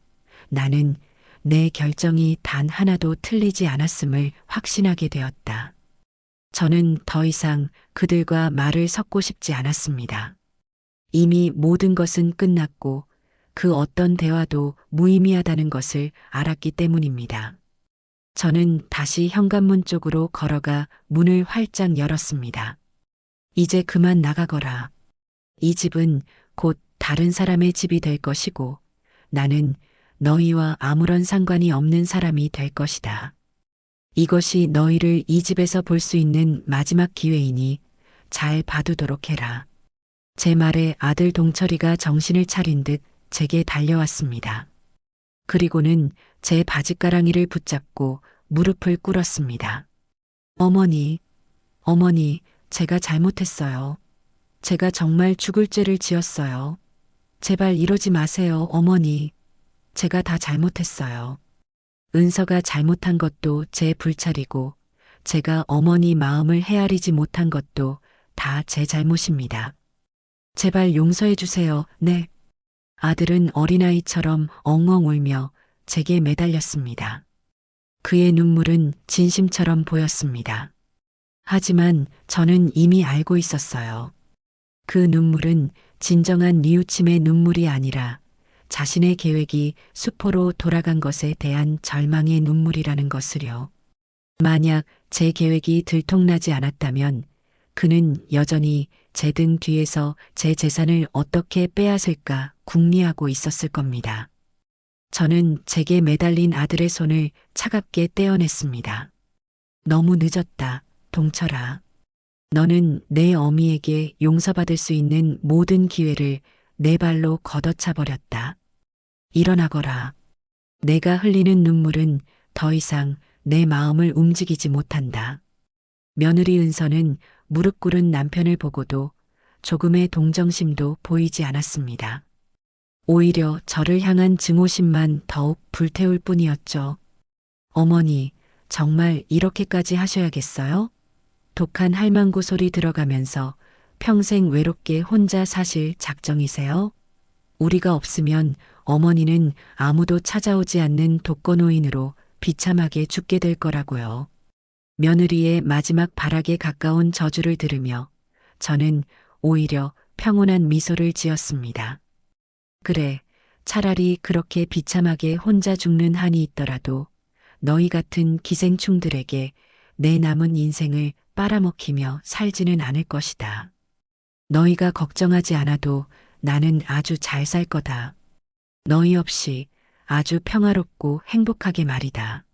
A: 나는 내 결정이 단 하나도 틀리지 않았음을 확신하게 되었다. 저는 더 이상 그들과 말을 섞고 싶지 않았습니다. 이미 모든 것은 끝났고 그 어떤 대화도 무의미하다는 것을 알았기 때문입니다. 저는 다시 현관문 쪽으로 걸어가 문을 활짝 열었습니다. 이제 그만 나가거라. 이 집은 곧 다른 사람의 집이 될 것이고 나는 너희와 아무런 상관이 없는 사람이 될 것이다. 이것이 너희를 이 집에서 볼 수 있는 마지막 기회이니 잘 봐두도록 해라. 제 말에 아들 동철이가 정신을 차린 듯 제게 달려왔습니다. 그리고는 제 바짓가랑이를 붙잡고 무릎을 꿇었습니다. 어머니, 어머니, 제가 잘못했어요. 제가 정말 죽을 죄를 지었어요. 제발 이러지 마세요, 어머니. 제가 다 잘못했어요. 은서가 잘못한 것도 제 불찰이고 제가 어머니 마음을 헤아리지 못한 것도 다 제 잘못입니다. 제발 용서해 주세요. 네. 아들은 어린아이처럼 엉엉 울며 제게 매달렸습니다. 그의 눈물은 진심처럼 보였습니다. 하지만 저는 이미 알고 있었어요. 그 눈물은 진정한 뉘우침의 눈물이 아니라 자신의 계획이 수포로 돌아간 것에 대한 절망의 눈물이라는 것을요. 만약 제 계획이 들통나지 않았다면 그는 여전히 제 등 뒤에서 제 재산을 어떻게 빼앗을까 궁리하고 있었을 겁니다. 저는 제게 매달린 아들의 손을 차갑게 떼어냈습니다. 너무 늦었다, 동철아. 너는 내 어미에게 용서받을 수 있는 모든 기회를 내 발로 걷어차 버렸다. 일어나거라. 내가 흘리는 눈물은 더 이상 내 마음을 움직이지 못한다. 며느리 은서는 무릎 꿇은 남편을 보고도 조금의 동정심도 보이지 않았습니다. 오히려 저를 향한 증오심만 더욱 불태울 뿐이었죠. 어머니, 정말 이렇게까지 하셔야겠어요? 독한 할망구 소리 들어가면서 평생 외롭게 혼자 사실 작정이세요? 우리가 없으면 어머니는 아무도 찾아오지 않는 독거노인으로 비참하게 죽게 될 거라고요. 며느리의 마지막 발악에 가까운 저주를 들으며 저는 오히려 평온한 미소를 지었습니다. 그래, 차라리 그렇게 비참하게 혼자 죽는 한이 있더라도 너희 같은 기생충들에게 내 남은 인생을 빨아먹히며 살지는 않을 것이다. 너희가 걱정하지 않아도 나는 아주 잘 살 거다. 너희 없이 아주 평화롭고 행복하게 말이다.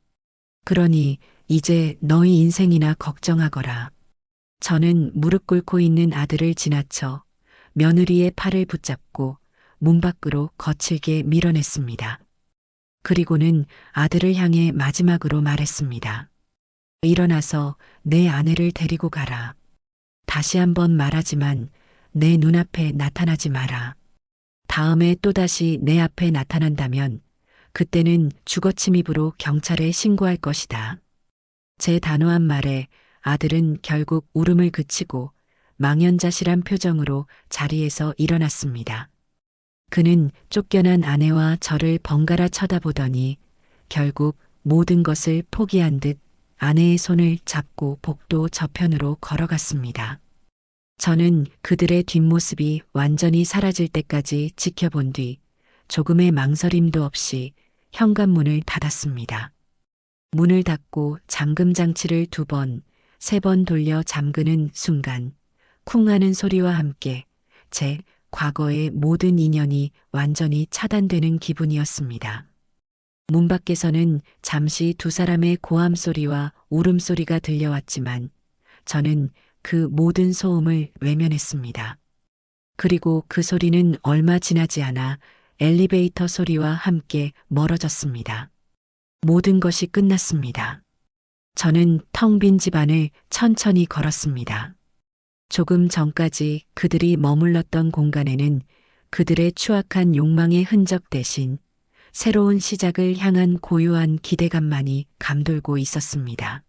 A: 그러니 이제 너희 인생이나 걱정하거라. 저는 무릎 꿇고 있는 아들을 지나쳐 며느리의 팔을 붙잡고 문 밖으로 거칠게 밀어냈습니다. 그리고는 아들을 향해 마지막으로 말했습니다. 일어나서 내 아내를 데리고 가라. 다시 한번 말하지만 내 눈앞에 나타나지 마라. 다음에 또다시 내 앞에 나타난다면 그때는 주거침입으로 경찰에 신고할 것이다. 제 단호한 말에 아들은 결국 울음을 그치고 망연자실한 표정으로 자리에서 일어났습니다. 그는 쫓겨난 아내와 저를 번갈아 쳐다보더니 결국 모든 것을 포기한 듯 아내의 손을 잡고 복도 저편으로 걸어갔습니다. 저는 그들의 뒷모습이 완전히 사라질 때까지 지켜본 뒤 조금의 망설임도 없이 현관문을 닫았습니다. 문을 닫고 잠금 장치를 2번, 3번 돌려 잠그는 순간 쿵 하는 소리와 함께 제 과거의 모든 인연이 완전히 차단되는 기분이었습니다. 문 밖에서는 잠시 2사람의 고함 소리와 울음소리가 들려왔지만 저는 그 모든 소음을 외면했습니다. 그리고 그 소리는 얼마 지나지 않아 엘리베이터 소리와 함께 멀어졌습니다. 모든 것이 끝났습니다. 저는 텅 빈 집안을 천천히 걸었습니다. 조금 전까지 그들이 머물렀던 공간에는 그들의 추악한 욕망의 흔적 대신 새로운 시작을 향한 고요한 기대감만이 감돌고 있었습니다.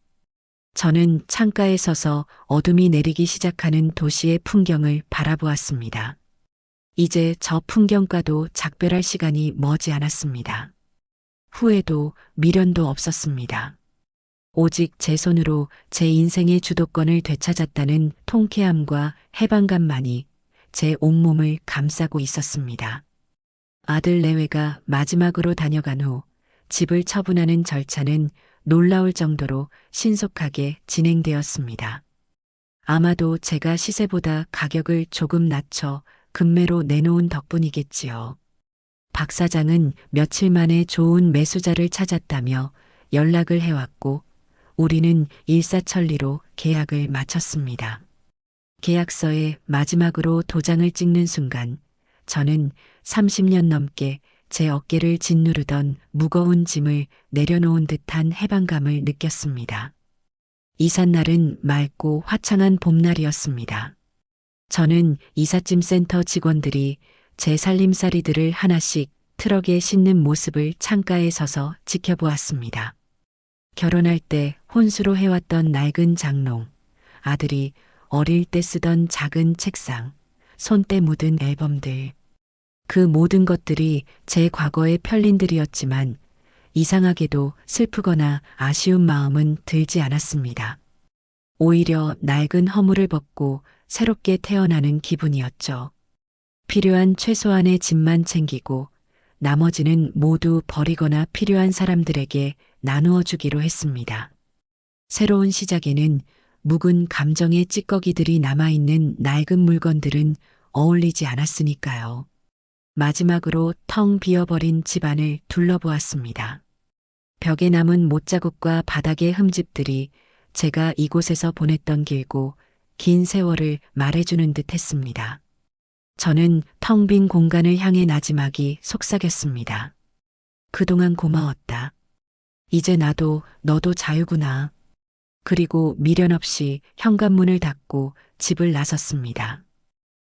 A: 저는 창가에 서서 어둠이 내리기 시작하는 도시의 풍경을 바라보았습니다. 이제 저 풍경과도 작별할 시간이 머지 않았습니다. 후회도 미련도 없었습니다. 오직 제 손으로 제 인생의 주도권을 되찾았다는 통쾌함과 해방감만이 제 온몸을 감싸고 있었습니다. 아들 내외가 마지막으로 다녀간 후 집을 처분하는 절차는 놀라울 정도로 신속하게 진행되었습니다. 아마도 제가 시세보다 가격을 조금 낮춰 금매로 내놓은 덕분이겠지요. 박 사장은 며칠 만에 좋은 매수자를 찾았다며 연락을 해왔고 우리는 일사천리로 계약을 마쳤습니다. 계약서에 마지막으로 도장을 찍는 순간 저는 30년 넘게 제 어깨를 짓누르던 무거운 짐을 내려놓은 듯한 해방감을 느꼈습니다. 이삿날은 맑고 화창한 봄날이었습니다. 저는 이삿짐 센터 직원들이 제 살림살이들을 하나씩 트럭에 싣는 모습을 창가에 서서 지켜보았습니다. 결혼할 때 혼수로 해왔던 낡은 장롱, 아들이 어릴 때 쓰던 작은 책상, 손때 묻은 앨범들. 그 모든 것들이 제 과거의 편린들이었지만 이상하게도 슬프거나 아쉬운 마음은 들지 않았습니다. 오히려 낡은 허물을 벗고 새롭게 태어나는 기분이었죠. 필요한 최소한의 짐만 챙기고 나머지는 모두 버리거나 필요한 사람들에게 나누어 주기로 했습니다. 새로운 시작에는 묵은 감정의 찌꺼기들이 남아있는 낡은 물건들은 어울리지 않았으니까요. 마지막으로 텅 비어버린 집안을 둘러보았습니다. 벽에 남은 못자국과 바닥의 흠집들이 제가 이곳에서 보냈던 길고 긴 세월을 말해주는 듯 했습니다. 저는 텅 빈 공간을 향해 나지막이 속삭였습니다. 그동안 고마웠다. 이제 나도 너도 자유구나. 그리고 미련 없이 현관문을 닫고 집을 나섰습니다.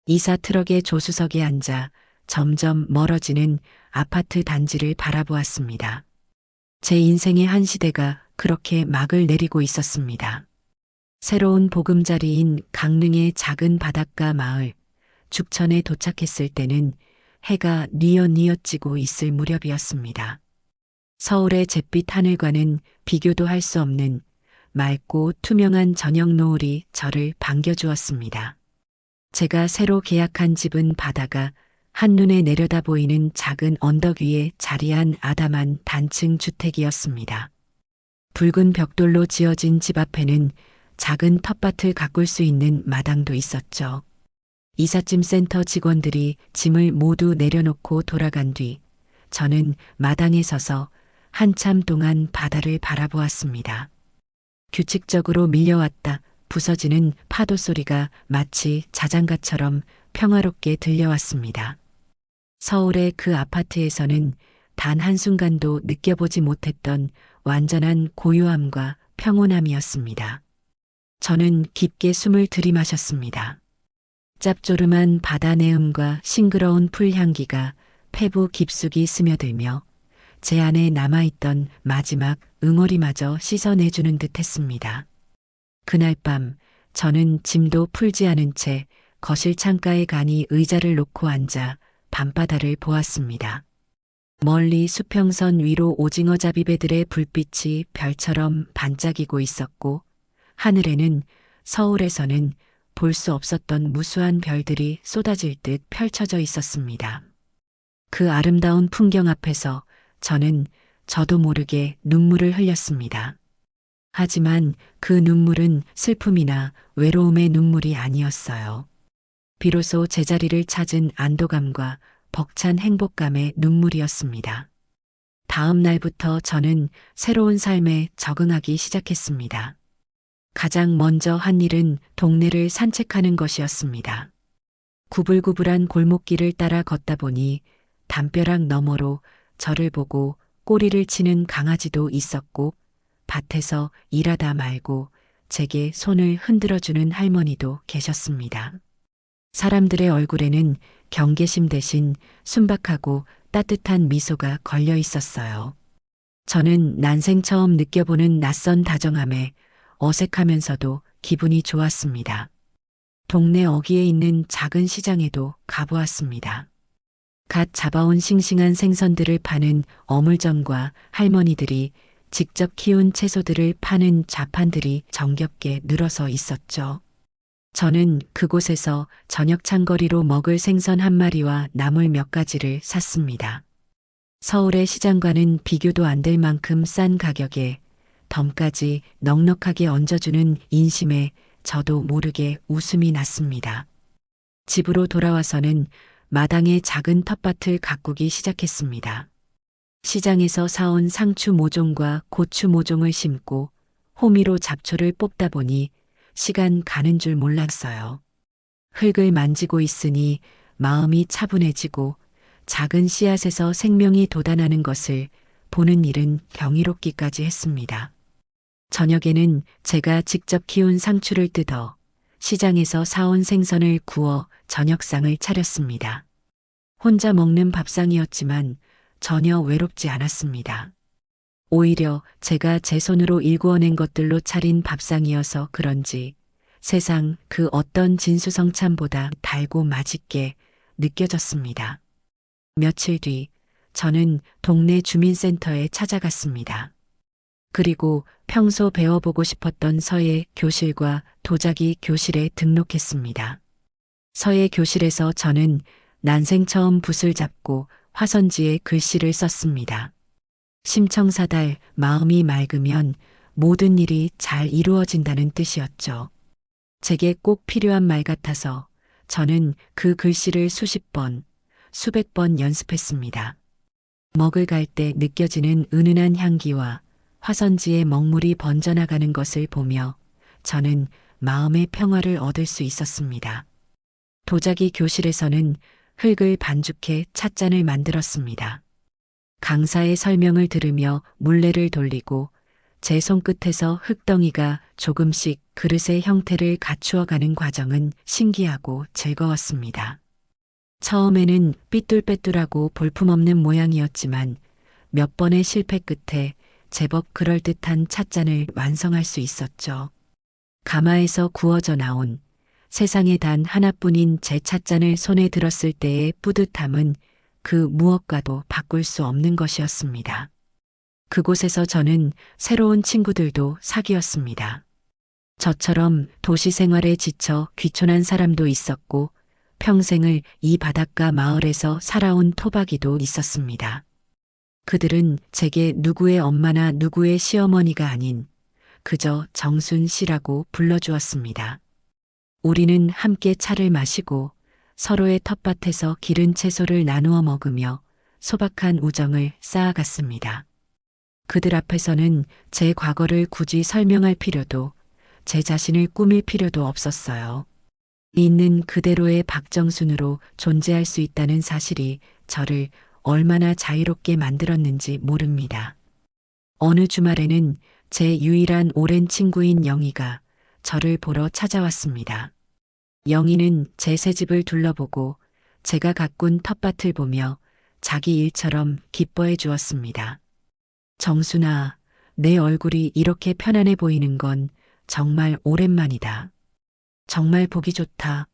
A: 이사 트럭의 조수석에 앉아 점점 멀어지는 아파트 단지를 바라보았습니다. 제 인생의 한 시대가 그렇게 막을 내리고 있었습니다. 새로운 보금자리인 강릉의 작은 바닷가 마을, 죽천에 도착했을 때는 해가 뉘엿뉘엿 지고 있을 무렵이었습니다. 서울의 잿빛 하늘과는 비교도 할 수 없는 맑고 투명한 저녁 노을이 저를 반겨주었습니다. 제가 새로 계약한 집은 바다가 한눈에 내려다 보이는 작은 언덕 위에 자리한 아담한 단층 주택이었습니다. 붉은 벽돌로 지어진 집 앞에는 작은 텃밭을 가꿀 수 있는 마당도 있었죠. 이삿짐 센터 직원들이 짐을 모두 내려놓고 돌아간 뒤 저는 마당에 서서 한참 동안 바다를 바라보았습니다. 규칙적으로 밀려왔다 부서지는 파도 소리가 마치 자장가처럼 평화롭게 들려왔습니다. 서울의 그 아파트에서는 단 한순간도 느껴보지 못했던 완전한 고요함과 평온함이었습니다. 저는 깊게 숨을 들이마셨습니다. 짭조름한 바다 내음과 싱그러운 풀향기가 폐부 깊숙이 스며들며 제 안에 남아있던 마지막 응어리마저 씻어내주는 듯 했습니다. 그날 밤 저는 짐도 풀지 않은 채 거실 창가에 가니 의자를 놓고 앉아 밤바다를 보았습니다. 멀리 수평선 위로 오징어 잡이배들의 불빛이 별처럼 반짝이고 있었고 하늘에는 서울에서는 볼 수 없었던 무수한 별들이 쏟아질 듯 펼쳐져 있었습니다. 그 아름다운 풍경 앞에서 저는 저도 모르게 눈물을 흘렸습니다. 하지만 그 눈물은 슬픔이나 외로움의 눈물이 아니었어요. 비로소 제자리를 찾은 안도감과 벅찬 행복감의 눈물이었습니다. 다음 날부터 저는 새로운 삶에 적응하기 시작했습니다. 가장 먼저 한 일은 동네를 산책하는 것이었습니다. 구불구불한 골목길을 따라 걷다 보니 담벼락 너머로 저를 보고 꼬리를 치는 강아지도 있었고 밭에서 일하다 말고 제게 손을 흔들어주는 할머니도 계셨습니다. 사람들의 얼굴에는 경계심 대신 순박하고 따뜻한 미소가 걸려 있었어요. 저는 난생 처음 느껴보는 낯선 다정함에 어색하면서도 기분이 좋았습니다. 동네 어귀에 있는 작은 시장에도 가보았습니다. 갓 잡아온 싱싱한 생선들을 파는 어물점과 할머니들이 직접 키운 채소들을 파는 좌판들이 정겹게 늘어서 있었죠. 저는 그곳에서 저녁 창거리로 먹을 생선 한 마리와 나물 몇 가지를 샀습니다. 서울의 시장과는 비교도 안 될 만큼 싼 가격에 덤까지 넉넉하게 얹어주는 인심에 저도 모르게 웃음이 났습니다. 집으로 돌아와서는 마당에 작은 텃밭을 가꾸기 시작했습니다. 시장에서 사온 상추 모종과 고추 모종을 심고 호미로 잡초를 뽑다 보니 시간 가는 줄 몰랐어요. 흙을 만지고 있으니 마음이 차분해지고 작은 씨앗에서 생명이 돋아나는 것을 보는 일은 경이롭기까지 했습니다. 저녁에는 제가 직접 키운 상추를 뜯어 시장에서 사온 생선을 구워 저녁상을 차렸습니다. 혼자 먹는 밥상이었지만 전혀 외롭지 않았습니다. 오히려 제가 제 손으로 일구어낸 것들로 차린 밥상이어서 그런지 세상 그 어떤 진수성찬보다 달고 맛있게 느껴졌습니다. 며칠 뒤 저는 동네 주민센터에 찾아갔습니다. 그리고 평소 배워보고 싶었던 서예 교실과 도자기 교실에 등록했습니다. 서예 교실에서 저는 난생 처음 붓을 잡고 화선지에 글씨를 썼습니다. 심청사달 마음이 맑으면 모든 일이 잘 이루어진다는 뜻이었죠. 제게 꼭 필요한 말 같아서 저는 그 글씨를 수십 번, 수백 번 연습했습니다. 먹을 갈 때 느껴지는 은은한 향기와 화선지에 먹물이 번져나가는 것을 보며 저는 마음의 평화를 얻을 수 있었습니다. 도자기 교실에서는 흙을 반죽해 찻잔을 만들었습니다. 강사의 설명을 들으며 물레를 돌리고 제 손끝에서 흙덩이가 조금씩 그릇의 형태를 갖추어가는 과정은 신기하고 즐거웠습니다. 처음에는 삐뚤빼뚤하고 볼품없는 모양이었지만 몇 번의 실패 끝에 제법 그럴듯한 찻잔을 완성할 수 있었죠. 가마에서 구워져 나온 세상에 단 하나뿐인 제 찻잔을 손에 들었을 때의 뿌듯함은 그 무엇과도 바꿀 수 없는 것이었습니다. 그곳에서 저는 새로운 친구들도 사귀었습니다. 저처럼 도시 생활에 지쳐 귀촌한 사람도 있었고 평생을 이 바닷가 마을에서 살아온 토박이도 있었습니다. 그들은 제게 누구의 엄마나 누구의 시어머니가 아닌 그저 정순 씨라고 불러주었습니다. 우리는 함께 차를 마시고 서로의 텃밭에서 기른 채소를 나누어 먹으며 소박한 우정을 쌓아갔습니다. 그들 앞에서는 제 과거를 굳이 설명할 필요도 제 자신을 꾸밀 필요도 없었어요. 있는 그대로의 박정순으로 존재할 수 있다는 사실이 저를 얼마나 자유롭게 만들었는지 모릅니다. 어느 주말에는 제 유일한 오랜 친구인 영희가 저를 보러 찾아왔습니다. 영희는 제 새집을 둘러보고 제가 가꾼 텃밭을 보며 자기 일처럼 기뻐해 주었습니다. 정순아, 내 얼굴이 이렇게 편안해 보이는 건 정말 오랜만이다. 정말 보기 좋다.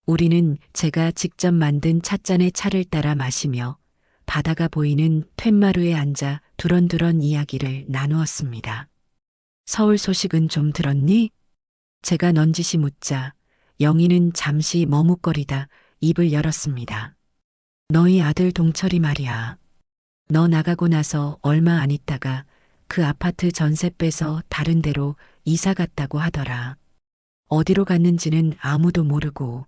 A: 우리는 제가 직접 만든 찻잔에 차를 따라 마시며 바다가 보이는 툇마루에 앉아 두런두런 이야기를 나누었습니다. 서울 소식은 좀 들었니? 제가 넌지시 묻자 영희는 잠시 머뭇거리다 입을 열었습니다. 너희 아들 동철이 말이야. 너 나가고 나서 얼마 안 있다가 그 아파트 전세 빼서 다른 데로 이사 갔다고 하더라. 어디로 갔는지는 아무도 모르고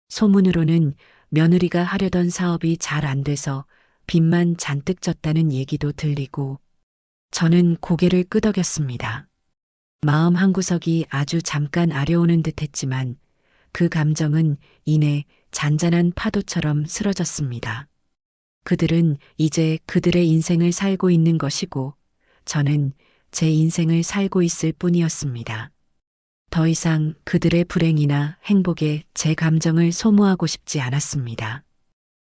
A: 소문으로는 며느리가 하려던 사업이 잘 안 돼서 빚만 잔뜩 졌다는 얘기도 들리고 저는 고개를 끄덕였습니다. 마음 한구석이 아주 잠깐 아려오는 듯 했지만 그 감정은 이내 잔잔한 파도처럼 쓰러졌습니다. 그들은 이제 그들의 인생을 살고 있는 것이고 저는 제 인생을 살고 있을 뿐이었습니다. 더 이상 그들의 불행이나 행복에 제 감정을 소모하고 싶지 않았습니다.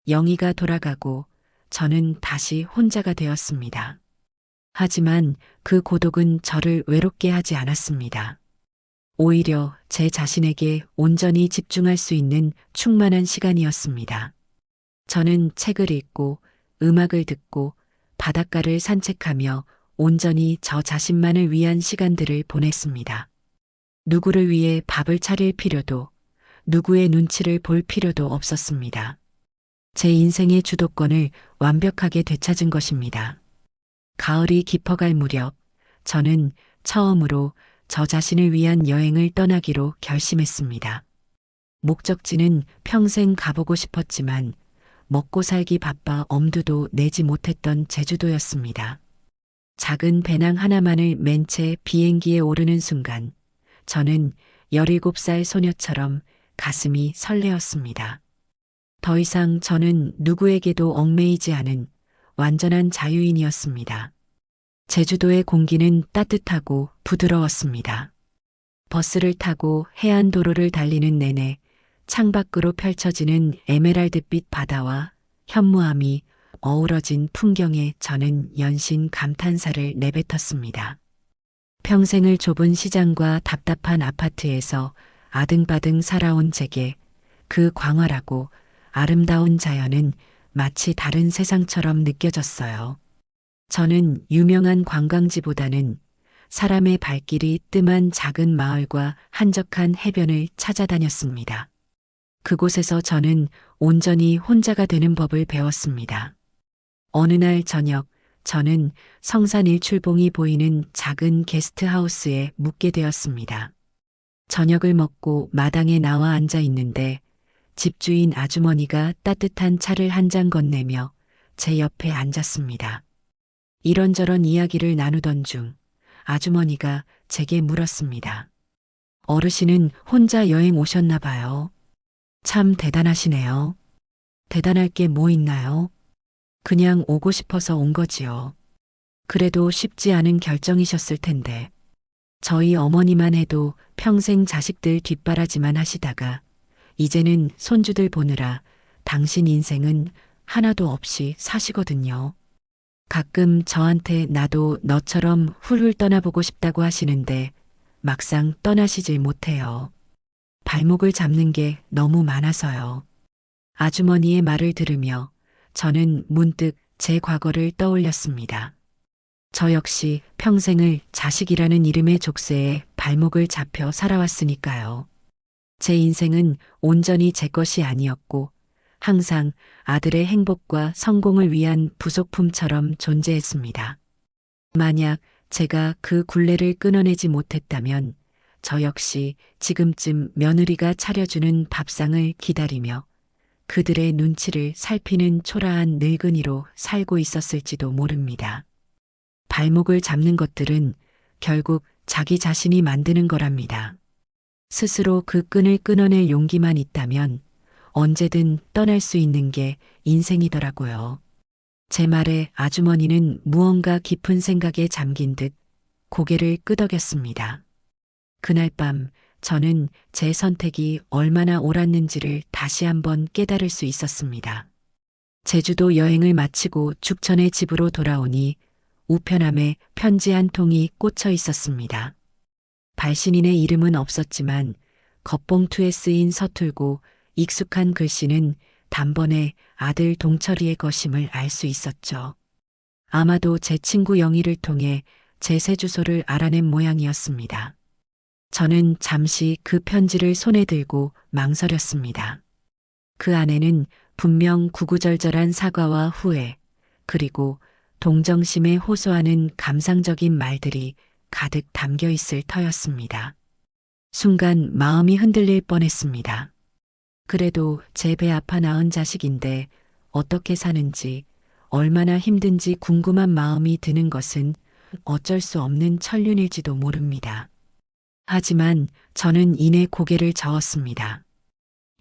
A: 영희가 돌아가고 저는 다시 혼자가 되었습니다. 하지만 그 고독은 저를 외롭게 하지 않았습니다. 오히려 제 자신에게 온전히 집중할 수 있는 충만한 시간이었습니다. 저는 책을 읽고 음악을 듣고 바닷가를 산책하며 온전히 저 자신만을 위한 시간들을 보냈습니다. 누구를 위해 밥을 차릴 필요도 누구의 눈치를 볼 필요도 없었습니다. 제 인생의 주도권을 완벽하게 되찾은 것입니다. 가을이 깊어갈 무렵 저는 처음으로 저 자신을 위한 여행을 떠나기로 결심했습니다. 목적지는 평생 가보고 싶었지만 먹고 살기 바빠 엄두도 내지 못했던 제주도였습니다. 작은 배낭 하나만을 맨 채 비행기에 오르는 순간 저는 17살 소녀처럼 가슴이 설레었습니다. 더 이상 저는 누구에게도 얽매이지 않은 완전한 자유인이었습니다. 제주도의 공기는 따뜻하고 부드러웠습니다. 버스를 타고 해안도로를 달리는 내내 창밖으로 펼쳐지는 에메랄드빛 바다와 현무암이 어우러진 풍경에 저는 연신 감탄사를 내뱉었습니다. 평생을 좁은 시장과 답답한 아파트에서 아등바등 살아온 제게 그 광활하고 아름다운 자연은 마치 다른 세상처럼 느껴졌어요. 저는 유명한 관광지보다는 사람의 발길이 뜸한 작은 마을과 한적한 해변을 찾아다녔습니다. 그곳에서 저는 온전히 혼자가 되는 법을 배웠습니다. 어느 날 저녁, 저는 성산 일출봉이 보이는 작은 게스트하우스에 묵게 되었습니다. 저녁을 먹고 마당에 나와 앉아 있는데 집주인 아주머니가 따뜻한 차를 한 잔 건네며 제 옆에 앉았습니다. 이런저런 이야기를 나누던 중 아주머니가 제게 물었습니다. 어르신은 혼자 여행 오셨나 봐요. 참 대단하시네요. 대단할 게 뭐 있나요? 그냥 오고 싶어서 온 거지요. 그래도 쉽지 않은 결정이셨을 텐데. 저희 어머니만 해도 평생 자식들 뒷바라지만 하시다가 이제는 손주들 보느라 당신 인생은 하나도 없이 사시거든요. 가끔 저한테 나도 너처럼 훌훌 떠나보고 싶다고 하시는데 막상 떠나시질 못해요. 발목을 잡는 게 너무 많아서요. 아주머니의 말을 들으며 저는 문득 제 과거를 떠올렸습니다. 저 역시 평생을 자식이라는 이름의 족쇄에 발목을 잡혀 살아왔으니까요. 제 인생은 온전히 제 것이 아니었고 항상 아들의 행복과 성공을 위한 부속품처럼 존재했습니다. 만약 제가 그 굴레를 끊어내지 못했다면 저 역시 지금쯤 며느리가 차려주는 밥상을 기다리며 그들의 눈치를 살피는 초라한 늙은이로 살고 있었을지도 모릅니다. 발목을 잡는 것들은 결국 자기 자신이 만드는 거랍니다. 스스로 그 끈을 끊어낼 용기만 있다면 언제든 떠날 수 있는 게 인생이더라고요. 제 말에 아주머니는 무언가 깊은 생각에 잠긴 듯 고개를 끄덕였습니다. 그날 밤 저는 제 선택이 얼마나 옳았는지를 다시 한번 깨달을 수 있었습니다. 제주도 여행을 마치고 죽전에 집으로 돌아오니 우편함에 편지 한 통이 꽂혀 있었습니다. 발신인의 이름은 없었지만 겉봉투에 쓰인 서툴고 익숙한 글씨는 단번에 아들 동철이의 것임을 알 수 있었죠. 아마도 제 친구 영희를 통해 제 새 주소를 알아낸 모양이었습니다. 저는 잠시 그 편지를 손에 들고 망설였습니다. 그 안에는 분명 구구절절한 사과와 후회, 그리고 동정심에 호소하는 감상적인 말들이 가득 담겨 있을 터였습니다. 순간 마음이 흔들릴 뻔했습니다. 그래도 제 배 아파 낳은 자식인데 어떻게 사는지, 얼마나 힘든지 궁금한 마음이 드는 것은 어쩔 수 없는 천륜일지도 모릅니다. 하지만 저는 이내 고개를 저었습니다.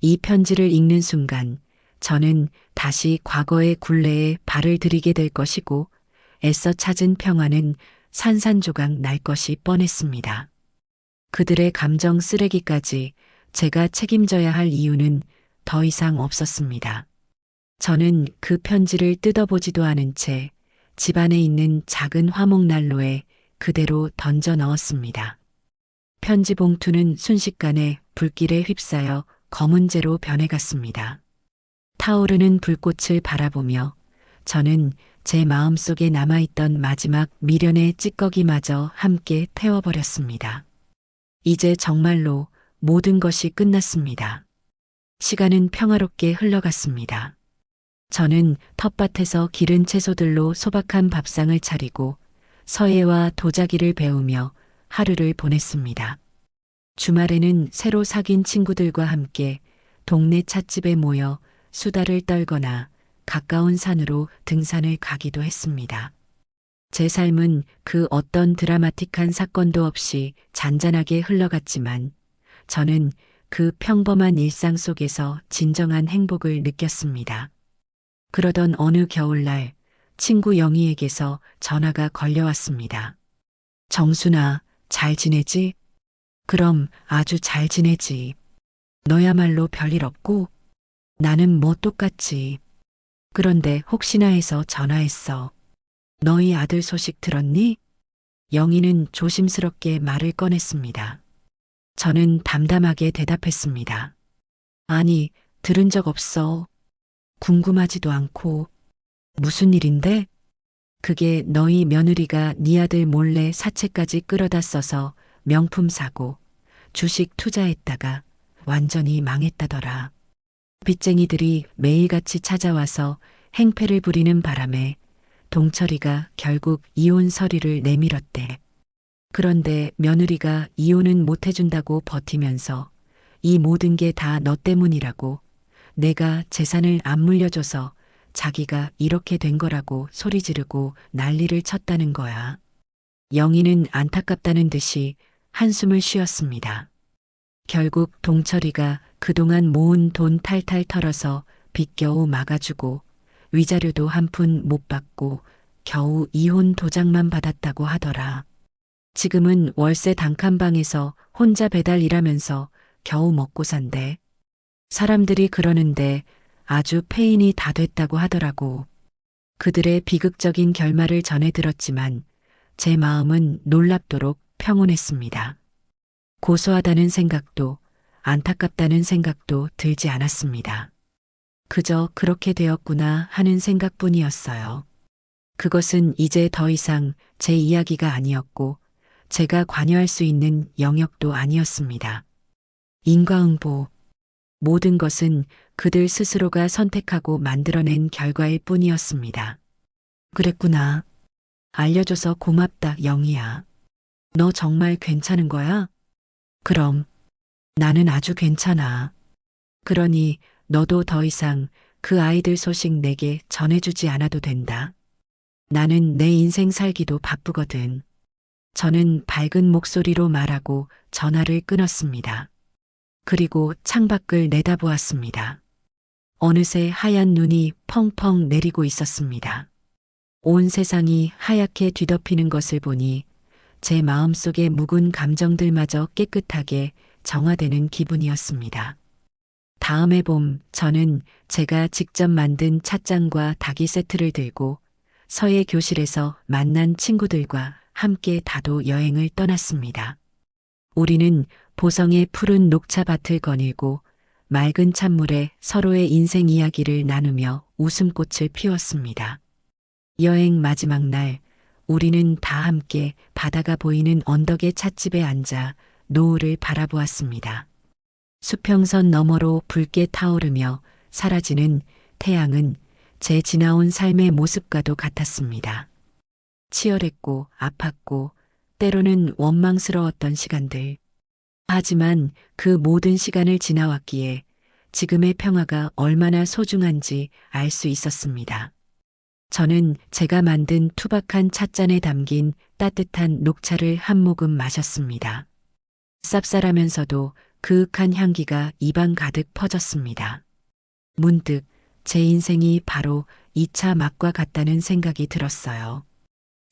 A: 이 편지를 읽는 순간 저는 다시 과거의 굴레에 발을 들이게 될 것이고 애써 찾은 평화는 산산조각 날 것이 뻔했습니다. 그들의 감정 쓰레기까지 제가 책임져야 할 이유는 더 이상 없었습니다. 저는 그 편지를 뜯어보지도 않은 채 집안에 있는 작은 화목난로에 그대로 던져 넣었습니다. 편지 봉투는 순식간에 불길에 휩싸여 검은재로 변해갔습니다. 타오르는 불꽃을 바라보며 저는 제 마음속에 남아있던 마지막 미련의 찌꺼기마저 함께 태워버렸습니다. 이제 정말로 모든 것이 끝났습니다. 시간은 평화롭게 흘러갔습니다. 저는 텃밭에서 기른 채소들로 소박한 밥상을 차리고 서예와 도자기를 배우며 하루를 보냈습니다. 주말에는 새로 사귄 친구들과 함께 동네 찻집에 모여 수다를 떨거나 가까운 산으로 등산을 가기도 했습니다. 제 삶은 그 어떤 드라마틱한 사건도 없이 잔잔하게 흘러갔지만 저는 그 평범한 일상 속에서 진정한 행복을 느꼈습니다. 그러던 어느 겨울날 친구 영희에게서 전화가 걸려왔습니다. 정순아, 잘 지내지? 그럼 아주 잘 지내지. 너야말로 별일 없고? 나는 뭐 똑같지. 그런데 혹시나 해서 전화했어. 너희 아들 소식 들었니? 영희는 조심스럽게 말을 꺼냈습니다. 저는 담담하게 대답했습니다. 아니, 들은 적 없어. 궁금하지도 않고. 무슨 일인데? 그게 너희 며느리가 네 아들 몰래 사채까지 끌어다 써서 명품 사고 주식 투자했다가 완전히 망했다더라. 빚쟁이들이 매일같이 찾아와서 행패를 부리는 바람에 동철이가 결국 이혼 서류를 내밀었대. 그런데 며느리가 이혼은 못 해준다고 버티면서 이 모든 게 다 너 때문이라고, 내가 재산을 안 물려줘서 자기가 이렇게 된 거라고 소리 지르고 난리를 쳤다는 거야. 영희는 안타깝다는 듯이 한숨을 쉬었습니다. 결국 동철이가 그동안 모은 돈 탈탈 털어서 빚 겨우 막아주고 위자료도 한 푼 못 받고 겨우 이혼 도장만 받았다고 하더라. 지금은 월세 단칸방에서 혼자 배달 일하면서 겨우 먹고 산대. 사람들이 그러는데 아주 폐인이 다 됐다고 하더라고. 그들의 비극적인 결말을 전해 들었지만 제 마음은 놀랍도록 평온했습니다. 고소하다는 생각도 안타깝다는 생각도 들지 않았습니다. 그저 그렇게 되었구나 하는 생각뿐이었어요. 그것은 이제 더 이상 제 이야기가 아니었고 제가 관여할 수 있는 영역도 아니었습니다. 인과응보. 모든 것은 그들 스스로가 선택하고 만들어낸 결과일 뿐이었습니다. 그랬구나. 알려줘서 고맙다, 영희야. 너 정말 괜찮은 거야? 그럼, 나는 아주 괜찮아. 그러니 너도 더 이상 그 아이들 소식 내게 전해주지 않아도 된다. 나는 내 인생 살기도 바쁘거든. 저는 밝은 목소리로 말하고 전화를 끊었습니다. 그리고 창밖을 내다보았습니다. 어느새 하얀 눈이 펑펑 내리고 있었습니다. 온 세상이 하얗게 뒤덮이는 것을 보니 제 마음속의 묵은 감정들마저 깨끗하게 정화되는 기분이었습니다. 다음해 봄 저는 제가 직접 만든 찻잔과 닭이 세트를 들고 서예 교실에서 만난 친구들과 함께 다도 여행을 떠났습니다. 우리는 보성의 푸른 녹차밭을 거닐고 맑은 찬물에 서로의 인생 이야기를 나누며 웃음꽃을 피웠습니다. 여행 마지막 날 우리는 다 함께 바다가 보이는 언덕의 찻집에 앉아 노을을 바라보았습니다. 수평선 너머로 붉게 타오르며 사라지는 태양은 제 지나온 삶의 모습과도 같았습니다. 치열했고 아팠고 때로는 원망스러웠던 시간들. 하지만 그 모든 시간을 지나왔기에 지금의 평화가 얼마나 소중한지 알 수 있었습니다. 저는 제가 만든 투박한 찻잔에 담긴 따뜻한 녹차를 한 모금 마셨습니다. 쌉쌀하면서도 그윽한 향기가 입안 가득 퍼졌습니다. 문득 제 인생이 바로 이 차 맛과 같다는 생각이 들었어요.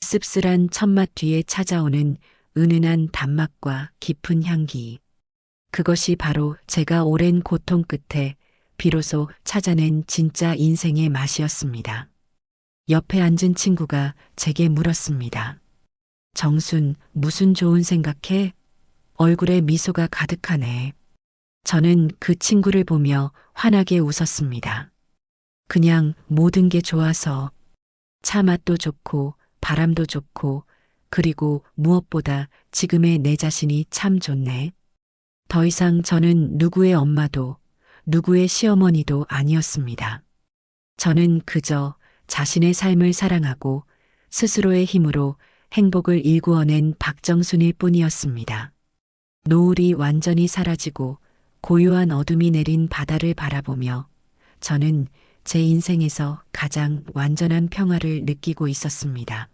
A: 씁쓸한 첫맛 뒤에 찾아오는 은은한 단맛과 깊은 향기. 그것이 바로 제가 오랜 고통 끝에 비로소 찾아낸 진짜 인생의 맛이었습니다. 옆에 앉은 친구가 제게 물었습니다. 정순, 무슨 좋은 생각해? 얼굴에 미소가 가득하네. 저는 그 친구를 보며 환하게 웃었습니다. 그냥 모든 게 좋아서. 차 맛도 좋고 바람도 좋고 그리고 무엇보다 지금의 내 자신이 참 좋네. 더 이상 저는 누구의 엄마도 누구의 시어머니도 아니었습니다. 저는 그저 자신의 삶을 사랑하고 스스로의 힘으로 행복을 일구어낸 박정순일 뿐이었습니다. 노을이 완전히 사라지고 고요한 어둠이 내린 바다를 바라보며 저는 제 인생에서 가장 완전한 평화를 느끼고 있었습니다.